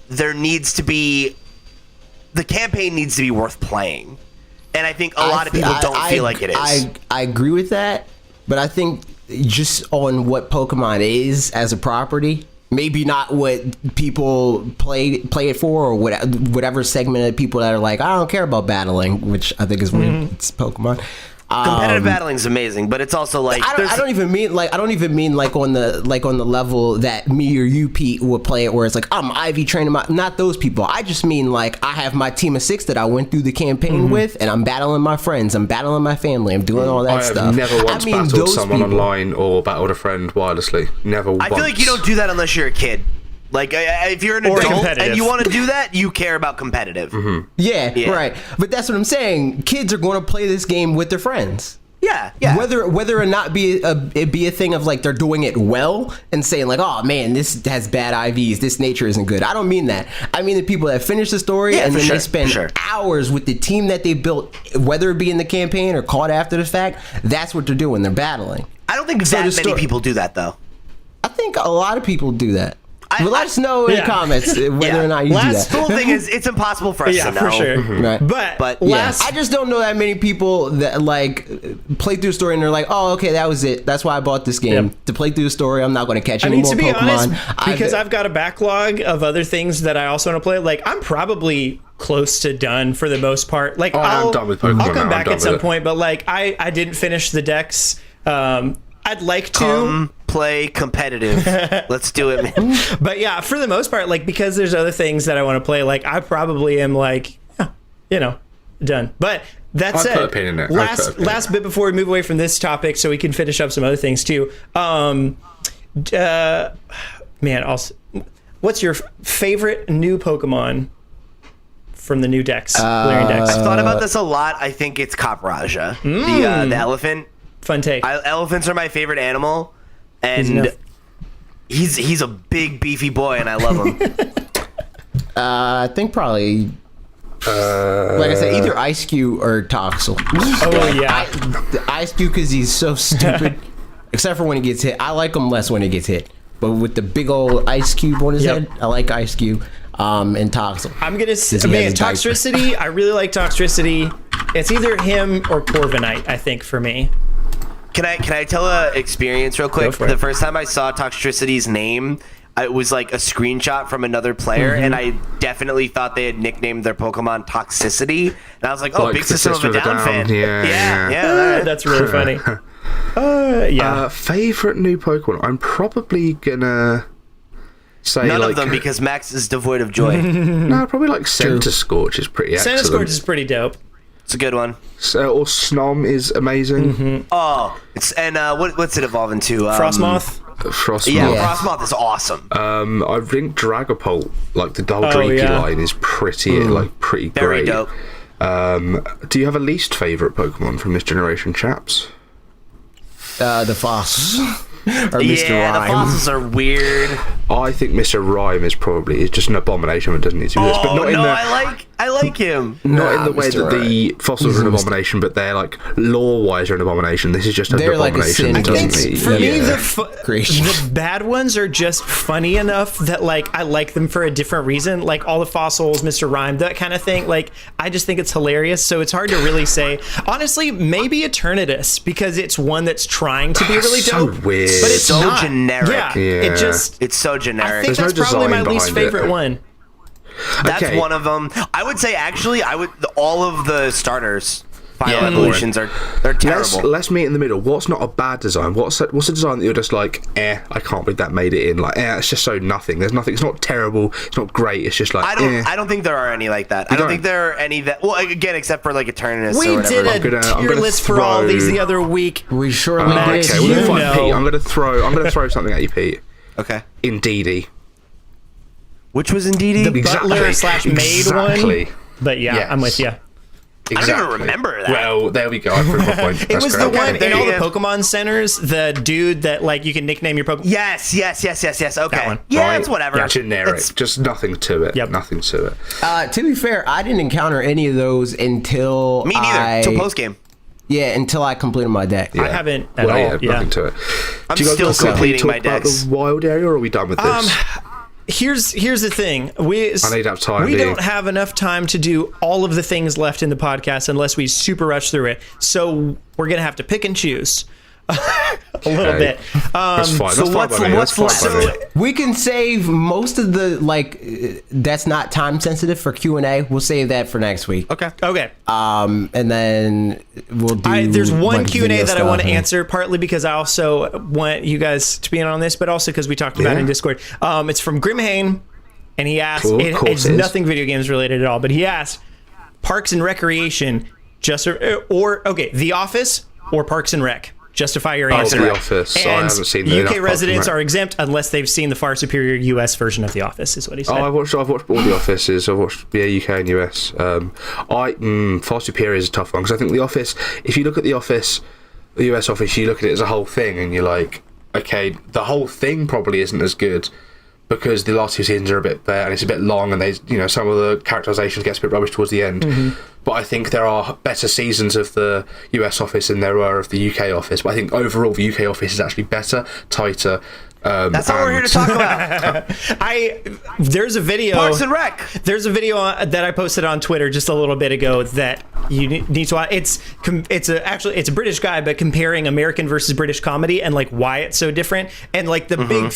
C: there needs to be, the campaign needs to be worth playing. And I think a lot of people don't feel like it is.
A: I agree with that, but I think just on what Pokemon is as a property, maybe not what people play it for, or whatever segment of people that are like, I don't care about battling, which I think is when it's Pokemon.
C: Competitive battling is amazing, but it's also like
A: I don't even mean like on the level that me or you, Pete, would play it, where it's like I'm Ivy training not those people. I just mean like I have my team of 6 that I went through the campaign with, and I'm battling my friends, I'm battling my family, I'm doing all that stuff.
D: I have never once battled someone online or battled a friend wirelessly. Never once.
C: I feel like you don't do that unless you're a kid. Like, if you're an adult and you want to do that, you care about competitive.
A: Yeah, right. But that's what I'm saying. Kids are going to play this game with their friends.
C: Yeah.
A: Whether or not it be a thing of like they're doing it well and saying like, oh man, this has bad IVs, this nature isn't good. I don't mean that. I mean the people that finish the story and then they spend hours with the team that they built, whether it be in the campaign or caught after the fact. That's what they're doing. They're battling.
C: I don't think that many people do that though.
A: I think a lot of people do that. Let us know in the comments whether or not you do that.
C: The whole thing is, it's impossible for us to know.
B: For sure.
A: Right.
B: But
A: I just don't know that many people that like play through the story and they're like, oh, okay, that was it. That's why I bought this game. To play through the story, I'm not going to catch any more Pokemon.
B: Honest, because I've got a backlog of other things that I also want to play. Like, I'm probably close to done for the most part. Like,
D: I'm done with Pokemon.
B: I'll come back at some point, but like, I didn't finish the decks. I'd like to
C: play competitive. Let's do it, man.
B: But yeah, for the most part, like, because there's other things that I want to play, like, I probably am like, done. But that said, last bit before we move away from this topic, so we can finish up some other things too. What's your favorite new Pokemon from the new decks, clearing decks?
C: I've thought about this a lot. I think it's Capraja, the elephant.
B: Fun take.
C: Elephants are my favorite animal, and he's a big beefy boy, and I love him.
A: I think probably, like I said, either Ice Cube or Toxel. Ice Cube because he's so stupid, except for when he gets hit. I like him less when he gets hit, but with the big old Ice Cube on his head, I like Ice Cube. And Toxel.
B: I'm gonna say Toxtricity. I really like Toxtricity. It's either him or Corviknight, I think, for me.
C: Can I tell an experience real quick? The first time I saw Toxtricity's name, it was like a screenshot from another player, and I definitely thought they had nicknamed their Pokemon Toxicity. And I was like, oh, big System of a Down fan. Yeah.
B: That's really funny.
D: Favorite new Pokemon? I'm probably gonna say
C: none of them because Max is devoid of joy.
D: No, probably like Centiskorch is pretty excellent.
B: Centiskorch is pretty dope.
C: It's a good one.
D: Or Snom is amazing.
C: Oh, what's it evolve into?
B: Frostmoth.
D: Frostmoth.
C: Yeah, Frostmoth is awesome.
D: I think Dragapult, like the whole Dreaky line, is pretty pretty
C: Very
D: great.
C: dope.
D: Do you have a least favourite Pokemon from this generation, chaps?
A: The Foss. Or Mr.
C: Yeah,
A: Rhyme.
C: the fossils are weird.
D: I think Mr. Rhyme is just an abomination that doesn't need to be this, but not in the,
C: I like him.
D: Not in the way that the fossils are an abomination, but they're like lore-wise are an abomination. This is just an abomination.
A: Like
B: I think for me,
A: Creation.
B: the bad ones are just funny enough that like I like them for a different reason. Like all the fossils, Mr. Rhyme, that kind of thing. Like I just think it's hilarious. So it's hard to really say. Honestly, maybe Eternatus, because it's one that's trying to be really
D: so
B: dope.
D: weird.
B: But it's
C: so
B: not.
C: generic.
B: Yeah,
C: it's so generic.
B: I think
D: There's
B: that's
D: no
B: probably my
D: design
B: least
D: behind
B: favorite
D: it.
B: one.
C: That's
D: Okay.
C: one of them. I would say actually, all of the starters. Final evolutions they're terrible.
D: Let's meet in the middle. What's not a bad design? What's a design that you're just like, I can't believe that made it in. Like, it's just so nothing. There's nothing. It's not terrible. It's not great. It's just like,
C: I don't think there are any like that. I don't think there are any that. Well, again, except for like Eternatus.
B: We
C: or whatever.
B: did a
D: I'm
B: tier
D: gonna
B: list for all these
D: throw-
B: the other week.
A: We surely
B: Max,
A: did.
D: Okay, well,
B: you
D: fine,
B: know.
D: Pete. I'm gonna throw something at you, Pete.
C: Okay.
D: Indeedee.
C: Which was Indeedee?
B: The butler slash maid
D: Exactly.
B: one. But yeah,
D: Yes.
B: I'm with you.
C: I don't even remember that.
D: Well, there we go. I proved my point.
B: It was the one
C: There
B: in all
C: you
B: the
C: go.
B: Pokemon centers, the dude that like you can nickname your Pokemon.
C: Yes. Okay.
B: one.
C: Yeah, it's whatever.
D: Yeah, generic. Just nothing to it.
B: Yep.
D: Nothing to it.
A: To be fair, I didn't encounter any of those until
C: Me neither. Till post game.
A: Yeah, until I completed my deck.
B: I haven't at all.
D: Yeah,
B: Yeah.
D: nothing to it.
C: I'm
D: Do you guys
C: still
D: want to
C: completing
D: talk
C: my
D: about
C: decks.
D: the wild area, or are we done with this?
B: Here's the thing. I
D: need to have time,
B: We
D: dude.
B: don't have enough time to do all of the things left in the podcast unless we super rush through it. So we're gonna have to pick and choose a little bit.
D: That's fine.
C: so
D: That's
C: what's-
D: fine by me.
C: what's
D: That's fine by
C: left?
D: me.
A: We can save most of the that's not time sensitive for Q&A. We'll save that for next week.
C: Okay.
B: Okay.
A: And then we'll do.
B: There's one
A: like,
B: Q&A
A: video
B: that I want to
A: stuff and-
B: answer, partly because I also want you guys to be in on this, but also because we talked about it in Discord. It's from Grimhane, and he asked,
D: Cool, of course
B: it's
D: it is.
B: nothing video games related at all, but he asked, Parks and Recreation, The Office or Parks and Rec? Justify your answer.
D: The Office.
B: And
D: I haven't seen enough
B: UK
D: Parks and
B: residents
D: Rec.
B: are exempt unless they've seen the far superior US version of The Office, is what he said.
D: I've watched all the Offices. I've watched UK and US. Far Superior is a tough one because I think The Office. If you look at The Office, the US Office, you look at it as a whole thing, and you're like, okay, the whole thing probably isn't as good because the last two seasons are a bit bare and it's a bit long, and some of the characterizations gets a bit rubbish towards the end. But I think there are better seasons of the US Office than there are of the UK Office. But I think overall the UK Office is actually better, tighter.
C: That's what we're here to talk about.
B: There's a video.
C: Parks and Rec.
B: There's a video that I posted on Twitter just a little bit ago that you need to watch. It's a British guy, but comparing American versus British comedy and like why it's so different and like the big.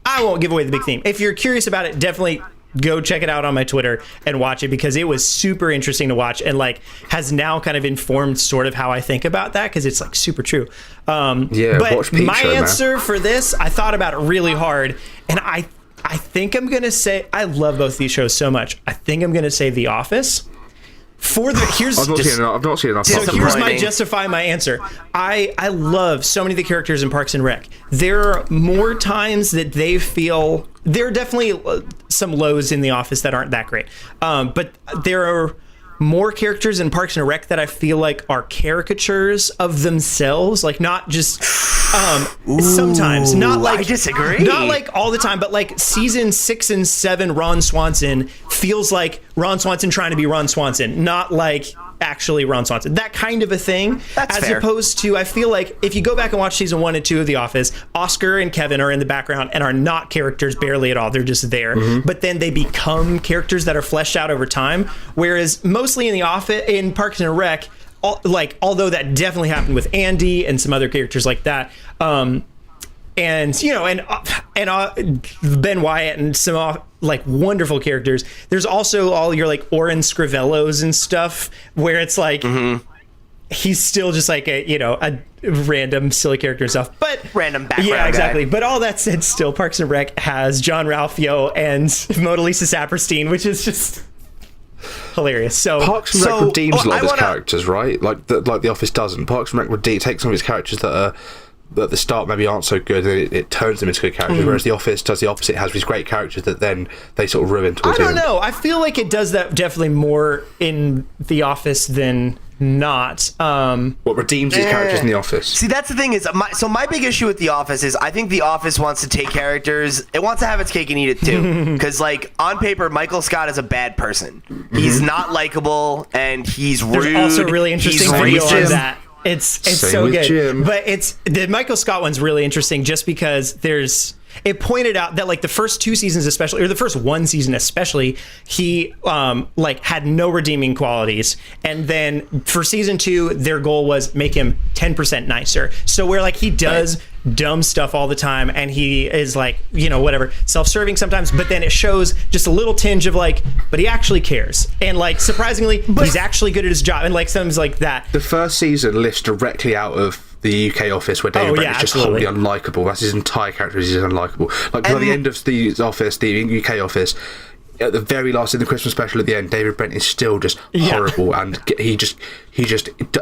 B: I won't give away the big theme. If you're curious about it, definitely go check it out on my Twitter and watch it because it was super interesting to watch and like has now kind of informed sort of how I think about that because it's like super true. But
D: watch Peep
B: my
D: Show, man.
B: answer for this, I thought about it really hard, and I think I'm gonna say I love both these shows so much. I think I'm gonna say The Office.
D: I've not seen enough.
B: So
D: Parks and
B: here's
D: Rec.
B: my justify my answer. I love so many of the characters in Parks and Rec. There are more times that they feel there are definitely some lows in The Office that aren't that great, but there are more characters in Parks and Rec that I feel like are caricatures of themselves, like not just sometimes, not like
C: I disagree.
B: not like all the time, but like season 6 and 7 Ron Swanson feels like Ron Swanson trying to be Ron Swanson, not like actually Ron Swanson, that kind of a thing.
C: That's
B: as
C: fair.
B: opposed to, I feel like if you go back and watch season 1 and 2 of The Office, Oscar and Kevin are in the background and are not characters barely at all. They're just there, but then they become characters that are fleshed out over time. Whereas mostly in The Office, in Parks and Rec, although that definitely happened with Andy and some other characters like that, and Ben Wyatt and some like wonderful characters. There's also all your like Oren Scrivellos and stuff where it's like he's still just like a random silly character and stuff, but
C: Random background
B: yeah, exactly.
C: guy.
B: But all that said, still Parks and Rec has John Ralphio and Mona Lisa Saperstein, which is just hilarious. So
D: Parks and Rec redeems a lot of its characters, right? Like the Office doesn't. Parks and Rec take some of its characters that are at the start maybe aren't so good, and it turns them into good characters. Whereas The Office does the opposite; it has these great characters that then they sort of ruin towards
B: I don't know. I feel like it does that definitely more in The Office than not.
D: What redeems these characters in The Office?
C: See, that's the thing is, my big issue with The Office is I think The Office wants to take characters, it wants to have its cake and eat it too. Because, like, on paper, Michael Scott is a bad person. He's not likable, and he's rude.
B: There's also a really interesting video on that. It's so good.
D: Jim.
B: But the Michael Scott one's really interesting just because it pointed out that, like, the first 2 seasons especially, or the first 1 season especially, he had no redeeming qualities. And then for season 2, their goal was make him 10% nicer. So where, like, he does dumb stuff all the time, and he is, like, whatever, self-serving sometimes, but then it shows just a little tinge of, like, but he actually cares. And, like, surprisingly, he's actually good at his job, and, like, things like that.
D: The first season lifts directly out of the UK Office, where David Brent is just wholly unlikable. That's his entire character, is unlikable. Like, by the end of the Office, the UK Office, at the very last, in the Christmas special at the end, David Brent is still just horrible, and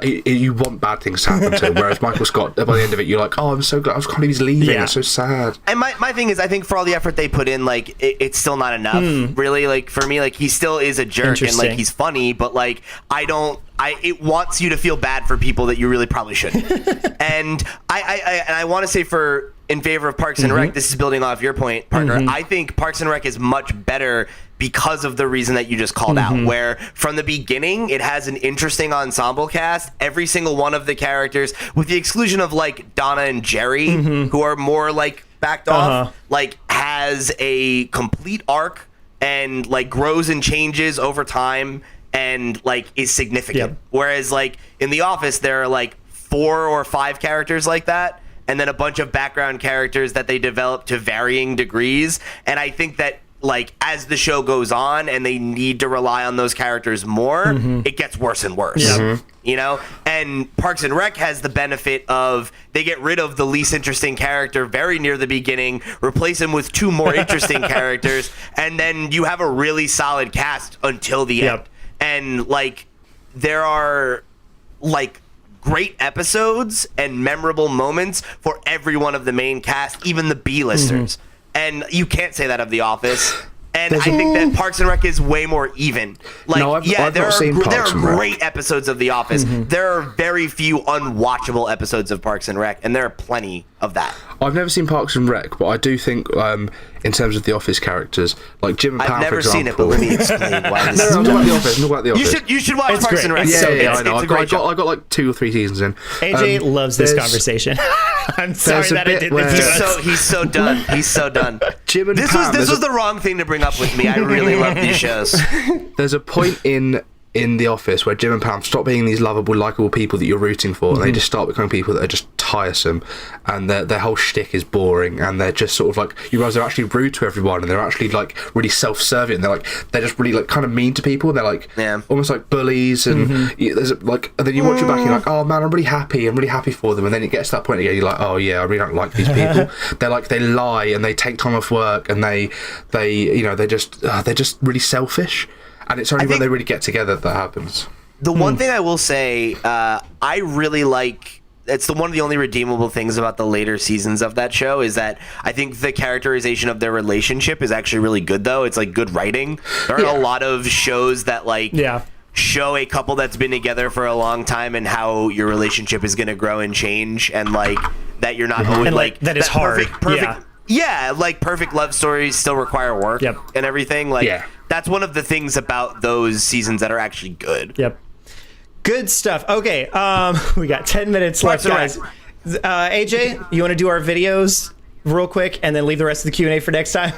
D: you want bad things to happen to him. Whereas Michael Scott, by the end of it, you're like, oh, I'm so glad. I can't believe he's leaving. It's so sad.
C: And my thing is, I think for all the effort they put in, like, it's still not enough. Really, like, for me, like, he still is a jerk, and, like, he's funny, but, like, it wants you to feel bad for people that you really probably shouldn't. And I want to say in favor of Parks and Rec, this is building off your point, Parker. I think Parks and Rec is much better because of the reason that you just called out, where from the beginning it has an interesting ensemble cast. Every single one of the characters, with the exclusion of, like, Donna and Jerry, who are more, like, backed off, like, has a complete arc and, like, grows and changes over time and, like, is significant. Whereas, like, in The Office, there are, like, 4 or 5 characters like that, and then a bunch of background characters that they develop to varying degrees. And I think that, like, as the show goes on and they need to rely on those characters more, it gets worse and worse. And Parks and Rec has the benefit of they get rid of the least interesting character very near the beginning, replace him with 2 more interesting characters, and then you have a really solid cast until the end. And, like, there are, like, great episodes and memorable moments for every one of the main cast, even the B-listers. And you can't say that of The Office. And I think that Parks and Rec is way more even. Like,
D: no,
C: there are great episodes of The Office. There are very few unwatchable episodes of Parks and Rec, and there are plenty of that.
D: I've never seen Parks and Rec, but I do think, in terms of The Office characters, like Jim and Pam,
C: I've never
D: for example,
C: seen it, but let me explain why this
D: I'm talking about The Office. I'm talking about The Office.
C: You should watch Parks and Rec.
D: Yeah, I know. I got like 2 or 3 seasons in.
B: AJ loves this conversation. I'm sorry that I did this.
C: He's so done. He's so done.
D: Jim and
C: this
D: Pam,
C: was the wrong thing to bring up with me. I really love these shows.
D: There's a point in The Office where Jim and Pam stop being these lovable, likable people that you're rooting for, and they just start becoming people that are just tiresome, and their whole shtick is boring, and they're just sort of like, you realize they're actually rude to everyone, and they're actually, like, really self-serving, and they're just really, like, kind of mean to people, and they're like almost like bullies, and there's like, and then you watch it back and you're like, oh man, I'm really happy for them, and then it gets to that point again, you're like, oh yeah, I really don't like these people. They're like, they lie and they take time off work, and they're just really selfish. And it's only when they really get together that happens.
C: The one thing I will say, I really like, it's one of the only redeemable things about the later seasons of that show is that I think the characterization of their relationship is actually really good, though. It's, like, good writing. There aren't a lot of shows that, like, show a couple that's been together for a long time and how your relationship is going to grow and change, and, like, that you're not always,
B: and, like, that is hard.
C: Perfect. Yeah, like, perfect love stories still require work and everything. Like, that's one of the things about those seasons that are actually good.
B: Good stuff. Okay, we got 10 minutes left, guys. AJ, you want to do our videos real quick and then leave the rest of the Q&A for next time?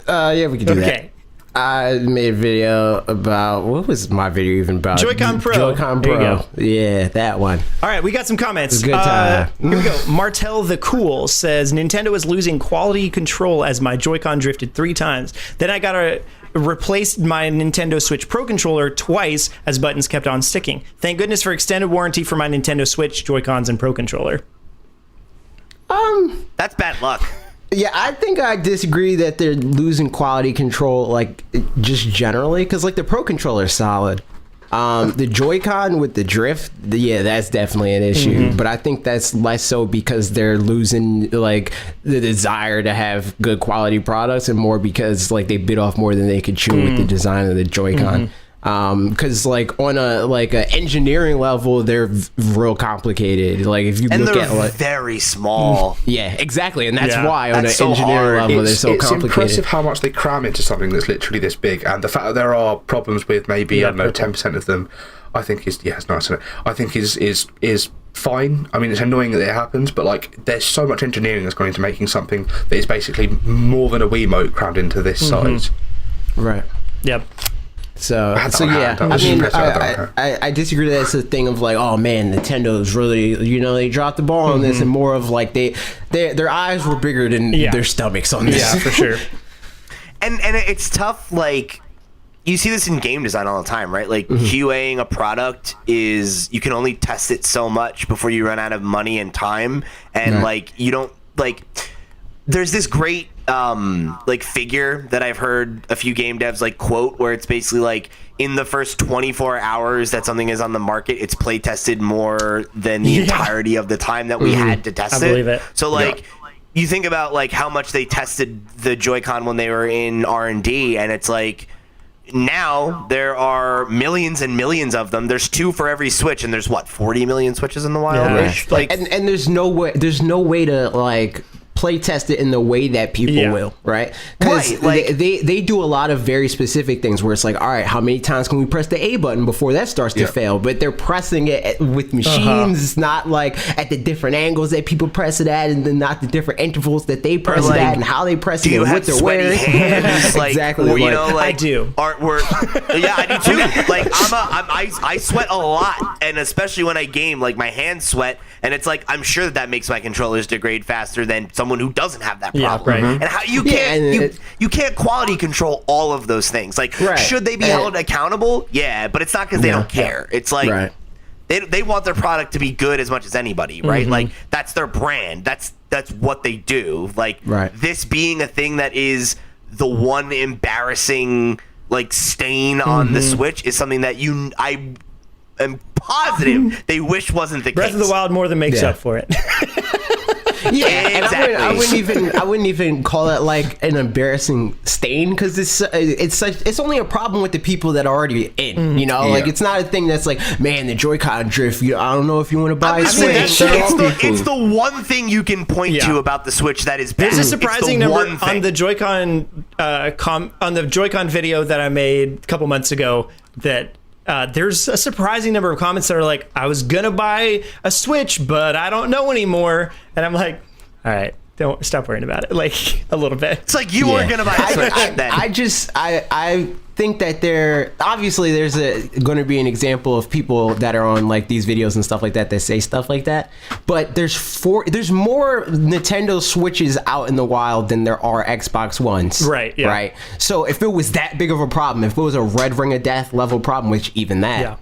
A: Yeah, we can do that. I made a video about, what was my video even about?
B: Joy-Con Pro.
A: Joy-Con Pro. Yeah, that one.
B: All right, we got some comments.
A: It was a good time.
B: Here we go. Martel the Cool says, Nintendo is losing quality control as my Joy-Con drifted 3 times. Then I got to replace my Nintendo Switch Pro controller twice as buttons kept on sticking. Thank goodness for extended warranty for my Nintendo Switch, Joy-Cons, and Pro controller.
C: That's bad luck.
A: Yeah, I think I disagree that they're losing quality control, like, just generally, because, like, the Pro controller is solid. The Joy-Con with the drift, yeah, that's definitely an issue. But I think that's less so because they're losing like the desire to have good quality products, and more because like they bit off more than they could chew with the design of the Joy-Con. Because like on a engineering level, they're real complicated. Like if you look at like
C: very small.
A: Yeah, exactly, and that's
B: Yeah.
A: why on an
C: That's so
A: engineering
C: hard.
A: level they're so
D: It's
A: complicated.
D: impressive how much they cram into something that's literally this big, and the fact that there are problems with maybe I don't know 10% of them, I think it's nice. Isn't it? I think is fine. I mean, it's annoying that it happens, but like there's so much engineering that's gone into making something that is basically more than a Wiimote crammed into this size.
A: Right.
B: Yep.
A: So
D: yeah,
A: I mean, I disagree. That's the thing of like, oh man, Nintendo's really, they dropped the ball on this, and more of like their eyes were bigger than their stomachs on this.
B: Yeah, for sure.
C: And it's tough. Like you see this in game design all the time, right? Like QAing a product is you can only test it so much before you run out of money and time, and like you don't like. There's this great like figure that I've heard a few game devs like quote, where it's basically like in the first 24 hours that something is on the market, it's play tested more than the entirety of the time that we had to test it.
B: I believe it.
C: So like you think about like how much they tested the Joy-Con when they were in R&D, and it's like now there are millions and millions of them. There's 2 for every Switch, and there's what, 40 million Switches in the wild?
B: Yeah.
C: Like
A: And there's no way to like play test it in the way that people will, right? Because they do a lot of very specific things where it's like, all right, how many times can we press the A button before that starts to fail? But they're pressing it with machines. It's not like at the different angles that people press it at, and then not the different intervals that they press it at, and how they press it, and what they're wearing.
C: Like,
A: exactly.
C: Or, you know, like
B: I do.
C: Artwork. Yeah, I do too. Like I sweat a lot, and especially when I game, like my hands sweat, and it's like I'm sure that makes my controllers degrade faster than someone who doesn't have that problem.
B: right.
C: And how you can't you can't quality control all of those things. Like should they be held accountable? Yeah, but it's not because they don't care. It's like they want their product to be good as much as anybody, right? Like that's their brand. That's what they do. Like this being a thing that is the one embarrassing like stain on the Switch is something that I am positive they wish wasn't the
B: Breath
C: case.
B: of the Wild more than makes up for it.
A: Yeah,
C: exactly.
A: and I wouldn't even call it like an embarrassing stain, because it's only a problem with the people that are already in. You know, like it's not a thing that's like, man, the Joy-Con drift. I don't know if you want to buy a Switch.
C: It's the one thing you can point to about the Switch that is bad.
B: There's a surprising
C: It's the
B: number
C: one thing.
B: on the Joy-Con on the Joy-Con video that I made a couple months ago that. There's a surprising number of comments that are like, I was gonna buy a Switch, but I don't know anymore. And I'm like, all right, don't stop worrying about it. Like a little bit.
C: It's like you weren't gonna buy a Switch then.
A: I think that there's going to be an example of people that are on like these videos and stuff like that say stuff like that, but there's more Nintendo Switches out in the wild than there are Xbox Ones.
B: Right. Yeah.
A: Right. So if it was that big of a problem, if it was a Red Ring of Death level problem, which even that.
B: Yeah.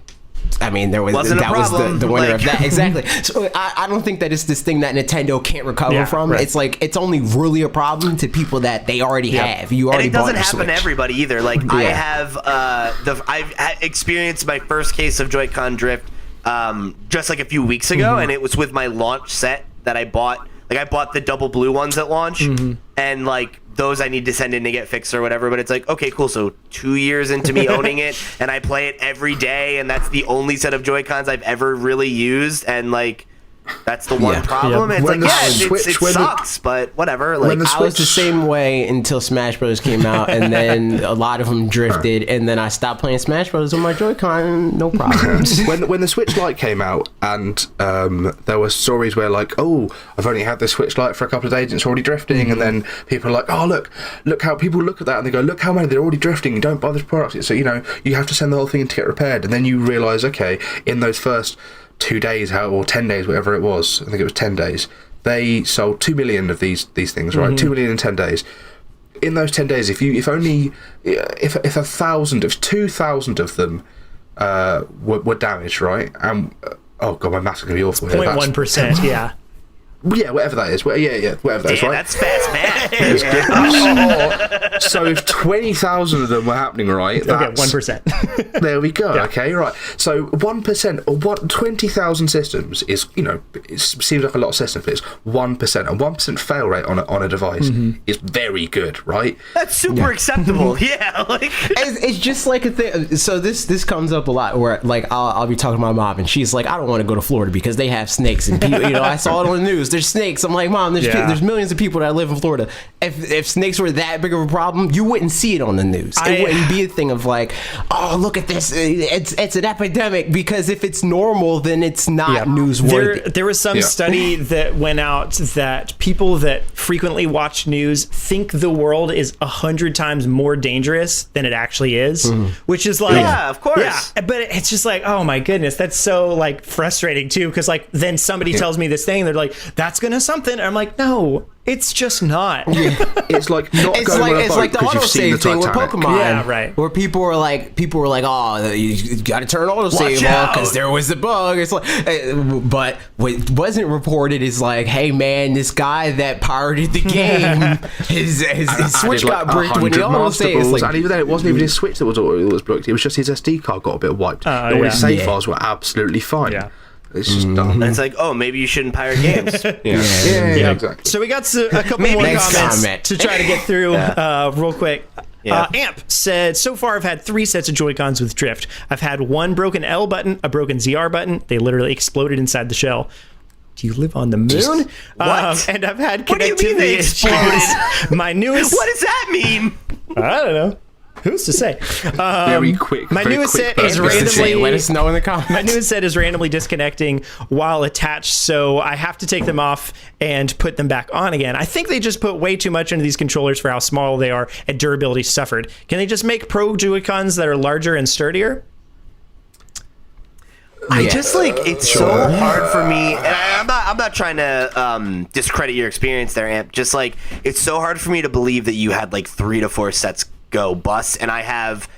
A: I mean, that was the winner of that. Exactly. So I don't think that it's this thing that Nintendo can't recover from. Right. It's like it's only really a problem to people that they already have. You already bought
C: and it doesn't happen to everybody either. Like I have I've experienced my first case of Joy-Con drift just like a few weeks ago, and it was with my launch set that I bought. Like I bought the double blue ones at launch, and like those I need to send in to get fixed or whatever. But it's like, okay, cool. So 2 years into me owning it, and I play it every day, and that's the only set of Joy-Cons I've ever really used, and like that's the one problem. It's
D: when
C: like,
D: it
C: sucks, but whatever. Like
A: I was the same way until Smash Bros. Came out, and then a lot of them drifted, and then I stopped playing Smash Bros. On my Joy-Con, no problem.
D: when the Switch Lite came out, and there were stories where like, oh, I've only had the Switch Lite for a couple of days, and it's already drifting, and then people are like, oh, look how people look at that, and they go, look how many they're already drifting. You don't buy this product, so you have to send the whole thing in to get repaired, and then you realise, okay, in those first 2 days, or 10 days, whatever it was, I think it was 10 days, they sold 2 million of these things, right? 2 million in 10 days. In those 10 days, if 2,000 of them were damaged, right? And oh god, my maths is gonna be awful.
B: 0.1%, yeah.
D: Yeah, whatever that is. Whatever that is, right?
C: That's fast math.
D: So if 20,000 of them were happening, right? That's
B: 1%.
D: There we go. Yeah. Okay, right. So 1% or 20,000 systems is, it seems like a lot of systems, but it's 1%. And 1% fail rate on a device is very good, right?
C: That's super acceptable. Yeah,
A: it's just like a thing. So this comes up a lot where like I'll be talking to my mom and she's like, I don't want to go to Florida because they have snakes and people, I saw it on the news. There's snakes. I'm like, Mom, there's millions of people that live in Florida. If snakes were that big of a problem, you wouldn't see it on the news. It wouldn't be a thing of like, oh, look at this. It's an epidemic, because if it's normal, then it's not newsworthy.
B: There was some study that went out that people that frequently watch news think the world is 100 times more dangerous than it actually is, which is like,
C: yeah, of course.
B: Yeah, but it's just like, oh my goodness, that's so like frustrating too, because like then somebody tells me this thing, they're like, that's gonna something, and I'm like, no, it's just not.
D: It's like not
A: it's
D: going
A: like
D: on a
A: it's
D: boat
A: like the
D: because you've seen the
A: autosave thing with
D: Titanic.
A: Pokemon.
B: Yeah, right.
A: Where people were like, oh, you got to turn autosave off because there was a bug. It's like, but what wasn't reported is like, hey man, this guy that pirated the game, his Switch got bricked when he autosaved. It's like,
D: and even then, it wasn't even his Switch that was bricked. It was just his SD card got a bit wiped. All his save files were absolutely fine.
B: Yeah.
D: It's just dumb.
C: And it's like, oh, maybe you shouldn't pirate games.
D: Yeah, exactly.
B: So we got a couple more comments to try to get through real quick.
C: Yeah.
B: Amp said, so far I've had 3 sets of Joy-Cons with drift. I've had one broken L button, a broken ZR button. They literally exploded inside the shell. Do you live on the moon?
C: What?
B: And I've had
C: What do you mean they
B: connectivity issues.
C: exploded?
B: My newest...
C: What does that mean?
B: I don't know. Who's to say?
D: Very quick.
B: My newest set is
A: let
B: randomly...
A: us know in the comments.
B: My newest set is randomly disconnecting while attached, so I have to take them off and put them back on again. I think they just put way too much into these controllers for how small they are, and durability suffered. Can they just make Pro Joy-Cons that are larger and sturdier?
C: I just like, it's so hard for me, and I'm not trying to discredit your experience there, Amp. Just like, it's so hard for me to believe that you had like 3 to 4 sets go bust, and I have,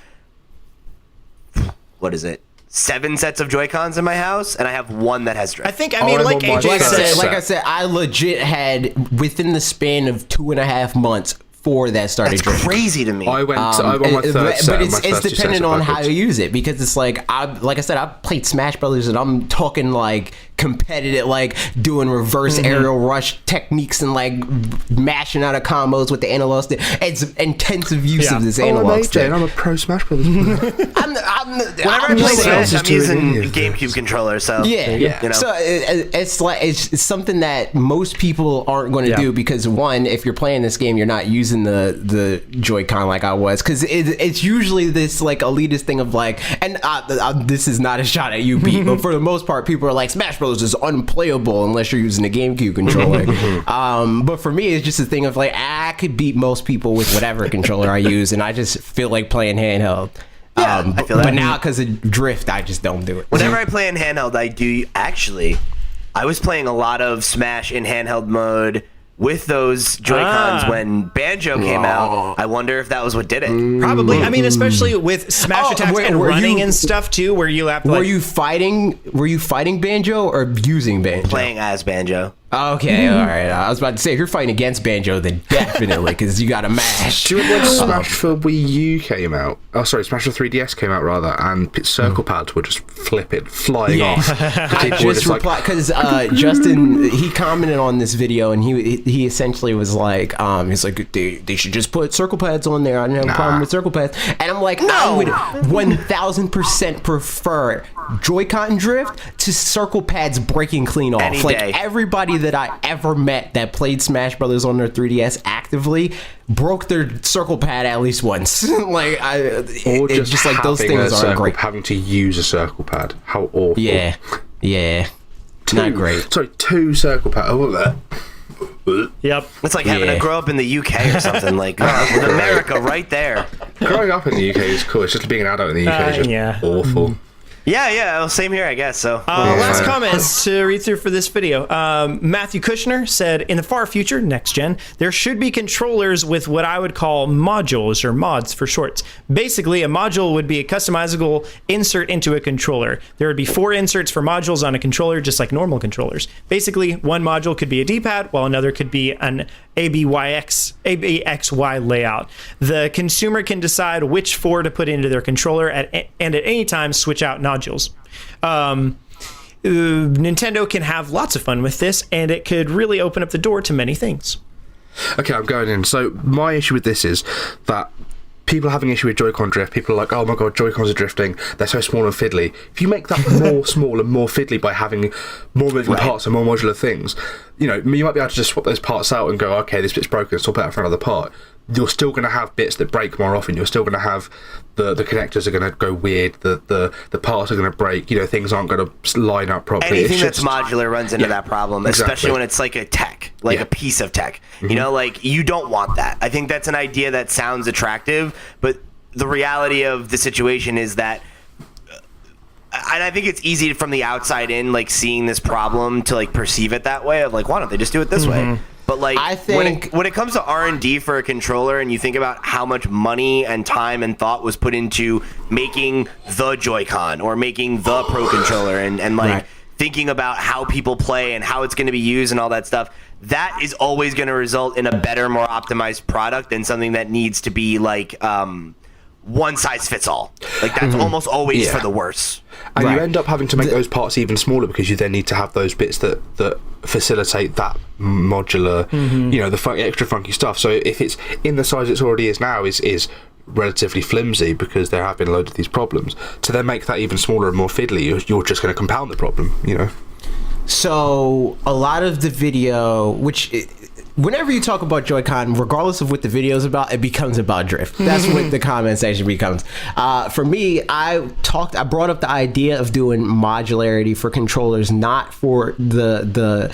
C: what is it, 7 sets of Joy-Cons in my house, and I have one that has drift.
B: I think, like AJ said,
A: like I said, I legit had, within the span of 2.5 months, 4 that started
C: That's crazy to me.
D: I went my third set.
A: But it's dependent on how you use it, because it's like I said, I've played Smash Brothers, and I'm talking like competitive, like doing reverse aerial rush techniques and like mashing out of combos with the analog stick. It's intensive use of this analog stick.
D: I'm a pro Smash Brothers player.
C: Whenever I play Smash, I'm using GameCube controller, so
A: yeah.
C: You know.
A: So it's something that most people aren't going to do, because one, if you're playing this game, you're not using the Joy-Con like I was, because it's usually this like elitist thing of like, and this is not a shot at you, Pete, but for the most part, people are like, Smash Bros is unplayable unless you're using a GameCube controller. But for me, it's just a thing of like, I could beat most people with whatever controller I use, and I just feel like playing handheld.
C: I feel that.
A: But now, because of drift, I just don't do it.
C: Whenever I play in handheld, I do actually. I was playing a lot of Smash in handheld mode with those Joy-Cons when Banjo came out. I wonder if that was what did it.
B: Probably. I mean, especially with smash attacks and running and stuff too, where you have to.
A: Were you fighting Banjo or using Banjo?
C: Playing as Banjo.
A: Okay, all right. I was about to say, if you're fighting against Banjo, then definitely, because you got to mash.
D: Do you remember when Smash for Wii U came out? Oh, sorry, Smash for 3DS came out, rather, and circle pads were just flying off.
A: I just replied, because Justin, he commented on this video, and he essentially was like, he's like, they should just put circle pads on there. I don't have a problem with circle pads. And I'm like, I would 1000% prefer Joy-Con drift to circle pads breaking clean off.
C: Any
A: like
C: day.
A: Everybody that I ever met that played Smash Brothers on their 3DS actively broke their circle pad at least once. Like it's just like those things aren't great.
D: Having to use a circle pad, how awful.
A: Yeah, not great.
D: Sorry, 2 circle pads. Oh, that.
B: Yep.
C: It's like having to grow up in the UK or something. Like America, right there.
D: Growing up in the UK is cool. It's just being an adult in the UK is just awful.
C: Yeah, well, same here, I guess. So
B: last comments to read through for this video. Matthew Kushner said, in the far future, next gen, there should be controllers with what I would call modules, or mods for short. Basically, a module would be a customizable insert into a controller. There would be 4 inserts for modules on a controller, just like normal controllers. Basically, one module could be a D-pad, while another could be an ABXY layout. The consumer can decide which 4 to put into their controller and at any time switch out nodules. Nintendo can have lots of fun with this, and it could really open up the door to many things.
D: Okay, I'm going in. So my issue with this is that people are having issue with Joy-Con drift. People are like, oh my god, Joy-Cons are drifting. They're so small and fiddly. If you make that more small and more fiddly by having more moving parts and more modular things, you might be able to just swap those parts out and go, okay, this bit's broken, swap it out for another part. You're still going to have bits that break more often. You're still going to have the connectors are going to go weird. The parts are going to break. Things aren't going to line up properly.
C: Anything that's modular runs into that problem, especially when it's like a tech, like a piece of tech. Mm-hmm. You don't want that. I think that's an idea that sounds attractive, but the reality of the situation is that, and I think it's easy from the outside in, seeing this problem to perceive it that way of why don't they just do it this way? But I think when it comes to R&D for a controller, and you think about how much money and time and thought was put into making the Joy-Con or making the Pro Controller, and thinking about how people play and how it's going to be used and all that stuff, that is always going to result in a better, more optimized product than something that needs to be one size fits all. That's almost always for the worse.
D: And you end up having to make those parts even smaller because you then need to have those bits that facilitate that modular, the extra funky stuff. So if it's in the size it already is now is relatively flimsy because there have been loads of these problems. To then make that even smaller and more fiddly, you're just going to compound the problem,
A: So a lot of the video, whenever you talk about Joy-Con, regardless of what the video is about, it becomes about drift. That's what the comment section becomes. For me, I brought up the idea of doing modularity for controllers, not for the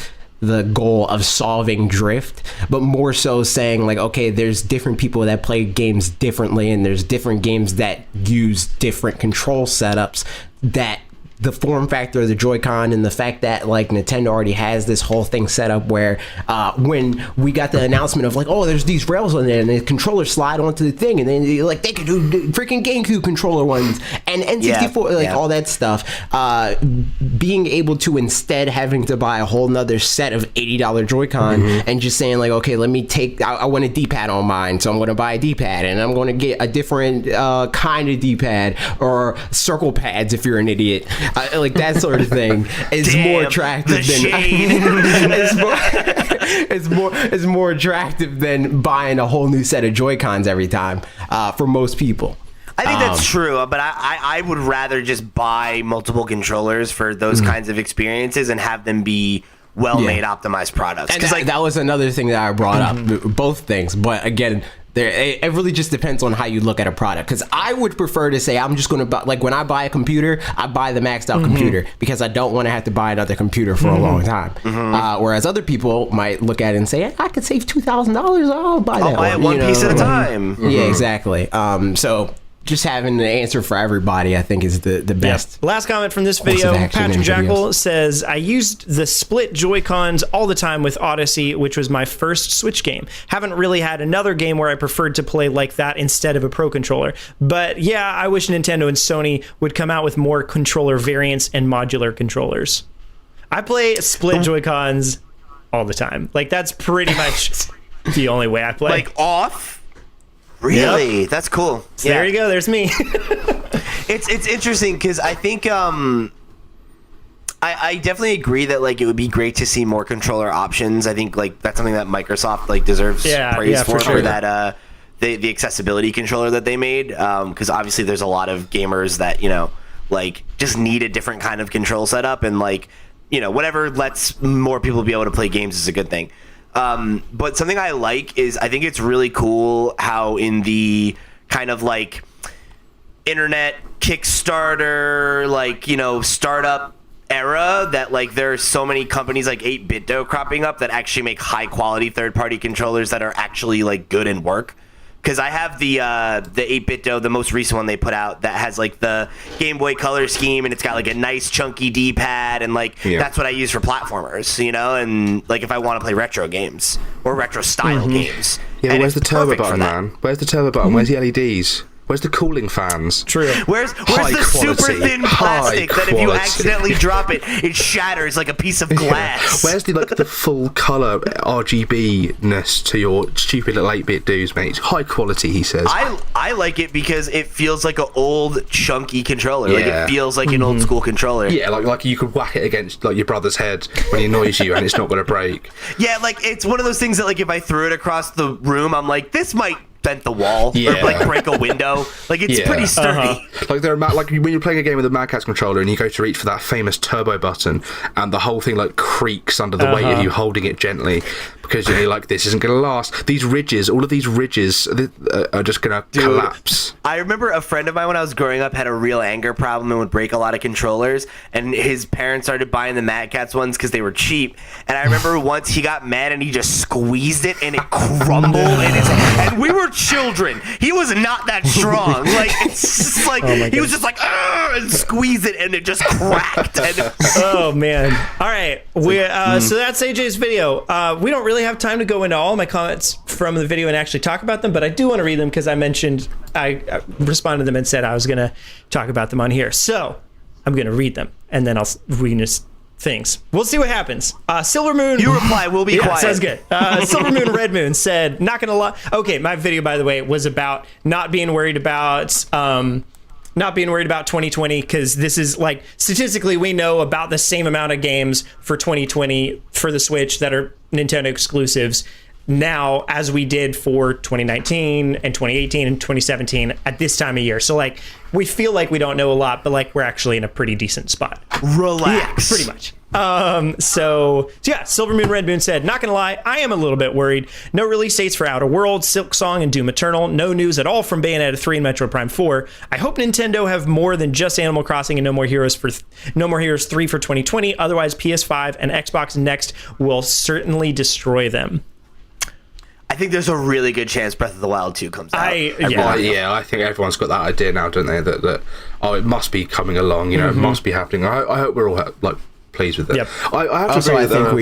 A: goal of solving drift, but more so saying okay, there's different people that play games differently, and there's different games that use different control setups, that the form factor of the Joy-Con and the fact that Nintendo already has this whole thing set up where when we got the announcement of there's these rails on there and the controllers slide onto the thing, and then they could do freaking GameCube controller ones and N64 all that stuff, being able to, instead having to buy a whole nother set of $80 Joy-Con and just saying okay, let me take, I want a D-pad on mine, so I'm going to buy a D-pad, and I'm going to get a different kind of D-pad, or circle pads if you're an idiot. That sort of thing is more attractive it's more attractive than buying a whole new set of Joy-Cons every time for most people.
C: I think that's true, but I would rather just buy multiple controllers for those kinds of experiences and have them be well-made, optimized products.
A: And that was another thing that I brought up, both things. But again, it really just depends on how you look at a product. Because I would prefer to say I'm just going to buy, when I buy a computer, I buy the maxed out computer because I don't want to have to buy another computer for a long time. Whereas other people might look at it and say, I could save $2,000. I'll buy that.
C: I'll buy it one piece at a time.
A: Yeah, exactly. So just having an answer for everybody, I think, is the best.
B: Yep. Last comment from this video, Patrick Jackal says, I used the split Joy-Cons all the time with Odyssey, which was my first Switch game. Haven't really had another game where I preferred to play like that instead of a Pro Controller. But yeah, I wish Nintendo and Sony would come out with more controller variants and modular controllers. I play split Joy-Cons all the time. That's pretty much the only way I play.
C: Off? Really? Yep. That's cool.
B: So there you go. There's me.
C: It's interesting because I think I definitely agree that it would be great to see more controller options. I think that's something that Microsoft deserves praise for that the accessibility controller that they made, because obviously there's a lot of gamers that just need a different kind of control setup, and whatever lets more people be able to play games is a good thing. But something I like is I think it's really cool how in the kind of internet Kickstarter, startup era that there are so many companies like 8BitDo cropping up that actually make high quality third party controllers that are actually good and work. because I have the 8BitDo, the most recent one they put out that has like the Game Boy Color scheme, and it's got like a nice chunky D-pad, and like that's what I use for platformers, you know, and like if I want to play retro games or retro style games.
D: Yeah, but where's the turbo button, man? Where's the turbo button? Where's the LEDs? Where's the cooling fans?
B: True.
C: Where's the super thin plastic that if you accidentally drop it, it shatters like a piece of glass?
D: Where's the full color RGB-ness to your stupid little 8-bit dudes, mate? It's high quality, he says.
C: I like it because it feels like an old chunky controller. Like it feels like an old school controller.
D: Yeah, like you could whack it against like your brother's head when he annoys you and it's not going to break.
C: Yeah, like it's one of those things that like if I threw it across the room, I'm like, this might bent the wall or like break a window. Like it's pretty sturdy.
D: Like they're like when you're playing a game with a Mad Catz controller and you go to reach for that famous turbo button and the whole thing like creaks under the weight of you holding it gently because you're like, this isn't going to last. These ridges, all of these ridges are just going to collapse.
C: I remember a friend of mine when I was growing up had a real anger problem and would break a lot of controllers, and his parents started buying the Mad Catz ones because they were cheap. And I remember once he got mad and he just squeezed it and it crumbled in his hand. And we were children. He was not that strong. Like it's just like he was just like and squeezed it and it just cracked. And
B: oh man! All right, so that's AJ's video. We don't really have time to go into all my comments from the video and actually talk about them, but I do want to read them because I responded to them and said I was going to talk about them on here. So I'm going to read them and then I'll read just things. We'll see what happens. Silver Moon.
C: You reply. We'll be quiet.
B: Sounds good. Silver Moon Red Moon said, "Not gonna lie." Okay, my video, by the way, was about not being worried about 2020 because this is like statistically we know about the same amount of games for 2020 for the Switch that are Nintendo exclusives now as we did for 2019 and 2018 and 2017 at this time of year. So like we feel like we don't know a lot, but like we're actually in a pretty decent spot.
C: Relax.
B: Yeah, pretty much. So yeah, Silver Moon Red Moon said, "Not gonna lie, I am a little bit worried. No release dates for Outer Worlds, Silk Song, and Doom Eternal. No news at all from Bayonetta 3 and Metroid Prime 4. I hope Nintendo have more than just Animal Crossing and No More Heroes 3 for 2020. Otherwise, PS5 and Xbox Next will certainly destroy them."
C: I think there's a really good chance Breath of the Wild 2 comes out.
D: I think everyone's got that idea now, don't they? That it must be coming along. You know, it must be happening. I hope we're all like pleased with it.
B: Yep.
D: I have to
A: also,
D: agree
A: I think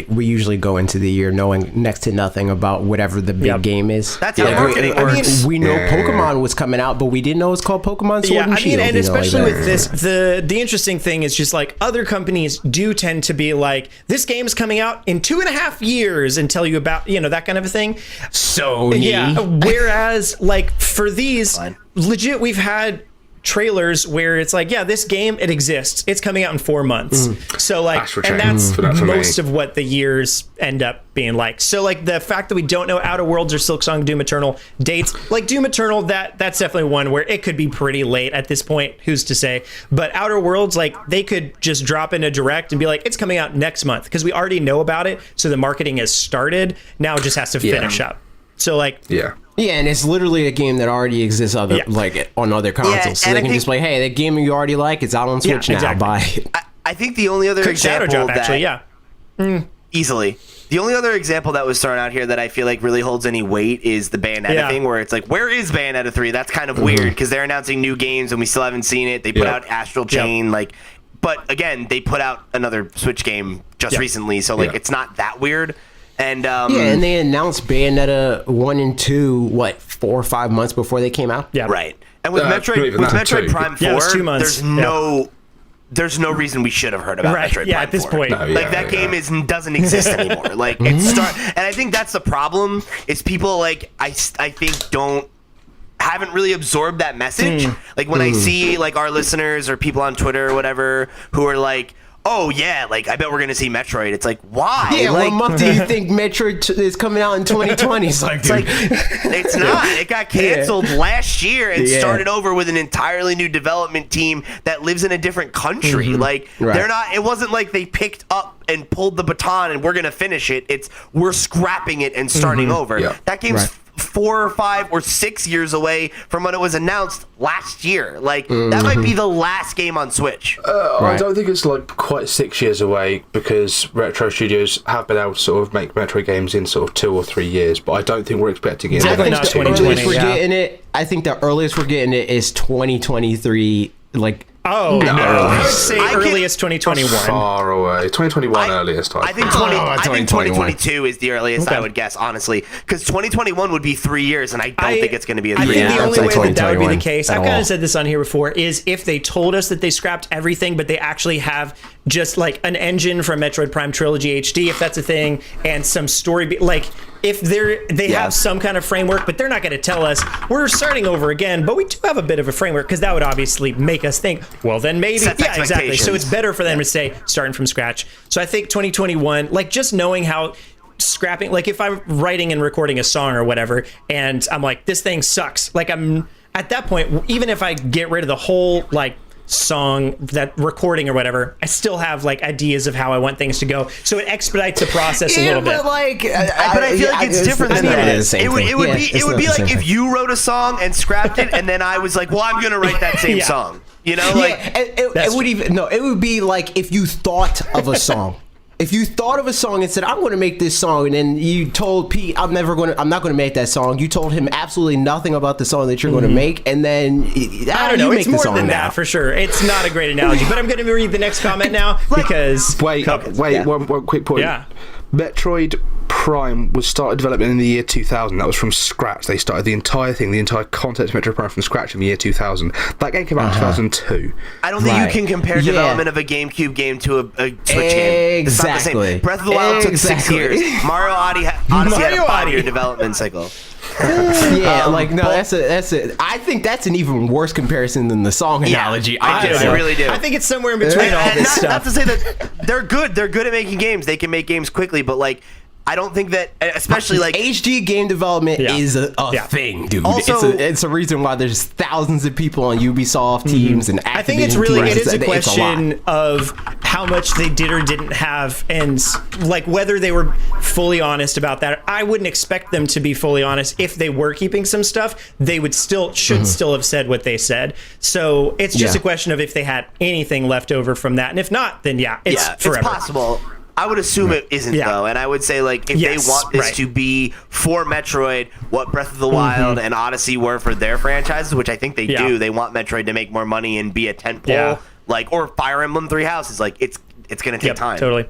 A: we usually go into the year knowing next to nothing about whatever the big game is.
C: That's how marketing works.
A: We know Pokemon was coming out, but we didn't know it's called Pokemon Sword and Shield.
B: And especially with this, the interesting thing is just like other companies do tend to be like, this game's coming out in 2.5 years and tell you about, that kind of a thing.
A: Sony.
B: Yeah. Whereas like for these, legit, we've had trailers where it's like, yeah, this game, it exists. It's coming out in 4 months. So like, and that's most of what the years end up being like. So like the fact that we don't know Outer Worlds or Silk Song, Doom Eternal dates, like Doom Eternal, that's definitely one where it could be pretty late at this point. Who's to say? But Outer Worlds, like they could just drop in a direct and be like, it's coming out next month because we already know about it. So the marketing has started. Now it just has to finish up. So like,
A: yeah, and it's literally a game that already exists like on other consoles, so they can just play, hey, that game you already like, it's out on Switch now.
B: Exactly.
A: Buy it.
C: I think the only other example
B: Shadow Drop, actually,
C: easily. The only other example that was thrown out here that I feel like really holds any weight is the Bayonetta thing, where it's like, where is Bayonetta 3? That's kind of weird because they're announcing new games and we still haven't seen it. They put out Astral Chain, but again, they put out another Switch game just recently, so it's not that weird. And
A: and they announced Bayonetta 1 and 2 4 or 5 months before they came out.
C: Yeah, right. And with Metroid Prime 4, 2 months. There's no reason we should have heard about Metroid Prime 4.
B: At this point.
C: That game doesn't exist anymore. Like and I think that's the problem is people like I think haven't really absorbed that message. Like when I see like our listeners or people on Twitter or whatever who are like, oh yeah, like I bet we're gonna see Metroid. It's like, why?
A: Yeah, what month do you think Metroid is coming out in 2020? It's like
C: it's not. It got canceled last year and started over with an entirely new development team that lives in a different country. Like they're not. It wasn't like they picked up and pulled the baton and we're gonna finish it. It's we're scrapping it and starting over. That game's 4 or 5 or 6 years away from when it was announced last year. Like, that might be the last game on Switch.
D: I don't think it's like quite 6 years away, because Retro Studios have been able to sort of make Metroid games in sort of 2 or 3 years, but I don't think we're expecting it.
B: Definitely not 2020.
A: I think the earliest we're getting it is 2023. Like,
B: no. I would say earliest 2021.
D: Far away. 2021 earliest.
C: I think 2022 is the earliest, I would guess, honestly. Because 2021 would be 3 years, and I don't think it's going to be a 3
B: years. I think the only way that would be the case, I've kind of said this on here before, is if they told us that they scrapped everything, but they actually have just like an engine from Metroid Prime Trilogy HD, if that's a thing, and some story, like if they have some kind of framework, but they're not going to tell us we're starting over again, but we do have a bit of a framework, because that would obviously make us think, well, then maybe, exactly. So it's better for them to say starting from scratch. So I think 2021, like just knowing how scrapping, like if I'm writing and recording a song or whatever, and I'm like, this thing sucks. Like I'm at that point, even if I get rid of the whole like song, that recording or whatever, I still have like ideas of how I want things to go, so it expedites the process a little bit.
C: But I feel like it's different than that. It would be like if you wrote a song and scrapped it, and then I was like, well, I'm gonna write that same song. You know, like
A: it would be like if you thought of a song. If you thought of a song and said, I'm going to make this song, and then you told Pete, I'm not going to make that song. You told him absolutely nothing about the song that you're going to make, and then
B: I don't know. It's more than that, for sure. It's not a great analogy, but I'm going to read the next comment now, because
D: one quick point.
B: Yeah.
D: Metroid Prime was started development in the year 2000. That was from scratch. They started the entire thing, the entire concept of Metroid Prime from scratch in the year 2000. That game came out in 2002.
C: I don't think you can compare development of a GameCube game to a Switch game. It's not the same. Breath of the Wild took 6 years. Mario Odyssey had a 5-year development cycle.
A: That's a. I think that's an even worse comparison than the song analogy.
C: I really do.
B: I think it's somewhere in between all this stuff.
C: Not to say that they're good. They're good at making games. They can make games quickly, but like, I don't think that, especially like
A: HD game development is a thing, dude.
C: Also,
A: it's a reason why there's thousands of people on Ubisoft teams and Activision.
B: I think it's really it is a question of how much they did or didn't have, and like whether they were fully honest about that. I wouldn't expect them to be fully honest. If they were keeping some stuff, they would still have said what they said. So it's just a question of if they had anything left over from that, and if not, then it's forever.
C: It's possible. I would assume it isn't, though, and I would say, like, if they want this to be for Metroid what Breath of the Wild and Odyssey were for their franchises, which I think they do, they want Metroid to make more money and be a tentpole, like, or Fire Emblem Three Houses, like, it's going to take time.
B: Totally.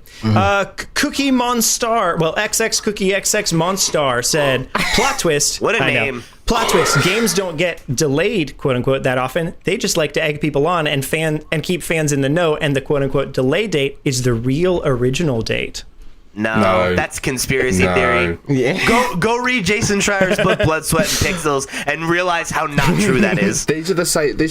B: Cookie Monstar, XX Cookie XX Monstar said, plot twist.
C: What a name.
B: Plot twist. Games don't get delayed, quote unquote, that often. They just like to egg people on and keep fans in the know. And the quote unquote delay date is the real original date.
C: No, that's conspiracy theory. Yeah. Go read Jason Schreier's book Blood, Sweat, and Pixels and realize how not true that is.
D: This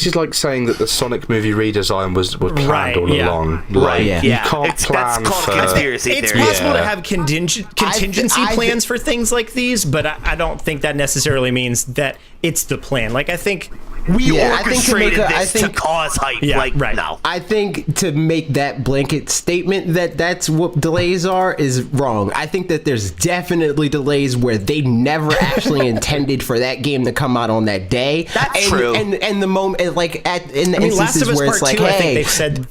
D: is like saying that the Sonic movie redesign was planned all along. You can't plan
C: that's called conspiracy theory.
B: It's possible to have contingency plans for things like these, but I don't think that necessarily means that it's the plan. Like, I think
C: we orchestrated this to cause hype. No.
A: I think to make that blanket statement that that's what delays are is wrong. I think that there's definitely delays where they never actually intended for that game to come out on that day.
C: That's true.
A: And the moment, like, in the instances where it's like,
B: hey, I think they've said.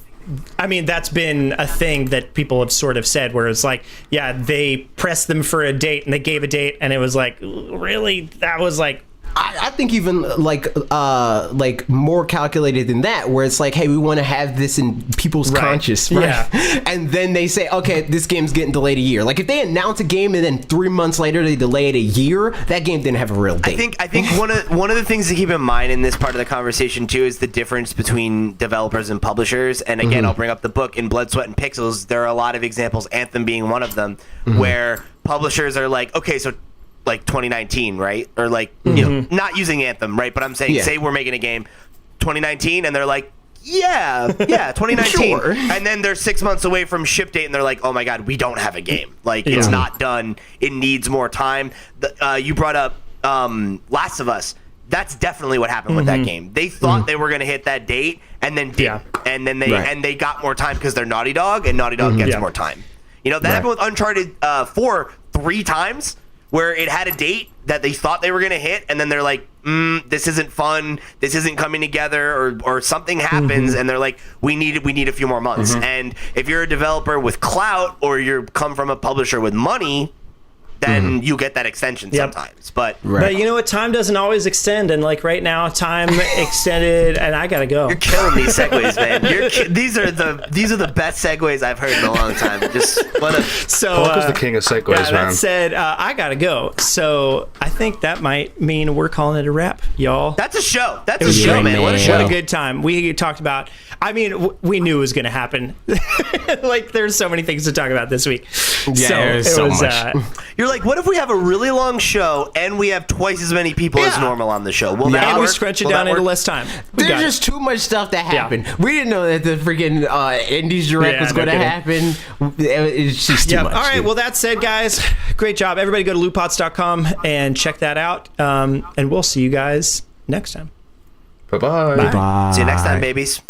B: I mean, that's been a thing that people have sort of said, where it's like, they pressed them for a date and they gave a date, and it was like, really? That was like.
A: I think even like more calculated than that, where it's like, hey, we want to have this in people's conscious, right? And then they say, okay, this game's getting delayed a year. Like, if they announce a game and then 3 months later they delay it a year, that game didn't have a real date.
C: I think one of the things to keep in mind in this part of the conversation too is the difference between developers and publishers. And again, I'll bring up the book in Blood, Sweat, and Pixels. There are a lot of examples, Anthem being one of them, where publishers are like, okay, so like 2019, right? Or like, you know, not using Anthem, right? But I'm saying, say we're making a game 2019, and they're like, 2019.
A: Sure.
C: And then they're 6 months away from ship date, and they're like, oh my God, we don't have a game. Like, it's not done. It needs more time. You brought up Last of Us. That's definitely what happened with that game. They thought they were going to hit that date, and then didn't. And then they got more time because they're Naughty Dog, and Naughty Dog gets more time. You know, that happened with Uncharted 4 3 times, where it had a date that they thought they were going to hit, and then they're like, this isn't fun, this isn't coming together, or something happens, and they're like, we need a few more months. And if you're a developer with clout, or you come from a publisher with money, then you get that extension sometimes. But
B: you know what? Time doesn't always extend, and like right now, time extended, and I gotta go.
C: You're killing these segues, man. These are the best segues I've heard in a long time. Just what a
D: Parker's the king of segues, man.
B: That said, I gotta go. So I think that might mean we're calling it a wrap, y'all.
C: That's a show. That's a show, man. What a show.
B: What a good time. We talked about. I mean, we knew it was going to happen. Like, there's so many things to talk about this week.
A: Yeah,
B: it
A: so
B: was
A: much.
C: You're like, what if we have a really long show and we have twice as many people as normal on the show? Will that
B: and
C: work?
B: we scrunch it down into less time.
A: There's just too much stuff that happened. We didn't know that the freaking Indies Direct was going to happen. It's just too much.
B: All right. Well, that said, guys, great job. Everybody go to lootpots.com and check that out. And we'll see you guys next time.
D: Bye-bye.
C: See you next time, babies.